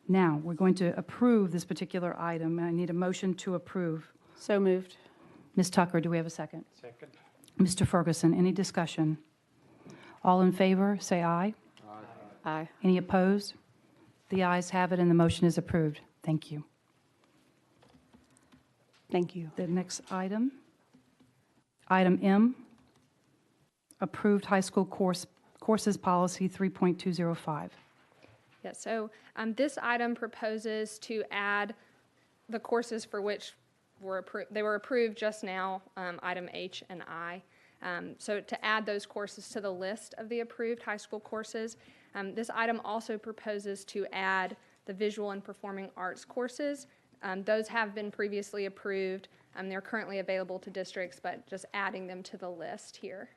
Now, we're going to approve this particular item. I need a motion to approve. So moved. Ms. Tucker, do we have a second? Second. Mr. Ferguson, any discussion? All in favor, say aye. Aye. Any opposed? The ayes have it, and the motion is approved. Thank you. Thank you. The next item, item M, approved high school courses policy 3.205. Yeah, so this item proposes to add the courses for which they were approved just now, item H and I. So to add those courses to the list of the approved high school courses. This item also proposes to add the visual and performing arts courses. Those have been previously approved. They're currently available to districts, but just adding them to the list here.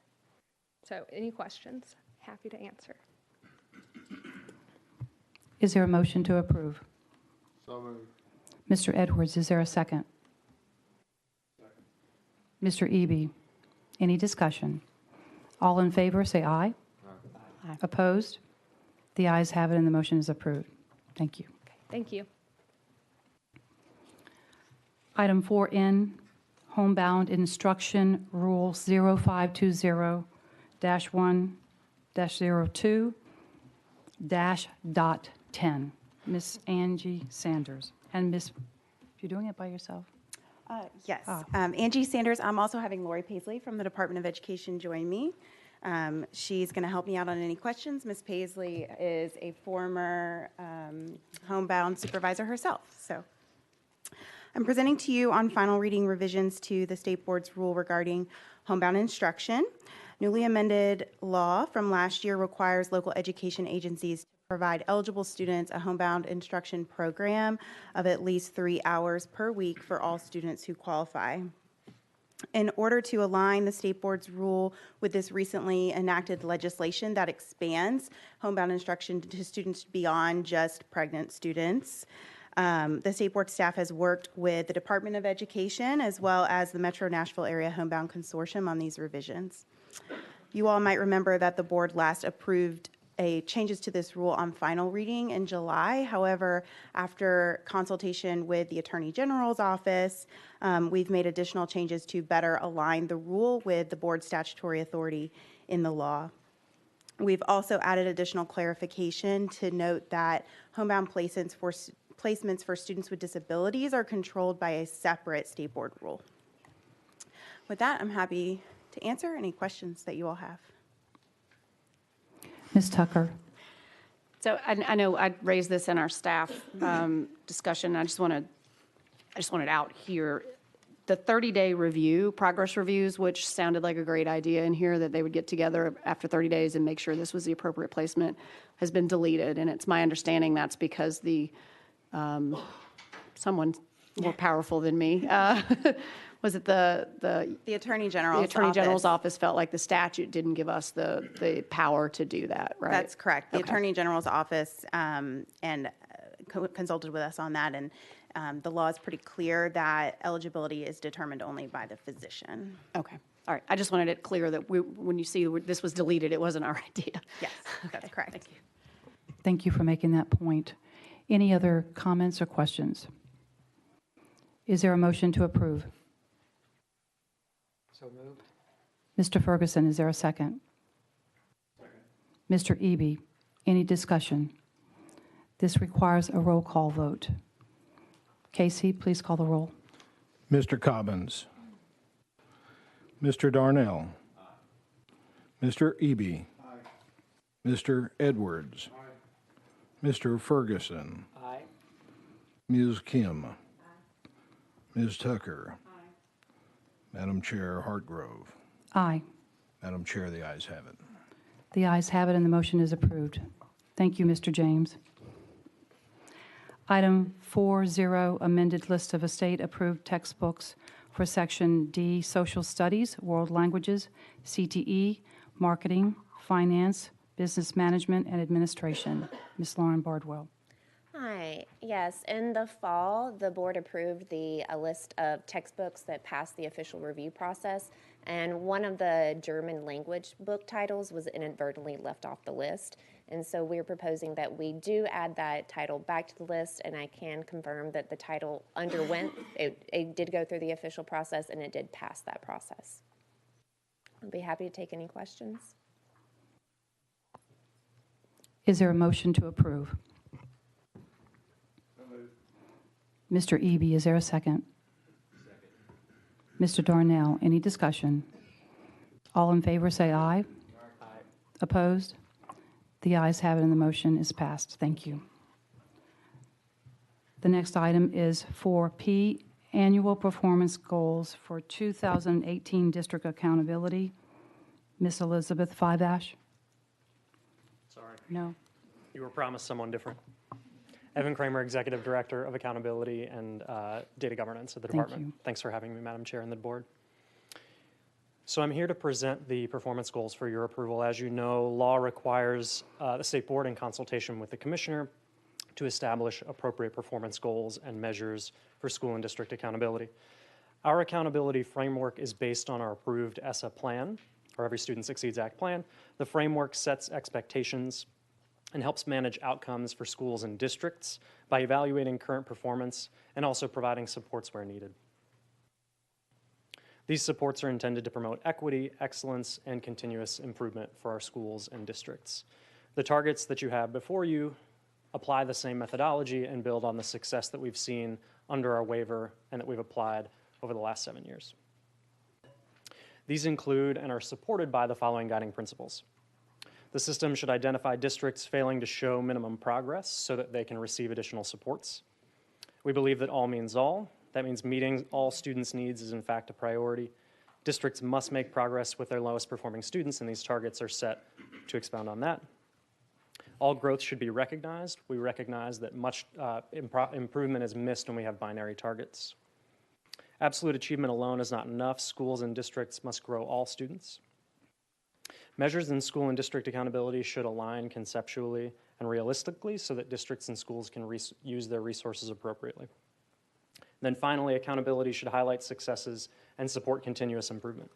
So any questions? Happy to answer. Is there a motion to approve? So moved. Mr. Edwards, is there a second? Mr. Eby, any discussion? All in favor, say aye. Aye. Opposed? The ayes have it, and the motion is approved. Thank you. Thank you. Item 4N, Homebound Instruction Rule 0520-1-02-.10. Ms. Angie Sanders. And Ms., you're doing it by yourself? Yes. Ah. Angie Sanders. I'm also having Lori Paisley from the Department of Education join me. She's going to help me out on any questions. Ms. Paisley is a former homebound supervisor herself. So I'm presenting to you on final reading revisions to the State Board's rule regarding homebound instruction. Newly amended law from last year requires local education agencies to provide eligible students a homebound instruction program of at least 3 hours per week for all students who qualify. In order to align the State Board's rule with this recently enacted legislation that expands homebound instruction to students beyond just pregnant students, the State Board staff has worked with the Department of Education as well as the Metro Nashville Area Homebound Consortium on these revisions. You all might remember that the board last approved changes to this rule on final reading in July. However, after consultation with the Attorney General's office, we've made additional changes to better align the rule with the board's statutory authority in the law. We've also added additional clarification to note that homebound placements for students with disabilities are controlled by a separate State Board rule. With that, I'm happy to answer any questions that you all have. Ms. Tucker. So I know I raised this in our staff discussion. I just want it out here. The 30-day review, progress reviews, which sounded like a great idea in here, that they would get together after 30 days and make sure this was the appropriate placement, has been deleted. And it's my understanding that's because someone more powerful than me, was it the Attorney General's The Attorney General's office felt like the statute didn't give us the power to do that, right? That's correct. The Okay. Attorney General's office consulted with us on that, and the law is pretty clear that eligibility is determined only by the physician. Okay. All right. I just wanted it clear that when you see this was deleted, it wasn't our idea. Yes, that's correct. Thank you. Thank you for making that point. Any other comments or questions? Is there a motion to approve? So moved. Mr. Ferguson, is there a second? Mr. Eby, any discussion? This requires a roll call vote. Casey, please call the roll. Mr. Cobbins. Mr. Darnell. Mr. Eby. Mr. Edwards. Mr. Ferguson. Aye. Ms. Kim. Ms. Tucker. Madam Chair Hartgrove. Aye. Madam Chair, the ayes have it. The ayes have it, and the motion is approved. Thank you, Mr. James. Item 4.0, amended list of state-approved textbooks for Section D, Social Studies, World Languages, CTE, Marketing, Finance, Business Management, and Administration. Ms. Lauren Bardwell. Hi. Yes, in the fall, the board approved a list of textbooks that passed the official review process, and one of the German language book titles was inadvertently left off the list. And so we're proposing that we do add that title back to the list, and I can confirm that the title underwent, it did go through the official process, and it did pass that process. I'll be happy to take any questions. Is there a motion to approve? Mr. Eby, is there a second? Mr. Darnell, any discussion? All in favor say aye. Aye. Opposed? The ayes have it, and the motion is passed. Thank you. The next item is 4P, Annual Performance Goals for 2018 District Accountability. Ms. Elizabeth Fivash? Sorry. No. You were promised someone different. Evan Kramer, Executive Director of Accountability and Data Governance at the Thank department. you. Thanks for having me, Madam Chair and the board. So I'm here to present the performance goals for your approval. As you know, law requires the State Board, in consultation with the Commissioner, to establish appropriate performance goals and measures for school and district accountability. Our accountability framework is based on our approved ESSA plan, or Every Student Succeeds Act plan. The framework sets expectations and helps manage outcomes for schools and districts by evaluating current performance and also providing supports where needed. These supports are intended to promote equity, excellence, and continuous improvement for our schools and districts. The targets that you have before you apply the same methodology and build on the success that we've seen under our waiver and that we've applied over the last 7 years. These include and are supported by the following guiding principles. The system should identify districts failing to show minimum progress so that they can receive additional supports. We believe that all means all. That means meeting all students' needs is in fact a priority. Districts must make progress with their lowest performing students, and these targets are set to expound on that. All growth should be recognized. We recognize that much improvement is missed when we have binary targets. Absolute achievement alone is not enough. Schools and districts must grow all students. Measures in school and district accountability should align conceptually and realistically so that districts and schools can use their resources appropriately. Then finally, accountability should highlight successes and support continuous improvement.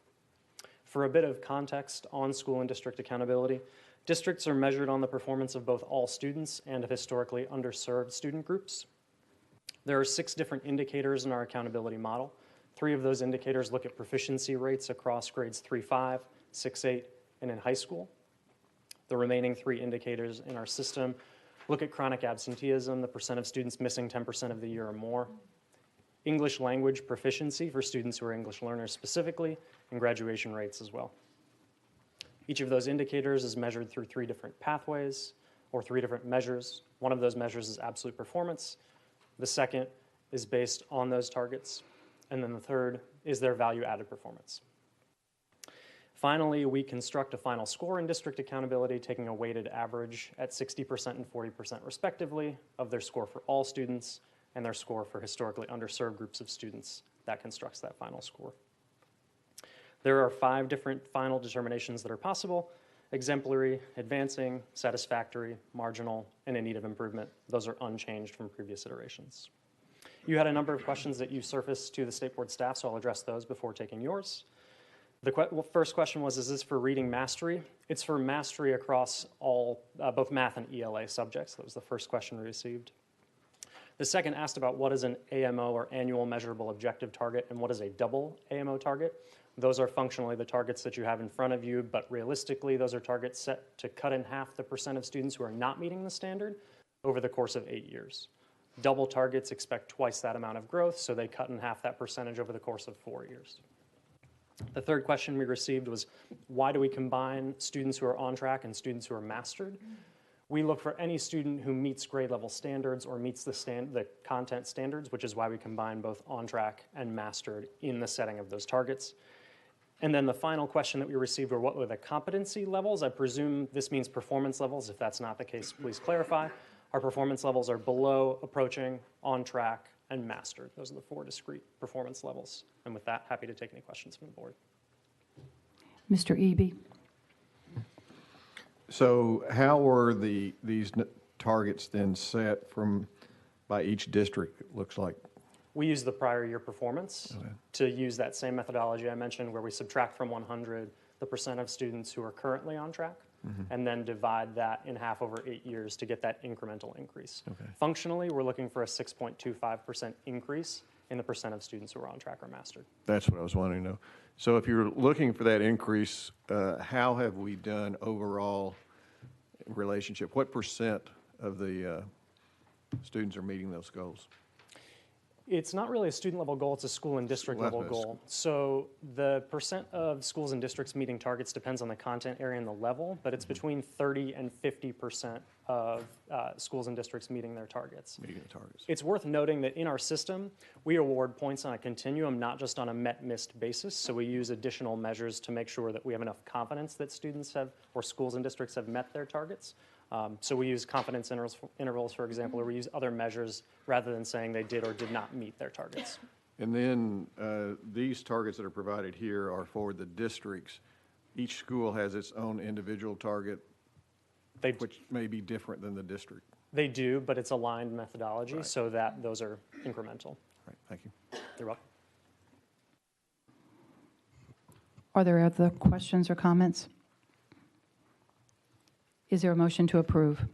For a bit of context on school and district accountability, districts are measured on the performance of both all students and of historically underserved student groups. There are 6 different indicators in our accountability model. 3 of those indicators look at proficiency rates across grades 3-5, 6-8, and in high school. The remaining 3 indicators in our system look at chronic absenteeism, the percent of students missing 10% of the year or more, English language proficiency for students who are English learners specifically, and graduation rates as well. Each of those indicators is measured through 3 different pathways or 3 different measures. One of those measures is absolute performance. The second is based on those targets. And then the third is their value-added performance. Finally, we construct a final score in district accountability, taking a weighted average at 60% and 40% respectively of their score for all students and their score for historically underserved groups of students. That constructs that final score. There are 5 different final determinations that are possible: exemplary, advancing, satisfactory, marginal, and in need of improvement. Those are unchanged from previous iterations. You had a number of questions that you surfaced to the State Board staff, so I'll address those before taking yours. The first question was, is this for reading mastery? It's for mastery across all, both math and ELA subjects. That was the first question we received. The second asked about what is an AMO, or annual measurable objective target, and what is a double AMO target. Those are functionally the targets that you have in front of you, but realistically, those are targets set to cut in half the percent of students who are not meeting the standard over the course of 8 years. Double targets expect twice that amount of growth, so they cut in half that percentage over the course of 4 years. The third question we received was, why do we combine students who are on track and students who are mastered? We look for any student who meets grade level standards or meets the content standards, which is why we combine both on track and mastered in the setting of those targets. And then the final question that we received were, what were the competency levels? I presume this means performance levels. If that's not the case, please clarify. Our performance levels are below, approaching, on track, and mastered. Those are the 4 discrete performance levels. And with that, happy to take any questions from the board. Mr. Eby. So how were these targets then set by each district, it looks like? We use the prior year performance to use that same methodology I mentioned, where we subtract from 100 the percent of students who are currently on track, and then divide that in half over 8 years to get that incremental increase. Functionally, we're looking for a 6.25% increase in the percent of students who are on track or mastered. That's what I was wanting to know. So if you're looking for that increase, how have we done overall relationship? What percent of the students are meeting those goals? It's not really a student level goal, it's a school and district level goal. So the percent of schools and districts meeting targets depends on the content area and the level, but it's between 30 and 50% of schools and districts meeting their targets. Meeting the targets. It's worth noting that in our system, we award points on a continuum, not just on a met-missed basis. So we use additional measures to make sure that we have enough confidence that students have, or schools and districts have met their targets. So we use confidence intervals, for example, or we use other measures rather than saying they did or did not meet their targets. And then these targets that are provided here are for the districts. Each school has its own individual target, which may be different than the district. They do, but it's aligned methodology so that those are incremental. Right, thank you. You're welcome. Are there other questions or comments? Is there a motion to approve?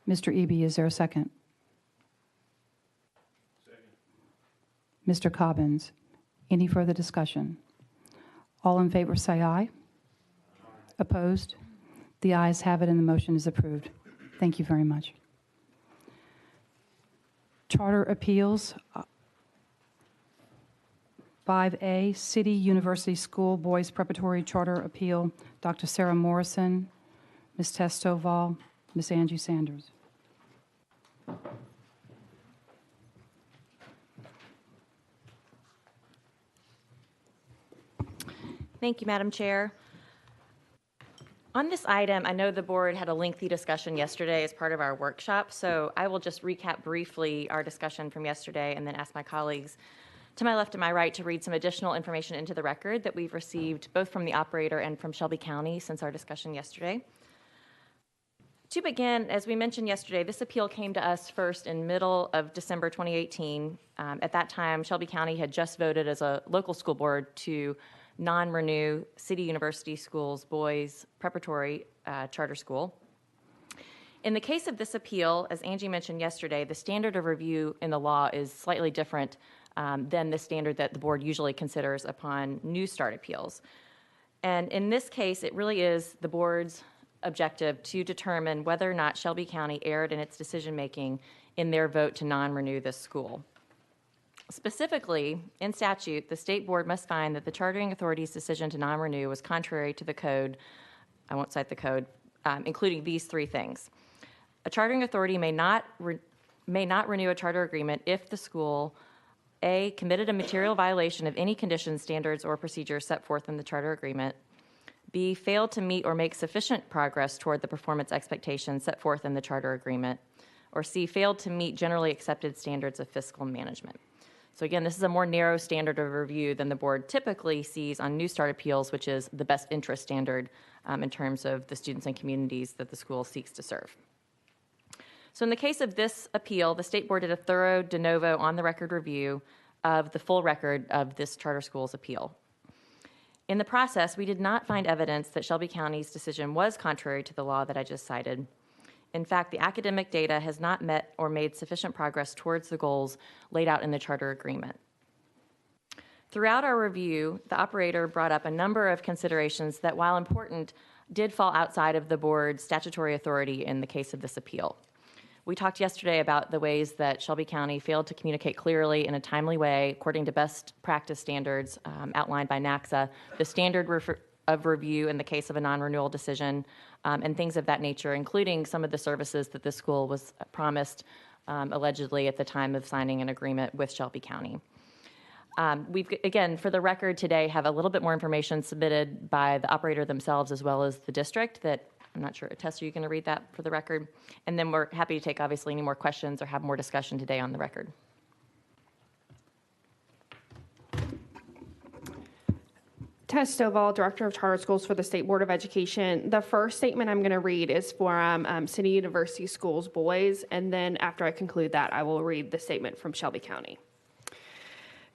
Mr. Eby, is there a second? Mr. Cobbins. Any further discussion? All in favor say aye. Opposed? The ayes have it and the motion is approved. Thank you very much. Charter appeals. 5A, City University School Boys Preparatory Charter Appeal. Dr. Sarah Morrison, Ms. Testoval, Ms. Angie Sanders. Thank you, Madam Chair. On this item, I know the board had a lengthy discussion yesterday as part of our workshop, so I will just recap briefly our discussion from yesterday and then ask my colleagues to my left and my right to read some additional information into the record that we've received both from the operator and from Shelby County since our discussion yesterday. To begin, as we mentioned yesterday, this appeal came to us first in middle of December 2018. At that time, Shelby County had just voted as a local school board to non-renew City University Schools Boys Preparatory Charter School. In the case of this appeal, as Angie mentioned yesterday, the standard of review in the law is slightly different than the standard that the board usually considers upon new start appeals. And in this case, it really is the board's objective to determine whether or not Shelby County erred in its decision-making in their vote to non-renew this school. Specifically, in statute, the state board must find that the chartering authority's decision to non-renew was contrary to the code. I won't cite the code, including these three things. A chartering authority may not renew a charter agreement if the school, A, committed a material violation of any conditions, standards, or procedures set forth in the charter agreement, B, failed to meet or make sufficient progress toward the performance expectations set forth in the charter agreement, or C, failed to meet generally accepted standards of fiscal management. So again, this is a more narrow standard of review than the board typically sees on new start appeals, which is the best interest standard in terms of the students and communities that the school seeks to serve. So in the case of this appeal, the state board did a thorough de novo on-the-record review of the full record of this charter school's appeal. In the process, we did not find evidence that Shelby County's decision was contrary to the law that I just cited. In fact, the academic data has not met or made sufficient progress towards the goals laid out in the charter agreement. Throughout our review, the operator brought up a number of considerations that, while important, did fall outside of the board's statutory authority in the case of this appeal. We talked yesterday about the ways that Shelby County failed to communicate clearly in a timely way, according to best practice standards outlined by NACSA, the standard of review in the case of a non-renewal decision, and things of that nature, including some of the services that this school was promised allegedly at the time of signing an agreement with Shelby County. We've, again, for the record today, have a little bit more information submitted by the operator themselves as well as the district that I'm not sure, Tess, are you going to read that for the record? And then we're happy to take, obviously, any more questions or have more discussion today on the record. Tess Stovall, Director of Charter Schools for the State Board of Education. The first statement I'm going to read is for City University Schools Boys, and then after I conclude that, I will read the statement from Shelby County.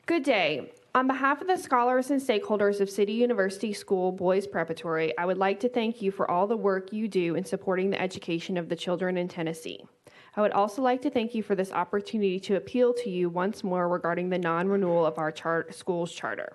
Good day. On behalf of the scholars and stakeholders of City University School Boys Preparatory, I would like to thank you for all the work you do in supporting the education of the children in Tennessee. I would also like to thank you for this opportunity to appeal to you once more regarding the non-renewal of our school's charter.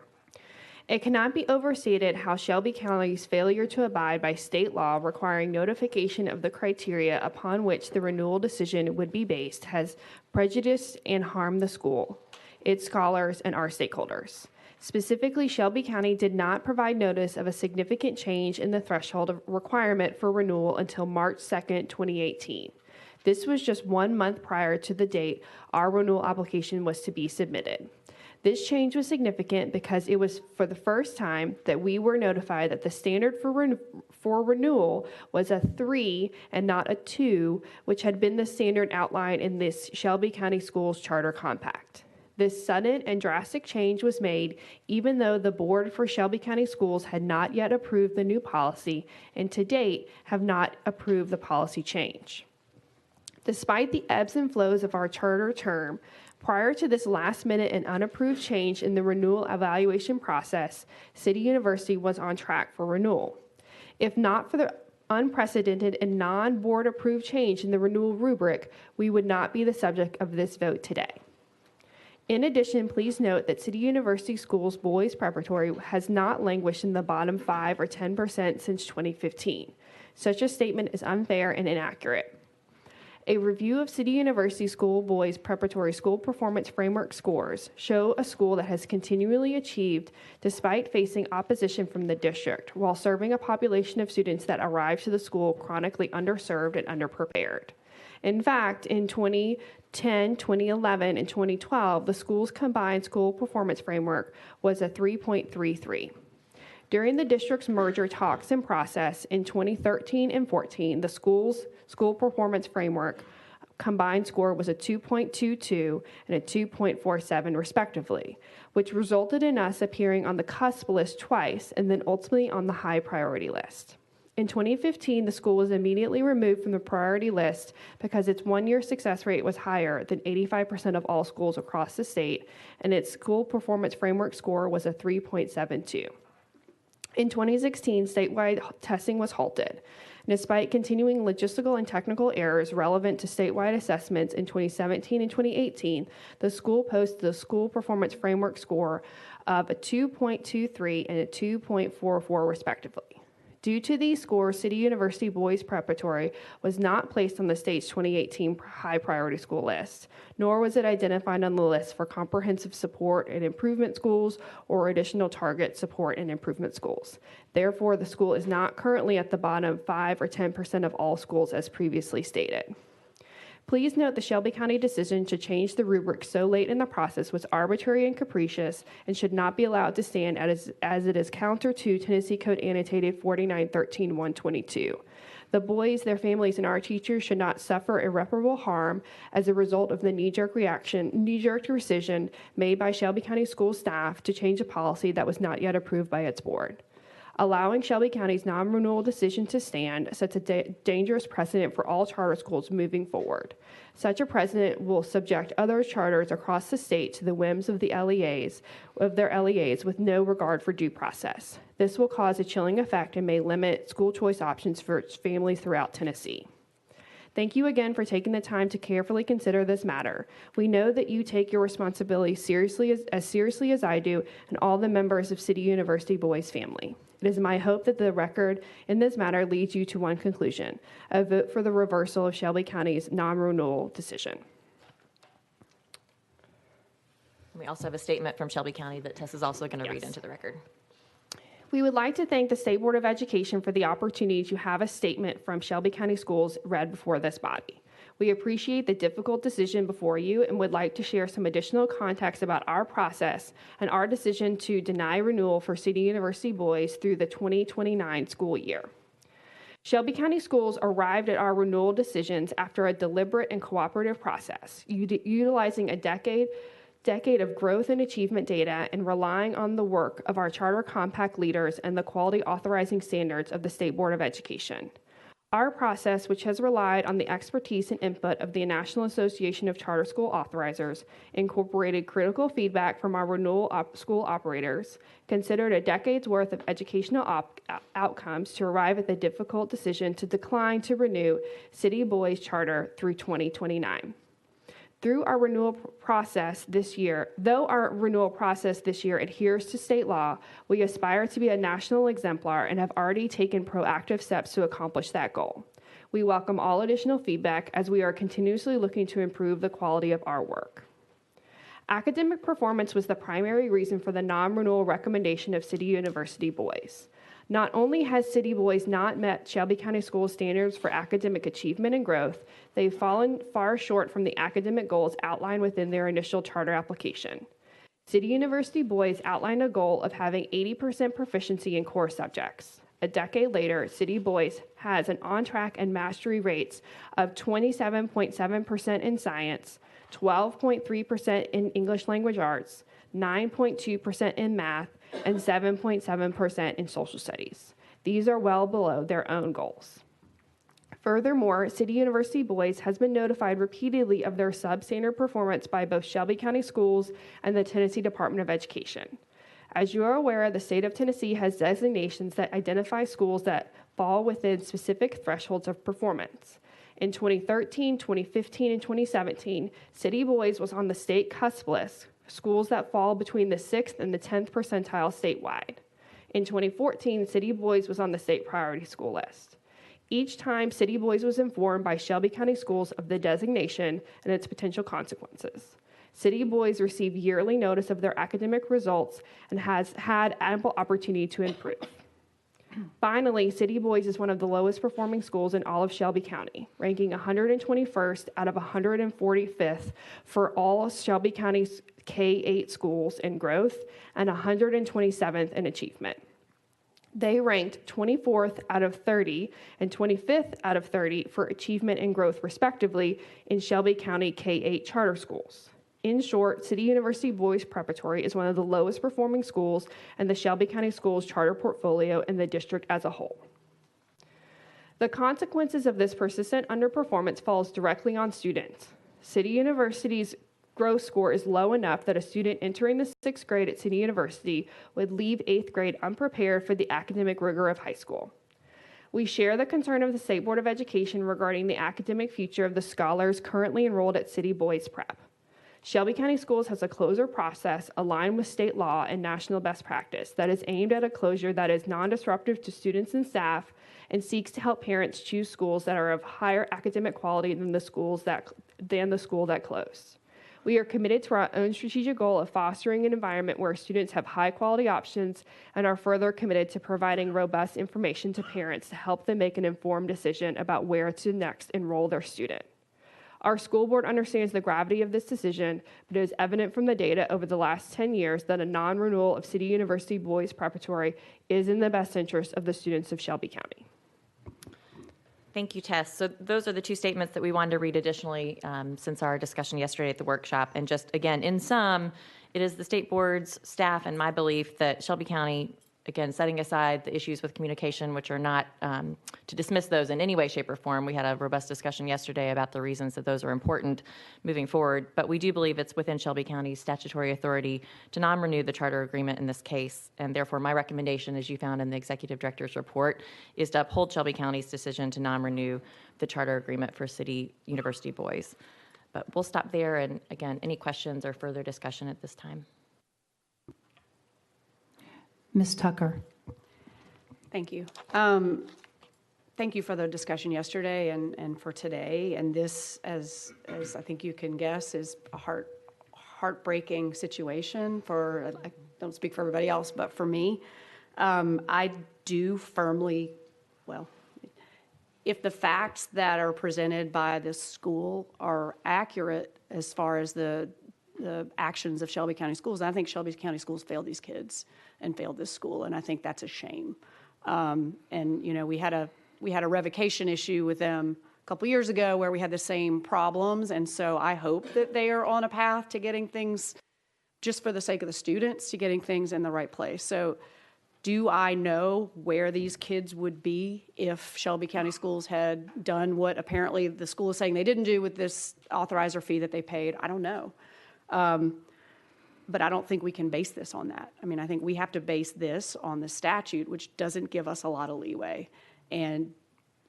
It cannot be overstated how Shelby County's failure to abide by state law requiring notification of the criteria upon which the renewal decision would be based has prejudiced and harmed the school, its scholars, and our stakeholders. Specifically, Shelby County did not provide notice of a significant change in the threshold of requirement for renewal until March 2nd, 2018. This was just 1 month prior to the date our renewal application was to be submitted. This change was significant because it was for the first time that we were notified that the standard for renewal was a 3 and not a 2, which had been the standard outlined in this Shelby County Schools Charter Compact. This sudden and drastic change was made even though the board for Shelby County Schools had not yet approved the new policy and to date have not approved the policy change. Despite the ebbs and flows of our charter term, prior to this last-minute and unapproved change in the renewal evaluation process, City University was on track for renewal. If not for the unprecedented and non-board approved change in the renewal rubric, we would not be the subject of this vote today. In addition, please note that City University Schools Boys Preparatory has not languished in the bottom 5 or 10% since 2015. Such a statement is unfair and inaccurate. A review of City University School Boys Preparatory School Performance Framework scores show a school that has continually achieved despite facing opposition from the district while serving a population of students that arrive to the school chronically underserved and underprepared. In fact, in 2010, 2011, and 2012, the school's combined school performance framework was a 3.33. During the district's merger talks and process in 2013 and 14, the school's school performance framework combined score was a 2.22 and a 2.47 respectively, which resulted in us appearing on the cusp list twice and then ultimately on the high priority list. In 2015, the school was immediately removed from the priority list because its one-year success rate was higher than 85% of all schools across the state, and its school performance framework score was a 3.72. In 2016, statewide testing was halted. Despite continuing logistical and technical errors relevant to statewide assessments in 2017 and 2018, the school posted a school performance framework score of a 2.23 and a 2.44 respectively. Due to these scores, City University Boys Preparatory was not placed on the state's 2018 high priority school list, nor was it identified on the list for comprehensive support and improvement schools or additional target support and improvement schools. Therefore, the school is not currently at the bottom 5 or 10% of all schools as previously stated. Please note the Shelby County decision to change the rubric so late in the process was arbitrary and capricious and should not be allowed to stand as it is counter to Tennessee Code Annotated 4913-122. The boys, their families, and our teachers should not suffer irreparable harm as a result of the knee-jerk decision made by Shelby County school staff to change a policy that was not yet approved by its board. Allowing Shelby County's non-renewal decision to stand sets a dangerous precedent for all charter schools moving forward. Such a precedent will subject other charters across the state to the whims of their LEAs with no regard for due process. This will cause a chilling effect and may limit school choice options for families throughout Tennessee. Thank you again for taking the time to carefully consider this matter. We know that you take your responsibility seriously as I do and all the members of City University Boys family. It is my hope that the record in this matter leads you to one conclusion: a vote for the reversal of Shelby County's non-renewal decision. We also have a statement from Shelby County that Tess is also going to read into the record. We would like to thank the State Board of Education for the opportunity to have a statement from Shelby County Schools read before this body. We appreciate the difficult decision before you and would like to share some additional context about our process and our decision to deny renewal for City University Boys through the 2029 school year. Shelby County Schools arrived at our renewal decisions after a deliberate and cooperative process, utilizing a decade of growth and achievement data and relying on the work of our charter compact leaders and the quality authorizing standards of the State Board of Education. Our process, which has relied on the expertise and input of the National Association of Charter School Authorizers, incorporated critical feedback from our renewal school operators, considered a decade's worth of educational outcomes to arrive at the difficult decision to decline to renew City Boys Charter through 2029. Though our renewal process this year adheres to state law, we aspire to be a national exemplar and have already taken proactive steps to accomplish that goal. We welcome all additional feedback as we are continuously looking to improve the quality of our work. Academic performance was the primary reason for the non-renewal recommendation of City University Boys. Not only has City Boys not met Shelby County Schools standards for academic achievement and growth, they've fallen far short from the academic goals outlined within their initial charter application. City University Boys outlined a goal of having 80% proficiency in core subjects. A decade later, City Boys has an on-track and mastery rates of 27.7% in science, 12.3% in English language arts, 9.2% in math, and 7.7% in social studies. These are well below their own goals. Furthermore, City University Boys has been notified repeatedly of their substandard performance by both Shelby County Schools and the Tennessee Department of Education. As you are aware, the state of Tennessee has designations that identify schools that fall within specific thresholds of performance. In 2013, 2015, and 2017, City Boys was on the state cusp list, schools that fall between the 6th and the 10th percentile statewide. In 2014, City Boys was on the state priority school list. Each time, City Boys was informed by Shelby County Schools of the designation and its potential consequences. City Boys receive yearly notice of their academic results and has had ample opportunity to improve. Finally, City Boys is one of the lowest performing schools in all of Shelby County, ranking 121st out of 145th for all Shelby County's K-8 schools in growth and 127th in achievement. They ranked 24th out of 30 and 25th out of 30 for achievement and growth, respectively, in Shelby County K-8 charter schools. In short, City University Boys Preparatory is one of the lowest performing schools in the Shelby County Schools charter portfolio and the district as a whole. The consequences of this persistent underperformance falls directly on students. City University's growth score is low enough that a student entering the 6th grade at City University would leave 8th grade unprepared for the academic rigor of high school. We share the concern of the State Board of Education regarding the academic future of the scholars currently enrolled at City Boys Prep. Shelby County Schools has a closure process aligned with state law and national best practice that is aimed at a closure that is non-disruptive to students and staff and seeks to help parents choose schools that are of higher academic quality than the school that closed. We are committed to our own strategic goal of fostering an environment where students have high-quality options and are further committed to providing robust information to parents to help them make an informed decision about where to next enroll their student. Our school board understands the gravity of this decision, but it is evident from the data over the last 10 years that a non-renewal of City University Boys Preparatory is in the best interest of the students of Shelby County. Thank you, Tess. So those are the two statements that we wanted to read additionally since our discussion yesterday at the workshop. And just again, in sum, it is the state board's staff and my belief that Shelby County, again, setting aside the issues with communication, which are not to dismiss those in any way, shape, or form. We had a robust discussion yesterday about the reasons that those are important moving forward. But we do believe it's within Shelby County's statutory authority to non-renew the charter agreement in this case. And therefore, my recommendation, as you found in the executive director's report, is to uphold Shelby County's decision to non-renew the charter agreement for City University Boys. But we'll stop there. And again, any questions or further discussion at this time? Ms. Tucker. Thank you. Thank you for the discussion yesterday and for today. And this, as I think you can guess, is a heartbreaking situation for, I don't speak for everybody else, but for me. I do firmly, well, if the facts that are presented by this school are accurate as far as the actions of Shelby County Schools, I think Shelby County Schools failed these kids and failed this school, and I think that's a shame. And you know, we had a revocation issue with them a couple years ago where we had the same problems, and so I hope that they are on a path to getting things, just for the sake of the students, to getting things in the right place. So do I know where these kids would be if Shelby County Schools had done what apparently the school is saying they didn't do with this authorizer fee that they paid? I don't know. But I don't think we can base this on that. I mean, I think we have to base this on the statute, which doesn't give us a lot of leeway. And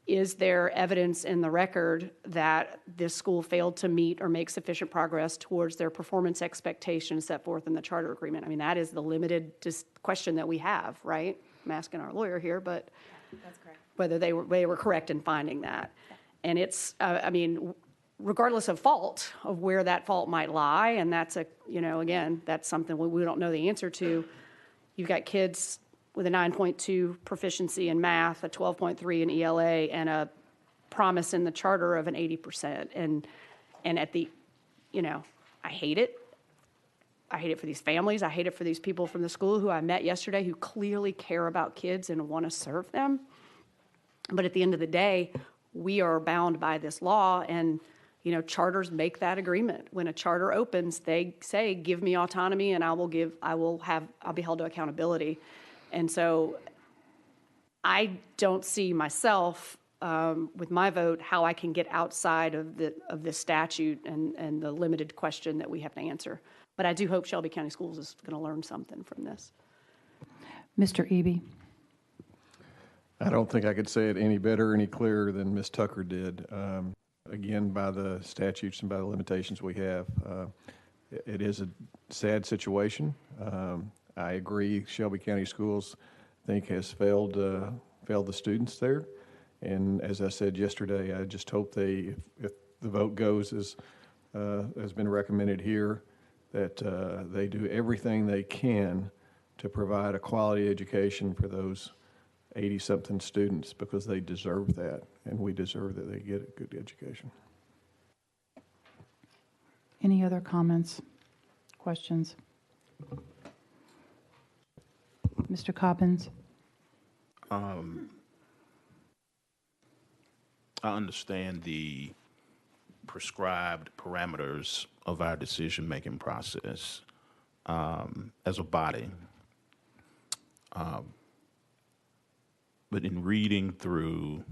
is there evidence in the record that this school failed to meet or make sufficient progress towards their performance expectations set forth in the charter agreement? I mean, that is the limited question that we have, right? I'm asking our lawyer here, but that's correct. Whether they were correct in finding that. And it's, I mean, regardless of fault, of where that fault might lie, and that's a, you know, again, that's something we don't know the answer to. You've got kids with a 9.2 proficiency in math, a 12.3 in ELA, and a promise in the charter of an 80%. And at the, you know, I hate it. I hate it for these families. I hate it for these people from the school who I met yesterday who clearly care about kids and want to serve them. But at the end of the day, we are bound by this law, and you know, charters make that agreement. When a charter opens, they say, give me autonomy and I'll be held to accountability. And so I don't see myself with my vote how I can get outside of this statute and the limited question that we have to answer. But I do hope Shelby County Schools is going to learn something from this. Mr. Eby. I don't think I could say it any better, any clearer than Ms. Tucker did. Again, by the statutes and by the limitations we have. It is a sad situation. I agree, Shelby County Schools, I think, has failed the students there. And as I said yesterday, I just hope if the vote goes as has been recommended here, that they do everything they can to provide a quality education for those 80-something students, because they deserve that, and we deserve that they get a good education. Any other comments, questions? Mr. Cobbins? I understand the prescribed parameters of our decision-making process as a body. But in reading through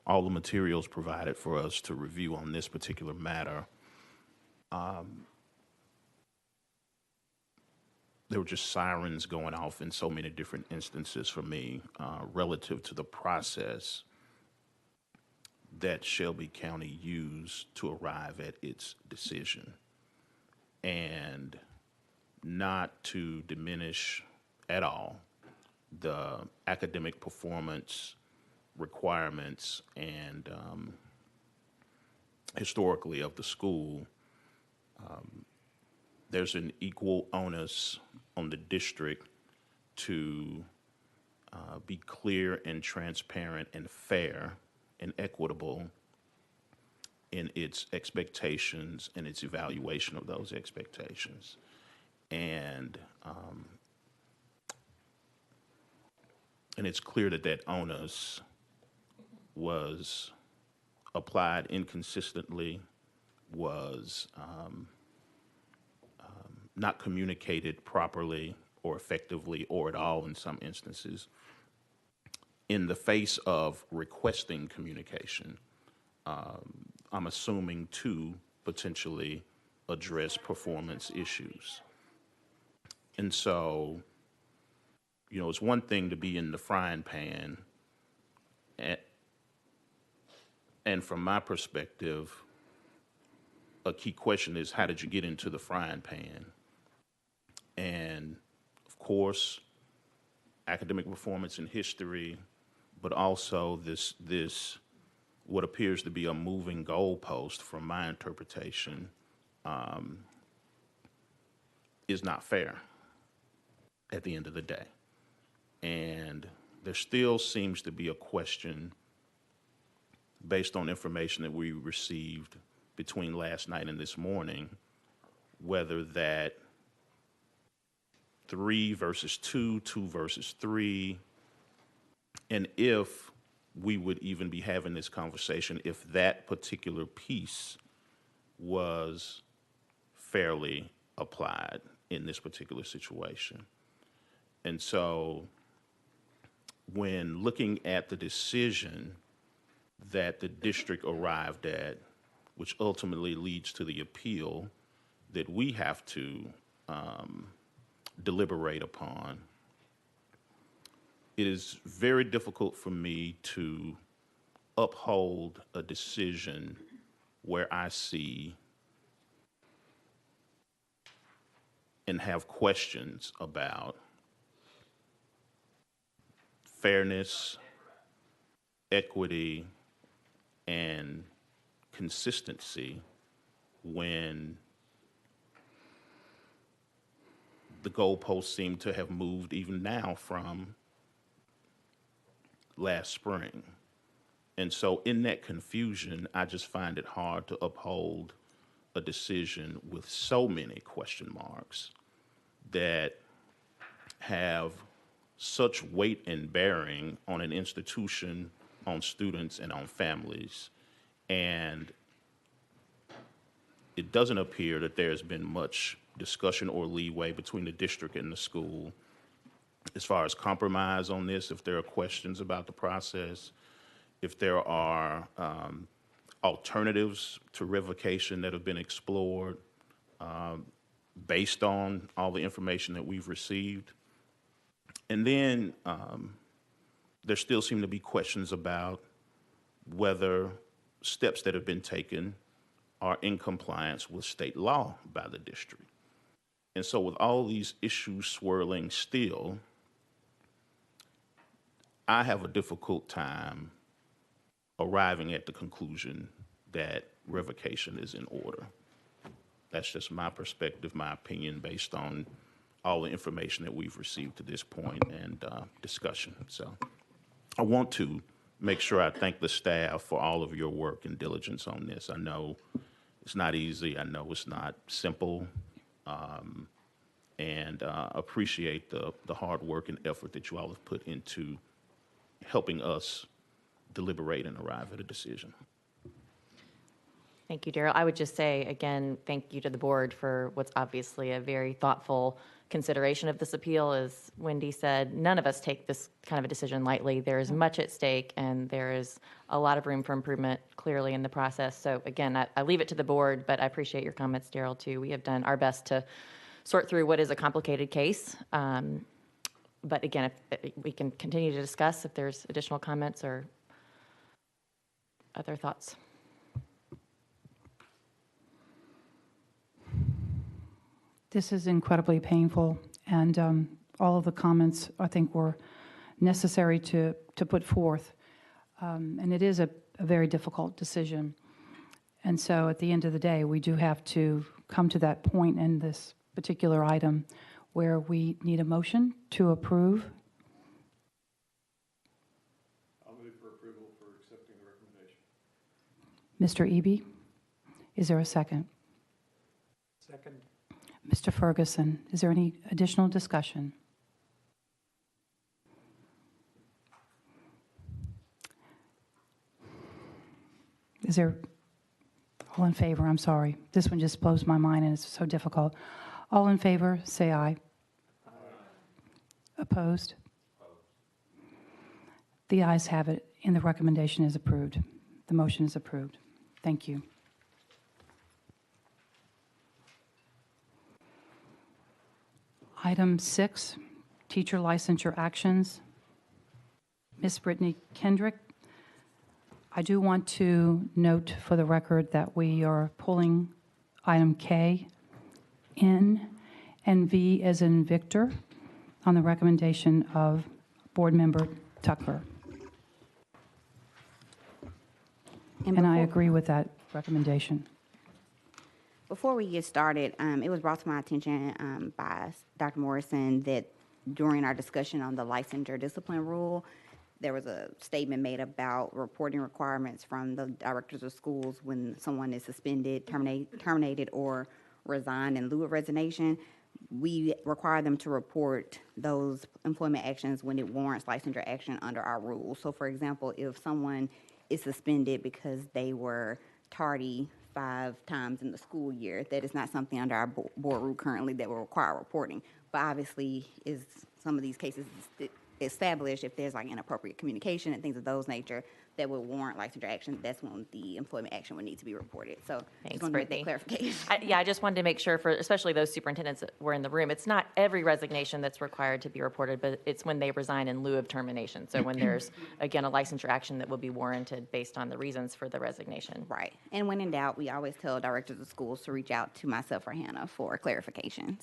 all the materials provided for us to review on this particular matter, there were just sirens going off in so many different instances for me relative to the process that Shelby County used to arrive at its decision. And not to diminish at all the academic performance requirements and historically of the school, there's an equal onus on the district to be clear and transparent and fair and equitable in its expectations and its evaluation of those expectations. And it's clear that that onus was applied inconsistently, was not communicated properly or effectively or at all in some instances, in the face of requesting communication, I'm assuming to potentially address performance issues. And so, you know, it's one thing to be in the frying pan, and from my perspective, a key question is, how did you get into the frying pan? And of course, academic performance and history, but also this what appears to be a moving goalpost from my interpretation is not fair at the end of the day. And there still seems to be a question based on information that we received between last night and this morning, whether that 3 versus 2, 2 versus 3, and if we would even be having this conversation if that particular piece was fairly applied in this particular situation. And so when looking at the decision that the district arrived at, which ultimately leads to the appeal that we have to deliberate upon, it is very difficult for me to uphold a decision where I see and have questions about fairness, equity, and consistency when the goalposts seem to have moved even now from last spring. And so in that confusion, I just find it hard to uphold a decision with so many question marks that have such weight and bearing on an institution, on students, and on families. And it doesn't appear that there's been much discussion or leeway between the district and the school as far as compromise on this, if there are questions about the process, if there are alternatives to revocation that have been explored based on all the information that we've received. And then there still seem to be questions about whether steps that have been taken are in compliance with state law by the district. And so with all these issues swirling still, I have a difficult time arriving at the conclusion that revocation is in order. That's just my perspective, my opinion, based on all the information that we've received to this point and discussion. So I want to make sure I thank the staff for all of your work and diligence on this. I know it's not easy. I know it's not simple. And appreciate the hard work and effort that you all have put into helping us deliberate and arrive at a decision. Thank you, Daryl. I would just say, again, thank you to the board for what's obviously a very thoughtful consideration of this appeal. As Wendy said, none of us take this kind of a decision lightly. There is much at stake, and there is a lot of room for improvement clearly in the process. So again, I leave it to the board, but I appreciate your comments, Daryl, too. We have done our best to sort through what is a complicated case. But again, if we can continue to discuss if there's additional comments or other thoughts. This is incredibly painful, and all of the comments, I think, were necessary to put forth. And it is a very difficult decision. And so at the end of the day, we do have to come to that point in this particular item where we need a motion to approve. I'll move for approval for accepting the recommendation. Mr. Eby, is there a second? Second. Mr. Ferguson, is there any additional discussion? Is there, all in favor? I'm sorry. This one just blows my mind and it's so difficult. All in favor, say aye. Aye. Opposed? The ayes have it, and the recommendation is approved. The motion is approved. Thank you. Item 6, teacher licensure actions. Ms. Brittany Kendrick, I do want to note for the record that we are pulling item K, N, and V as in Victor on the recommendation of Board Member Tucker. And I agree with that recommendation. Before we get started, it was brought to my attention by Dr. Morrison that during our discussion on the licensure discipline rule, there was a statement made about reporting requirements from the directors of schools when someone is suspended, terminated, or resigned in lieu of resignation. We require them to report those employment actions when it warrants licensure action under our rules. So, for example, if someone is suspended because they were tardy 5 times in the school year, that is not something under our board rule currently that will require reporting. But obviously, is some of these cases established if there's like inappropriate communication and things of those nature that would warrant licensure action, that's when the employment action would need to be reported. So Thanks, just want to make Brittany. that clarification. I just wanted to make sure for especially those superintendents that were in the room, it's not every resignation that's required to be reported, but it's when they resign in lieu of termination. So when there's, again, a licensure action that will be warranted based on the reasons for the resignation. Right. And when in doubt, we always tell directors of schools to reach out to myself or Hannah for clarification.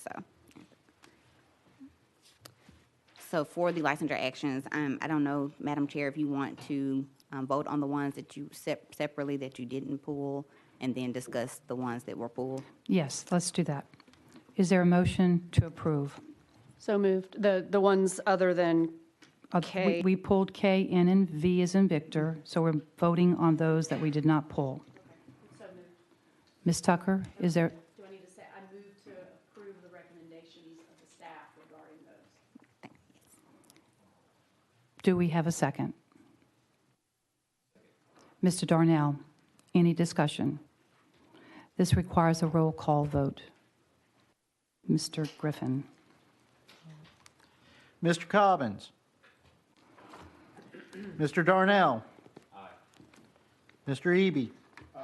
So for the licensure actions, I don't know, Madam Chair, if you want to vote on the ones that you separately that you didn't pull and then discuss the ones that were pulled. Yes, let's do that. Is there a motion to approve? So moved. The ones other than K. We pulled K, N, and V as in Victor, so we're voting on those that we did not pull. Ms. Tucker, is there? Do I need to say, I move to approve the recommendations of the staff regarding those? Do we have a second? Mr. Darnell, any discussion? This requires a roll call vote. Mr. Griffin. Mr. Cobbins. Mr. Darnell. Aye. Mr. Eby. Aye.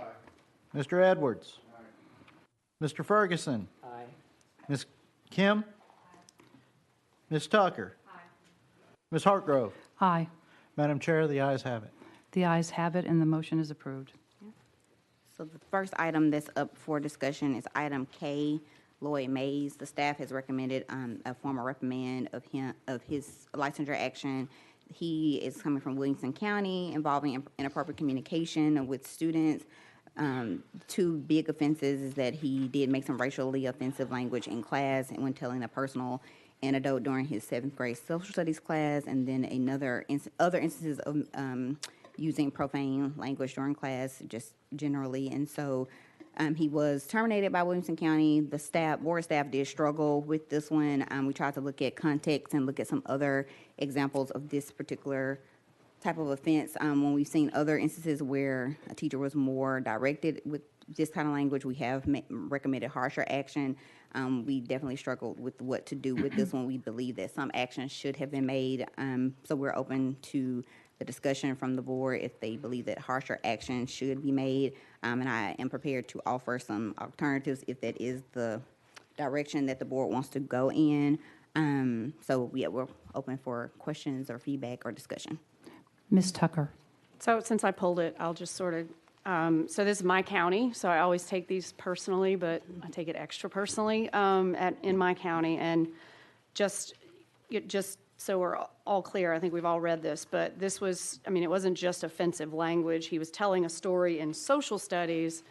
Mr. Edwards. Aye. Mr. Ferguson. Aye. Ms. Kim. Ms. Tucker. Aye. Ms. Hartgrove. Aye. Madam Chair, the ayes have it. The ayes have it, and the motion is approved. So the first item that's up for discussion is item K, Lloyd Mays. The staff has recommended a formal reprimand of his licensure action. He is coming from Williamson County, involving inappropriate communication with students. Two big offenses is that he did make some racially offensive language in class and when telling a personal anecdote during his 7th grade social studies class, and then other instances of using profane language during class, just generally. And so he was terminated by Williamson County. The board staff did struggle with this one. We tried to look at context and look at some other examples of this particular type of offense. When we've seen other instances where a teacher was more directed with this kind of language, we have recommended harsher action. We definitely struggled with what to do with this one. We believe that some action should have been made. So we're open to the discussion from the board if they believe that harsher action should be made. And I am prepared to offer some alternatives if that is the direction that the board wants to go in. So yeah, we're open for questions or feedback or discussion. Ms. Tucker. So since I pulled it, I'll just sort of, so this is my county, so I always take these personally, but I take it extra personally in my county. And just so we're all clear, I think we've all read this, but this was, I mean, it wasn't just offensive language. He was telling a story in social studies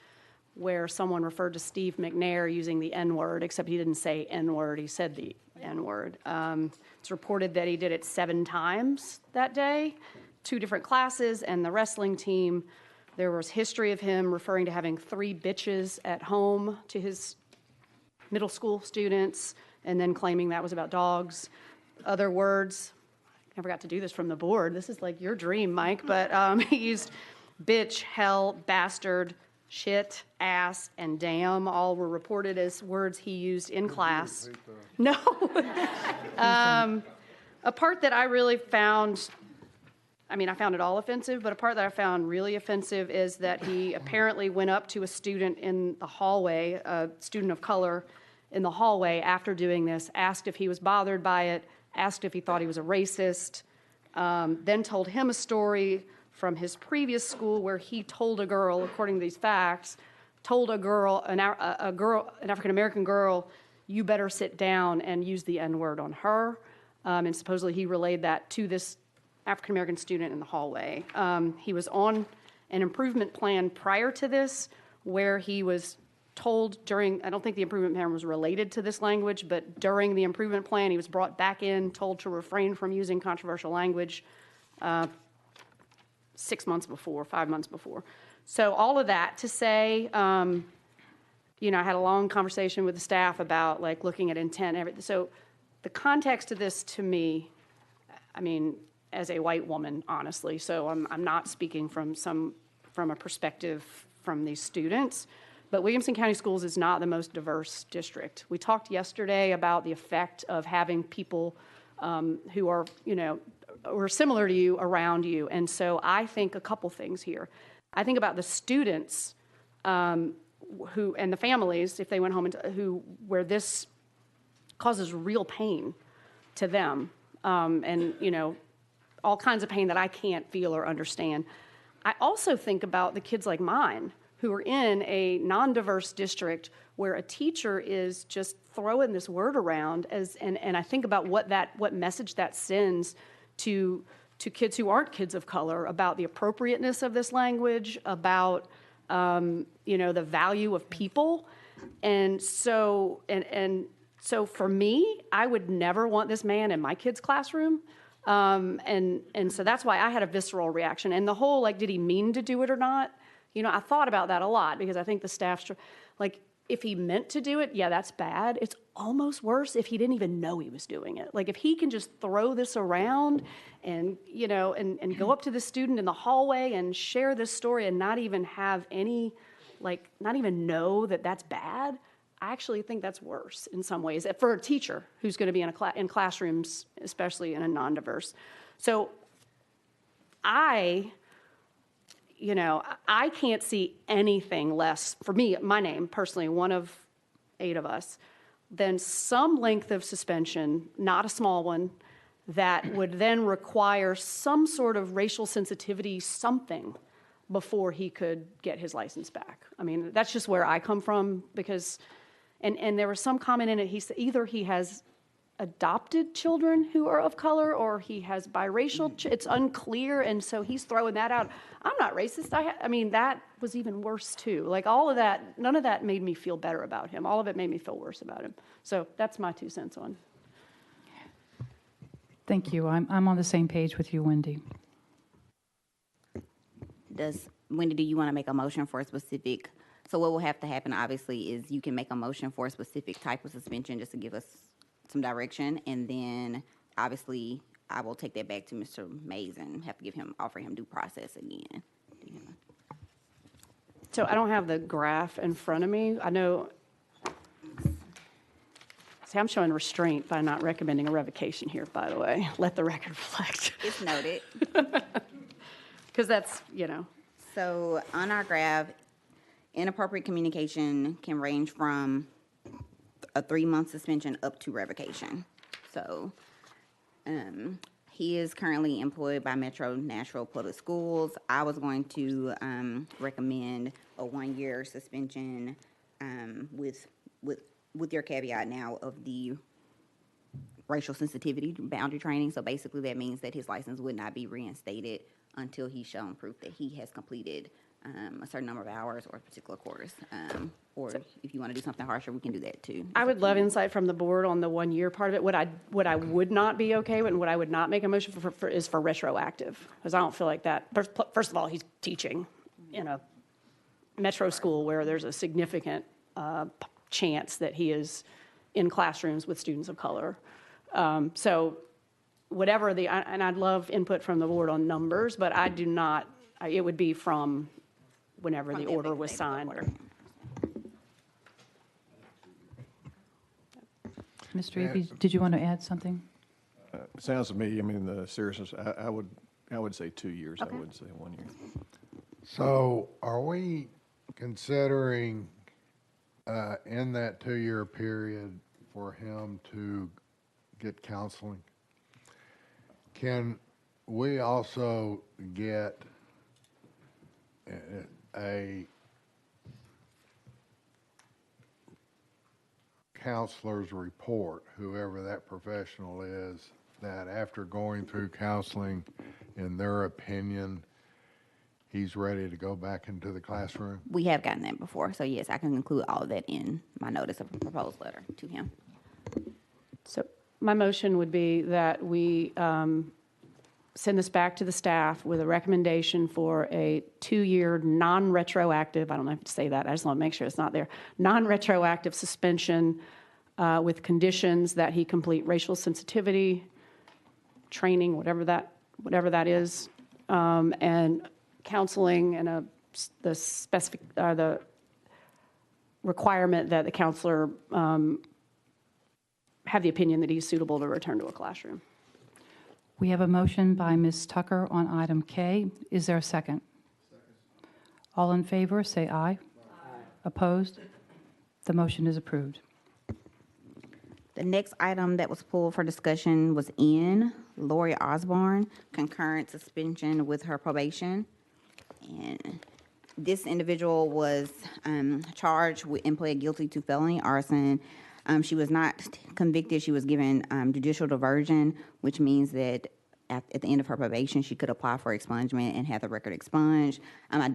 where someone referred to Steve McNair using the N-word, except he didn't say N-word, he said the N-word. It's reported that he did it 7 times that day, 2 different classes, and the wrestling team. There was history of him referring to having 3 bitches at home to his middle school students, and then claiming that was about dogs. Other words, I never got to do this from the board. This is like your dream, Mike, but he used bitch, hell, bastard, shit, ass, and damn. All were reported as words he used in class. No. A part that I really found, I mean, I found it all offensive, but a part that I found really offensive is that he apparently went up to a student in the hallway, a student of color in the hallway after doing this, asked if he was bothered by it, asked if he thought he was a racist, then told him a story from his previous school where he told a girl, according to these facts, told a girl, an African-American girl, you better sit down, and use the N-word on her. And supposedly he relayed that to this African-American student in the hallway. He was on an improvement plan prior to this where he was told during, I don't think the improvement plan was related to this language, but during the improvement plan, he was brought back in, told to refrain from using controversial language 6 months before, 5 months before. So all of that to say, you know, I had a long conversation with the staff about like looking at intent and everything. So the context of this to me, I mean, as a white woman, honestly, so I'm not speaking from a perspective from these students, but Williamson County Schools is not the most diverse district. We talked yesterday about the effect of having people who are, you know, or similar to you around you. And so I think a couple things here. I think about the students who, and the families, if they went home, where this causes real pain to them. And, you know, all kinds of pain that I can't feel or understand. I also think about the kids like mine who are in a non-diverse district where a teacher is just throwing this word around and I think about what message that sends to kids who aren't kids of color about the appropriateness of this language, about you know, the value of people. And so so for me, I would never want this man in my kid's classroom. And so that's why I had a visceral reaction. And the whole, like, did he mean to do it or not? You know, I thought about that a lot because I think the staff, like, if he meant to do it, yeah, that's bad. It's almost worse if he didn't even know he was doing it. Like, if he can just throw this around and, you know, and go up to the student in the hallway and share this story and not even have any, like, not even know that that's bad, I actually think that's worse in some ways for a teacher who's going to be in classrooms, especially in a non-diverse. So I can't see anything less, for me, my name personally, one of 8 of us, than some length of suspension, not a small one, that would then require some sort of racial sensitivity, something before he could get his license back. I mean, that's just where I come from because, and there was some comment in it, he said either he has adopted children who are of color or he has biracial, it's unclear, and so he's throwing that out. I'm not racist. I mean, that was even worse too. Like all of that, none of that made me feel better about him. All of it made me feel worse about him. So that's my 2 cents on. Thank you. I'm on the same page with you, Wendy. Wendy, do you want to make a motion for a specific? So what will have to happen, obviously, is you can make a motion for a specific type of suspension just to give us some direction, and then obviously I will take that back to Mr. Mays and have to offer him due process again. So I don't have the graph in front of me. I know. See, I'm showing restraint by not recommending a revocation here, by the way. Let the record reflect. It's noted. Because that's, you know. So on our graph, inappropriate communication can range from a 3-month suspension up to revocation. So he is currently employed by Metro Nashville Public Schools. I was going to recommend a 1-year suspension with your caveat now of the racial sensitivity boundary training. So basically that means that his license would not be reinstated until he's shown proof that he has completed a certain number of hours or a particular course. Or if you want to do something harsher, we can do that too. I would love insight from the board on the 1-year part of it. What I would not be okay with and what I would not make a motion for is for retroactive, because I don't feel like that. First of all, he's teaching in a metro school where there's a significant chance that he is in classrooms with students of color. So whatever and I'd love input from the board on numbers, but I do not, it would be from whenever the order was signed. Mr. Eby, did you want to add something? Sounds to me, I mean, the seriousness, I would say 2 years. Okay. I wouldn't say 1 year. So are we considering in that 2-year period for him to get counseling? Can we also get a counselor's report, whoever that professional is, that after going through counseling, in their opinion, he's ready to go back into the classroom? We have gotten that before, so yes, I can include all of that in my notice of proposed letter to him. So my motion would be that we send this back to the staff with a recommendation for a 2-year non-retroactive, I don't have to say that, I just want to make sure it's not there, non-retroactive suspension with conditions that he complete racial sensitivity training, whatever that is, and counseling and the requirement that the counselor have the opinion that he's suitable to return to a classroom. We have a motion by Ms. Tucker on item K. Is there a second? All in favor, say aye. Aye. Opposed? The motion is approved. The next item that was pulled for discussion was N, Lori Osborne, concurrent suspension with her probation. And this individual was charged with and pled guilty to felony arson. She was not convicted. She was given judicial diversion, which means that at the end of her probation, she could apply for expungement and have the record expunged.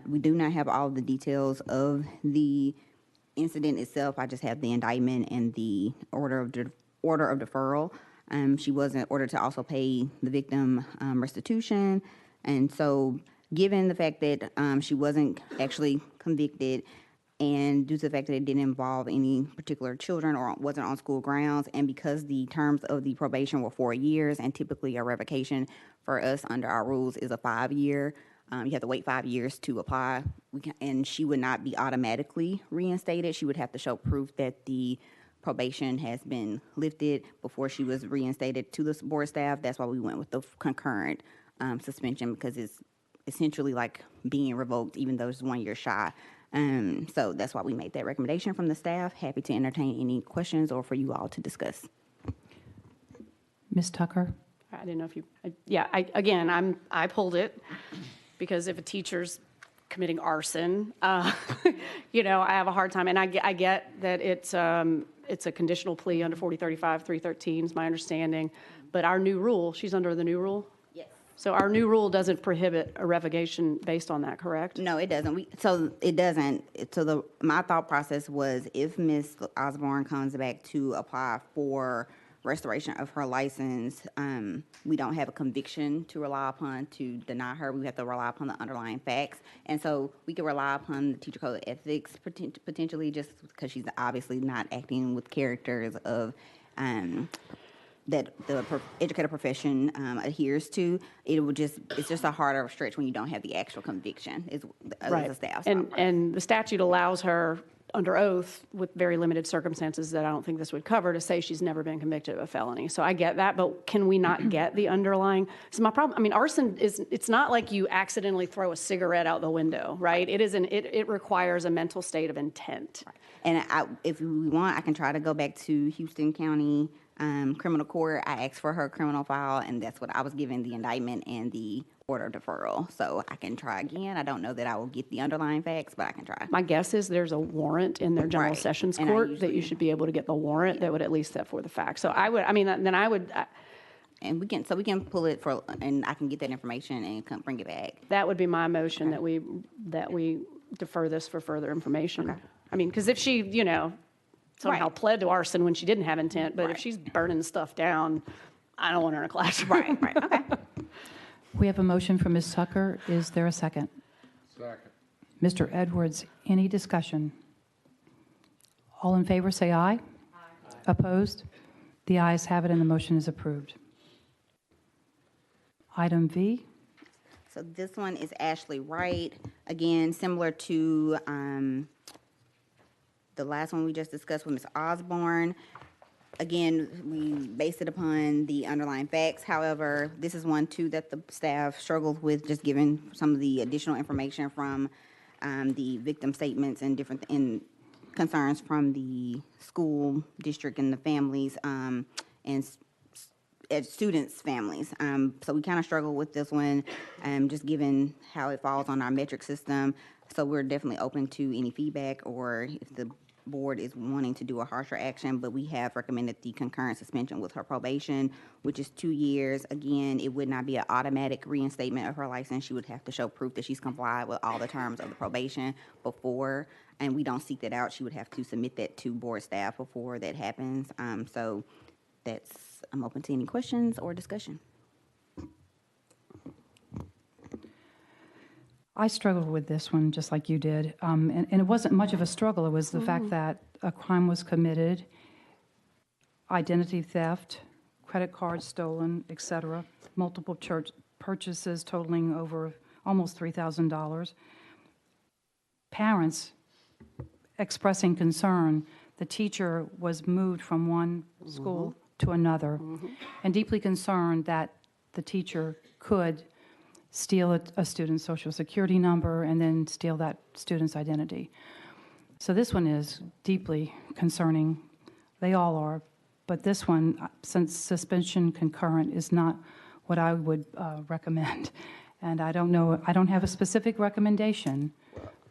We do not have all of the details of the incident itself. I just have the indictment and the order of deferral. She was ordered to also pay the victim restitution. And so given the fact that she wasn't actually convicted, and due to the fact that it didn't involve any particular children or wasn't on school grounds, and because the terms of the probation were 4 years, and typically a revocation for us under our rules is a 5-year, you have to wait 5 years to apply, and she would not be automatically reinstated. She would have to show proof that the probation has been lifted before she was reinstated to the board staff. That's why we went with the concurrent suspension, because it's essentially like being revoked, even though it's 1 year shy. So that's why we made that recommendation from the staff. Happy to entertain any questions or for you all to discuss. Ms. Tucker? I didn't know if you, I pulled it because if a teacher's committing arson. You know, I have a hard time, and I get that it's a conditional plea under 4035, 313 is my understanding. But our new rule, she's under the new rule? Yes. So our new rule doesn't prohibit a revocation based on that, correct? No, it doesn't. So it doesn't. So my thought process was if Ms. Osborne comes back to apply for restoration of her license, we don't have a conviction to rely upon to deny her. We have to rely upon the underlying facts. And so we can rely upon the teacher code of ethics potentially just because she's obviously not acting with characters of that the educator profession adheres to. It's just a harder stretch when you don't have the actual conviction is Right. the staff. And the statute allows her under oath with very limited circumstances that I don't think this would cover to say she's never been convicted of a felony. So I get that, but can we not get the underlying? So my problem, I mean, arson it's not like you accidentally throw a cigarette out the window, right? It requires a mental state of intent. And if we want, I can try to go back to Houston County criminal court. I asked for her criminal file, and that's what I was given, the indictment and the order of deferral. So I can try again. I don't know that I will get the underlying facts, but I can try. My guess is there's a warrant in their general Right. sessions And I court that usually- you should be able to get the warrant that would at least set forth the facts. So I would, And we can pull it and I can get that information and bring it back. that would be my motion that we defer this for further information. I mean, because if she, somehow pled to arson when she didn't have intent, but if she's burning stuff down, I don't want her in a classroom. Right, okay. We have a motion from Ms. Tucker. Is there a second? Second. Mr. Edwards, any discussion? All in favor, say aye. Aye. Opposed? The ayes have it, and the motion is approved. Item V. So this one is Ashley Wright. Again, similar to the last one we just discussed with Ms. Osborne. Again, we based it upon the underlying facts. However, this is one, too, that the staff struggled with, just given some of the additional information from the victim statements and different concerns from the school district and the families and students' families. So we kind of struggle with this one, just given how it falls on our metric system. So we're definitely open to any feedback, or if the board is wanting to do a harsher action, but we have recommended the concurrent suspension with her probation, which is 2 years. Again, it would not be an automatic reinstatement of her license. She would have to show proof that she's complied with all the terms of the probation before, and we don't seek that out. She would have to submit that to board staff before that happens. So I'm open to any questions or discussion. I struggled with this one just like you did, and it wasn't much of a struggle. It was the fact that a crime was committed, identity theft, credit cards stolen, etc., multiple church purchases totaling over almost $3,000. Parents expressing concern. The teacher was moved from one school to another, and deeply concerned that the teacher could steal a student's social security number and then steal that student's identity. So this one is deeply concerning. They all are. But this one, since suspension concurrent is not what I would recommend. And I don't know, I don't have a specific recommendation,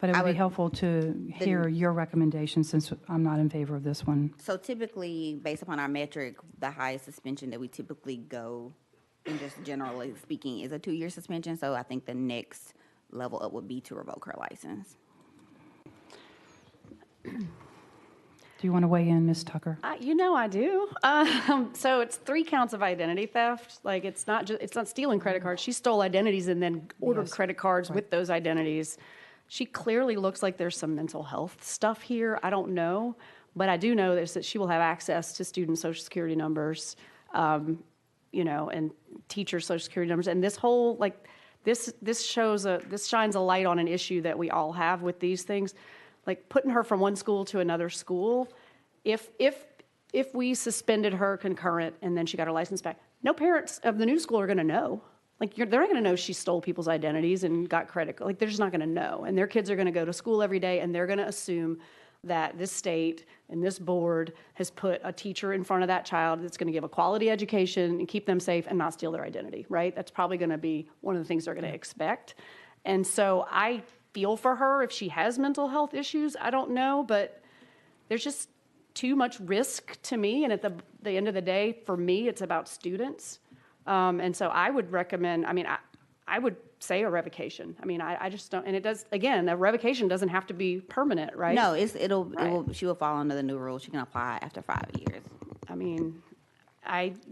but it would be helpful to hear your recommendation since I'm not in favor of this one. So typically, based upon our metric, the highest suspension that we typically go, and just generally speaking, is a 2-year suspension. So I think the next level up would be to revoke her license. Do you want to weigh in, Ms. Tucker? I do. So it's 3 counts of identity theft. Like it's not stealing credit cards. She stole identities and then ordered credit cards with those identities. She clearly looks like there's some mental health stuff here. I don't know, but I do know that she will have access to student social security numbers, and teacher social security numbers. And this whole this shines a light on an issue that we all have with these things. Like putting her from one school to another school, if we suspended her concurrent and then she got her license back, no parents of the new school are going to know. Like they're not going to know she stole people's identities and got credit. Like they're just not going to know. And their kids are going to go to school every day and they're going to assume that this state and this board has put a teacher in front of that child that's going to give a quality education and keep them safe and not steal their identity, right? That's probably going to be one of the things they're going to expect. And so I feel for her if she has mental health issues. I don't know, but there's just too much risk to me. And at the end of the day, for me, it's about students. And so I would recommend, I would say a revocation. I just don't, and it does, again, a revocation doesn't have to be permanent, right? No, she will fall under the new rule. She can apply after 5 years.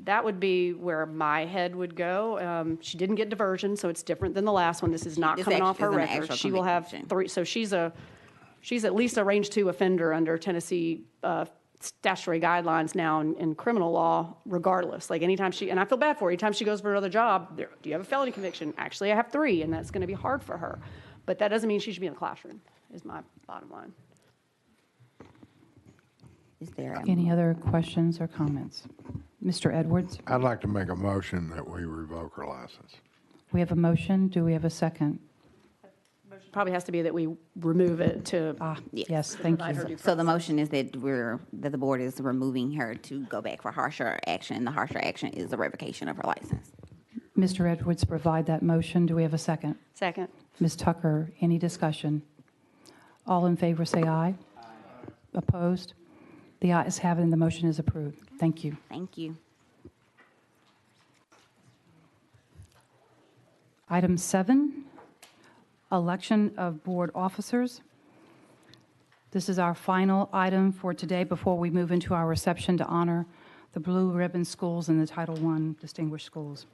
That would be where my head would go. She didn't get diversion, so it's different than the last one. This is not coming off her is an record. actual She will have conviction. 3, so she's at least a range 2 offender under Tennessee statutory guidelines now in criminal law, regardless. Like anytime and I feel bad for her, anytime she goes for another job, do you have a felony conviction? Actually, I have 3, and that's going to be hard for her. But that doesn't mean she should be in the classroom, is my bottom line. Is there Any other questions or comments? Mr. Edwards? I'd like to make a motion that we revoke her license. We have a motion. Do we have a second? Probably has to be that we remove it to. Yes, thank provide her you. due So the motion is that the board is removing her to go back for harsher action. The harsher action is the revocation of her license. Mr. Edwards provide that motion. Do we have a second? Second. Ms. Tucker, any discussion? All in favor say aye. Opposed? The ayes have it and the motion is approved. Thank you. Thank you. Item 7, election of board officers. This is our final item for today before we move into our reception to honor the Blue Ribbon Schools and the Title I Distinguished Schools.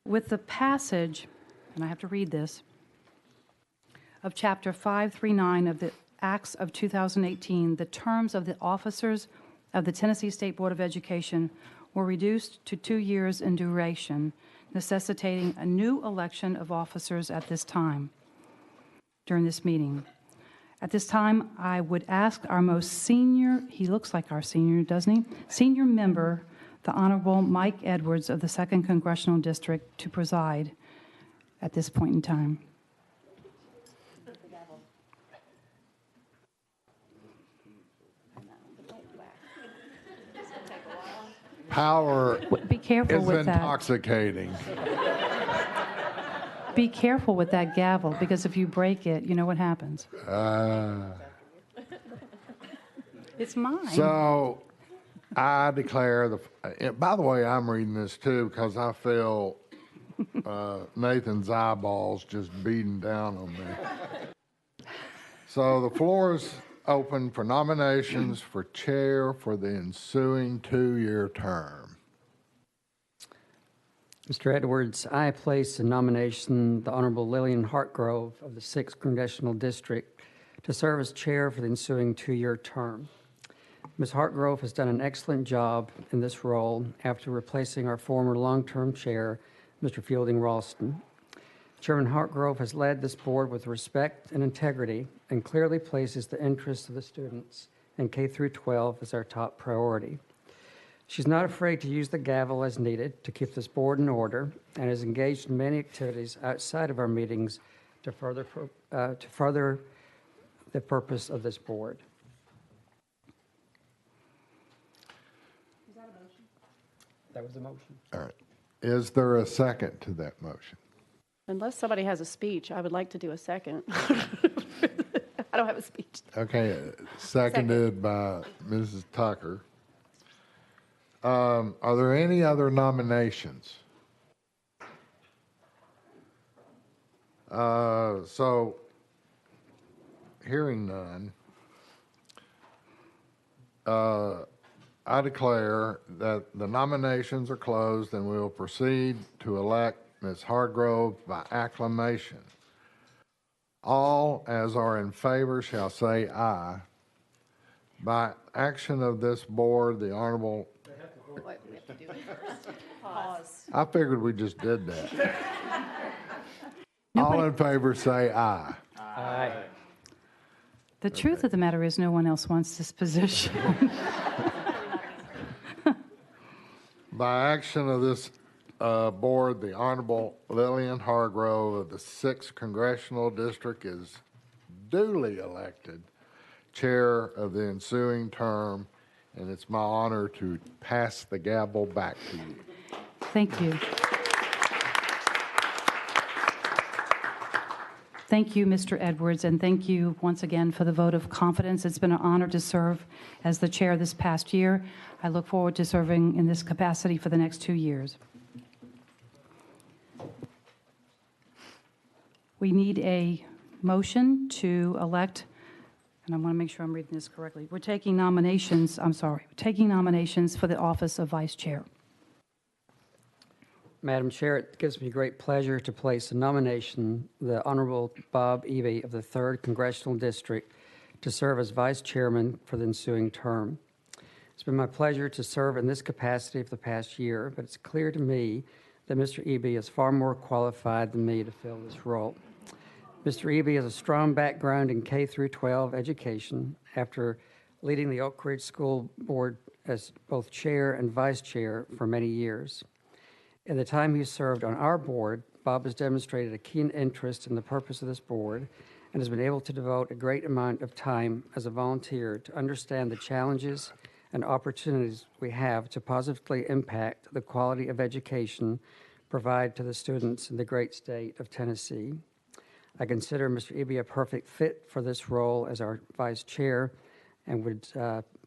With the passage, and I have to read this, of Chapter 539 of the Acts of 2018, the terms of the officers of the Tennessee State Board of Education were reduced to 2 years in duration, necessitating a new election of officers at this time, during this meeting. At this time, I would ask our most senior, he looks like our senior, doesn't he? Senior member, the Honorable Mike Edwards of the 2nd Congressional District, to preside at this point in time. Power Be careful is with that. intoxicating. Be careful with that gavel, because if you break it, you know what happens. It's mine. So I declare by the way, I'm reading this too because I feel Nathan's eyeballs just beating down on me. So the floor is open for nominations for chair for the ensuing 2-year term. Mr. Edwards, I place in nomination the Honorable Lillian Hartgrove of the 6th Congressional District to serve as chair for the ensuing 2-year term. Ms. Hartgrove has done an excellent job in this role after replacing our former long-term chair, Mr. Fielding Ralston. Chairman Hartgrove has led this board with respect and integrity and clearly places the interests of the students in K through 12 as our top priority. She's not afraid to use the gavel as needed to keep this board in order and is engaged in many activities outside of our meetings to further the purpose of this board. That was the motion. All right. Is there a second to that motion? Unless somebody has a speech, I would like to do a second. I don't have a speech. Okay, seconded by Mrs. Tucker. Are there any other nominations? So, hearing none, I declare that the nominations are closed and we will proceed to elect Ms. Hartgrove by acclamation. All as are in favor shall say aye. By action of this board, the Honorable... We have to do it first. Pause. I figured we just did that. All in favor say aye. Aye. The truth of the matter is no one else wants this position. By action of this board, the Honorable Lillian Hartgrove of the 6th Congressional District is duly elected chair of the ensuing term, and it's my honor to pass the gavel back to you. Thank you. Thank you, Mr. Edwards, and thank you once again for the vote of confidence. It's been an honor to serve as the chair this past year. I look forward to serving in this capacity for the next 2 years. We need a motion to elect, and I want to make sure I'm reading this correctly. We're taking nominations, we're taking nominations for the office of vice chair. Madam Chair, it gives me great pleasure to place a nomination, the Honorable Bob Eby of the 3rd Congressional District, to serve as Vice Chairman for the ensuing term. It's been my pleasure to serve in this capacity for the past year, but it's clear to me that Mr. Eby is far more qualified than me to fill this role. Mr. Eby has a strong background in K-12 education after leading the Oak Ridge School Board as both chair and vice chair for many years. In the time he served on our board, Bob has demonstrated a keen interest in the purpose of this board and has been able to devote a great amount of time as a volunteer to understand the challenges and opportunities we have to positively impact the quality of education provided to the students in the great state of Tennessee. I consider Mr. Eby a perfect fit for this role as our vice chair and would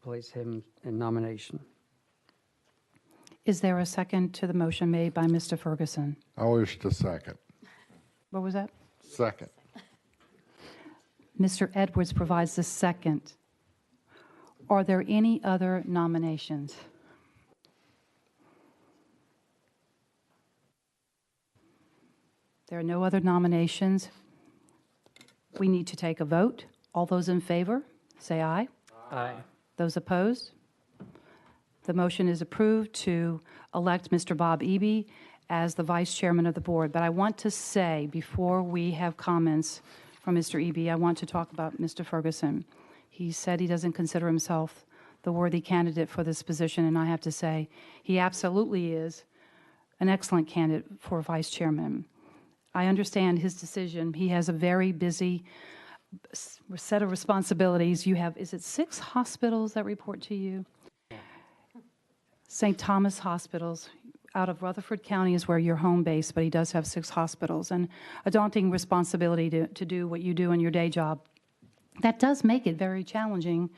place him in nomination. Is there a second to the motion made by Mr. Ferguson? I wish to second. What was that? Second. Mr. Edwards provides the second. Are there any other nominations? There are no other nominations. We need to take a vote. All those in favor, say aye. Aye. Those opposed? The motion is approved to elect Mr. Bob Eby as the vice chairman of the board. But I want to say, before we have comments from Mr. Eby, I want to talk about Mr. Ferguson. He said he doesn't consider himself the worthy candidate for this position, and I have to say he absolutely is an excellent candidate for vice chairman. I understand his decision. He has a very busy set of responsibilities. You have, is it 6 hospitals that report to you? St. Thomas Hospitals out of Rutherford County is where you're home base, but he does have 6 hospitals, and a daunting responsibility to do what you do in your day job. That does make it very challenging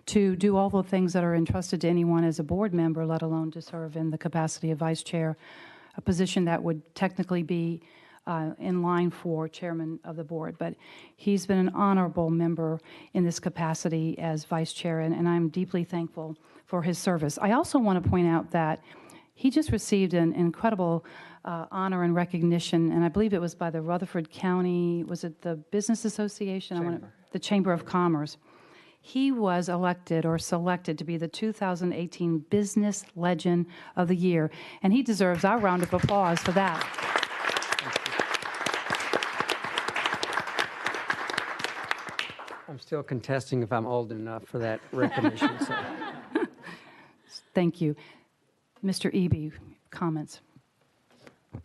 to do all the things that are entrusted to anyone as a board member, let alone to serve in the capacity of vice chair, a position that would technically be in line for chairman of the board. But he's been an honorable member in this capacity as vice chair, and I'm deeply thankful for his service. I also want to point out that he just received an incredible honor and recognition, and I believe it was by the Rutherford County, was it the Business Association? The Chamber of Commerce. He was elected or selected to be the 2018 Business Legend of the Year, and he deserves our round of applause for that. I'm still contesting if I'm old enough for that recognition. So. Thank you. Mr. Eby, comments?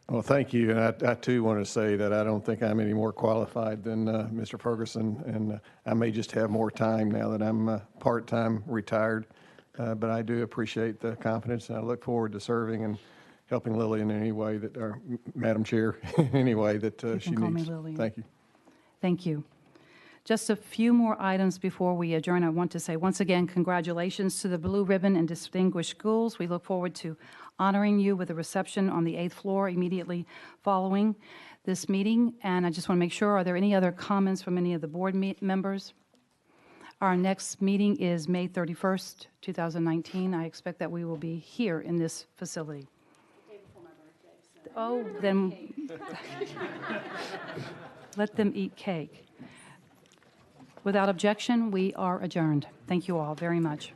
Well, thank you. And I too want to say that I don't think I'm any more qualified than Mr. Ferguson, and I may just have more time now that I'm part-time retired. But I do appreciate the confidence, and I look forward to serving and helping Lily in any way that, or Madam Chair, in any way that she call me needs. Lily. Thank you. Thank you. Just a few more items before we adjourn. I want to say once again, congratulations to the Blue Ribbon and Distinguished Schools. We look forward to honoring you with a reception on the 8th floor immediately following this meeting. And I just want to make sure, are there any other comments from any of the board members? Our next meeting is May 31st, 2019. I expect that we will be here in this facility. Oh, then let them eat cake. Without objection, we are adjourned. Thank you all very much.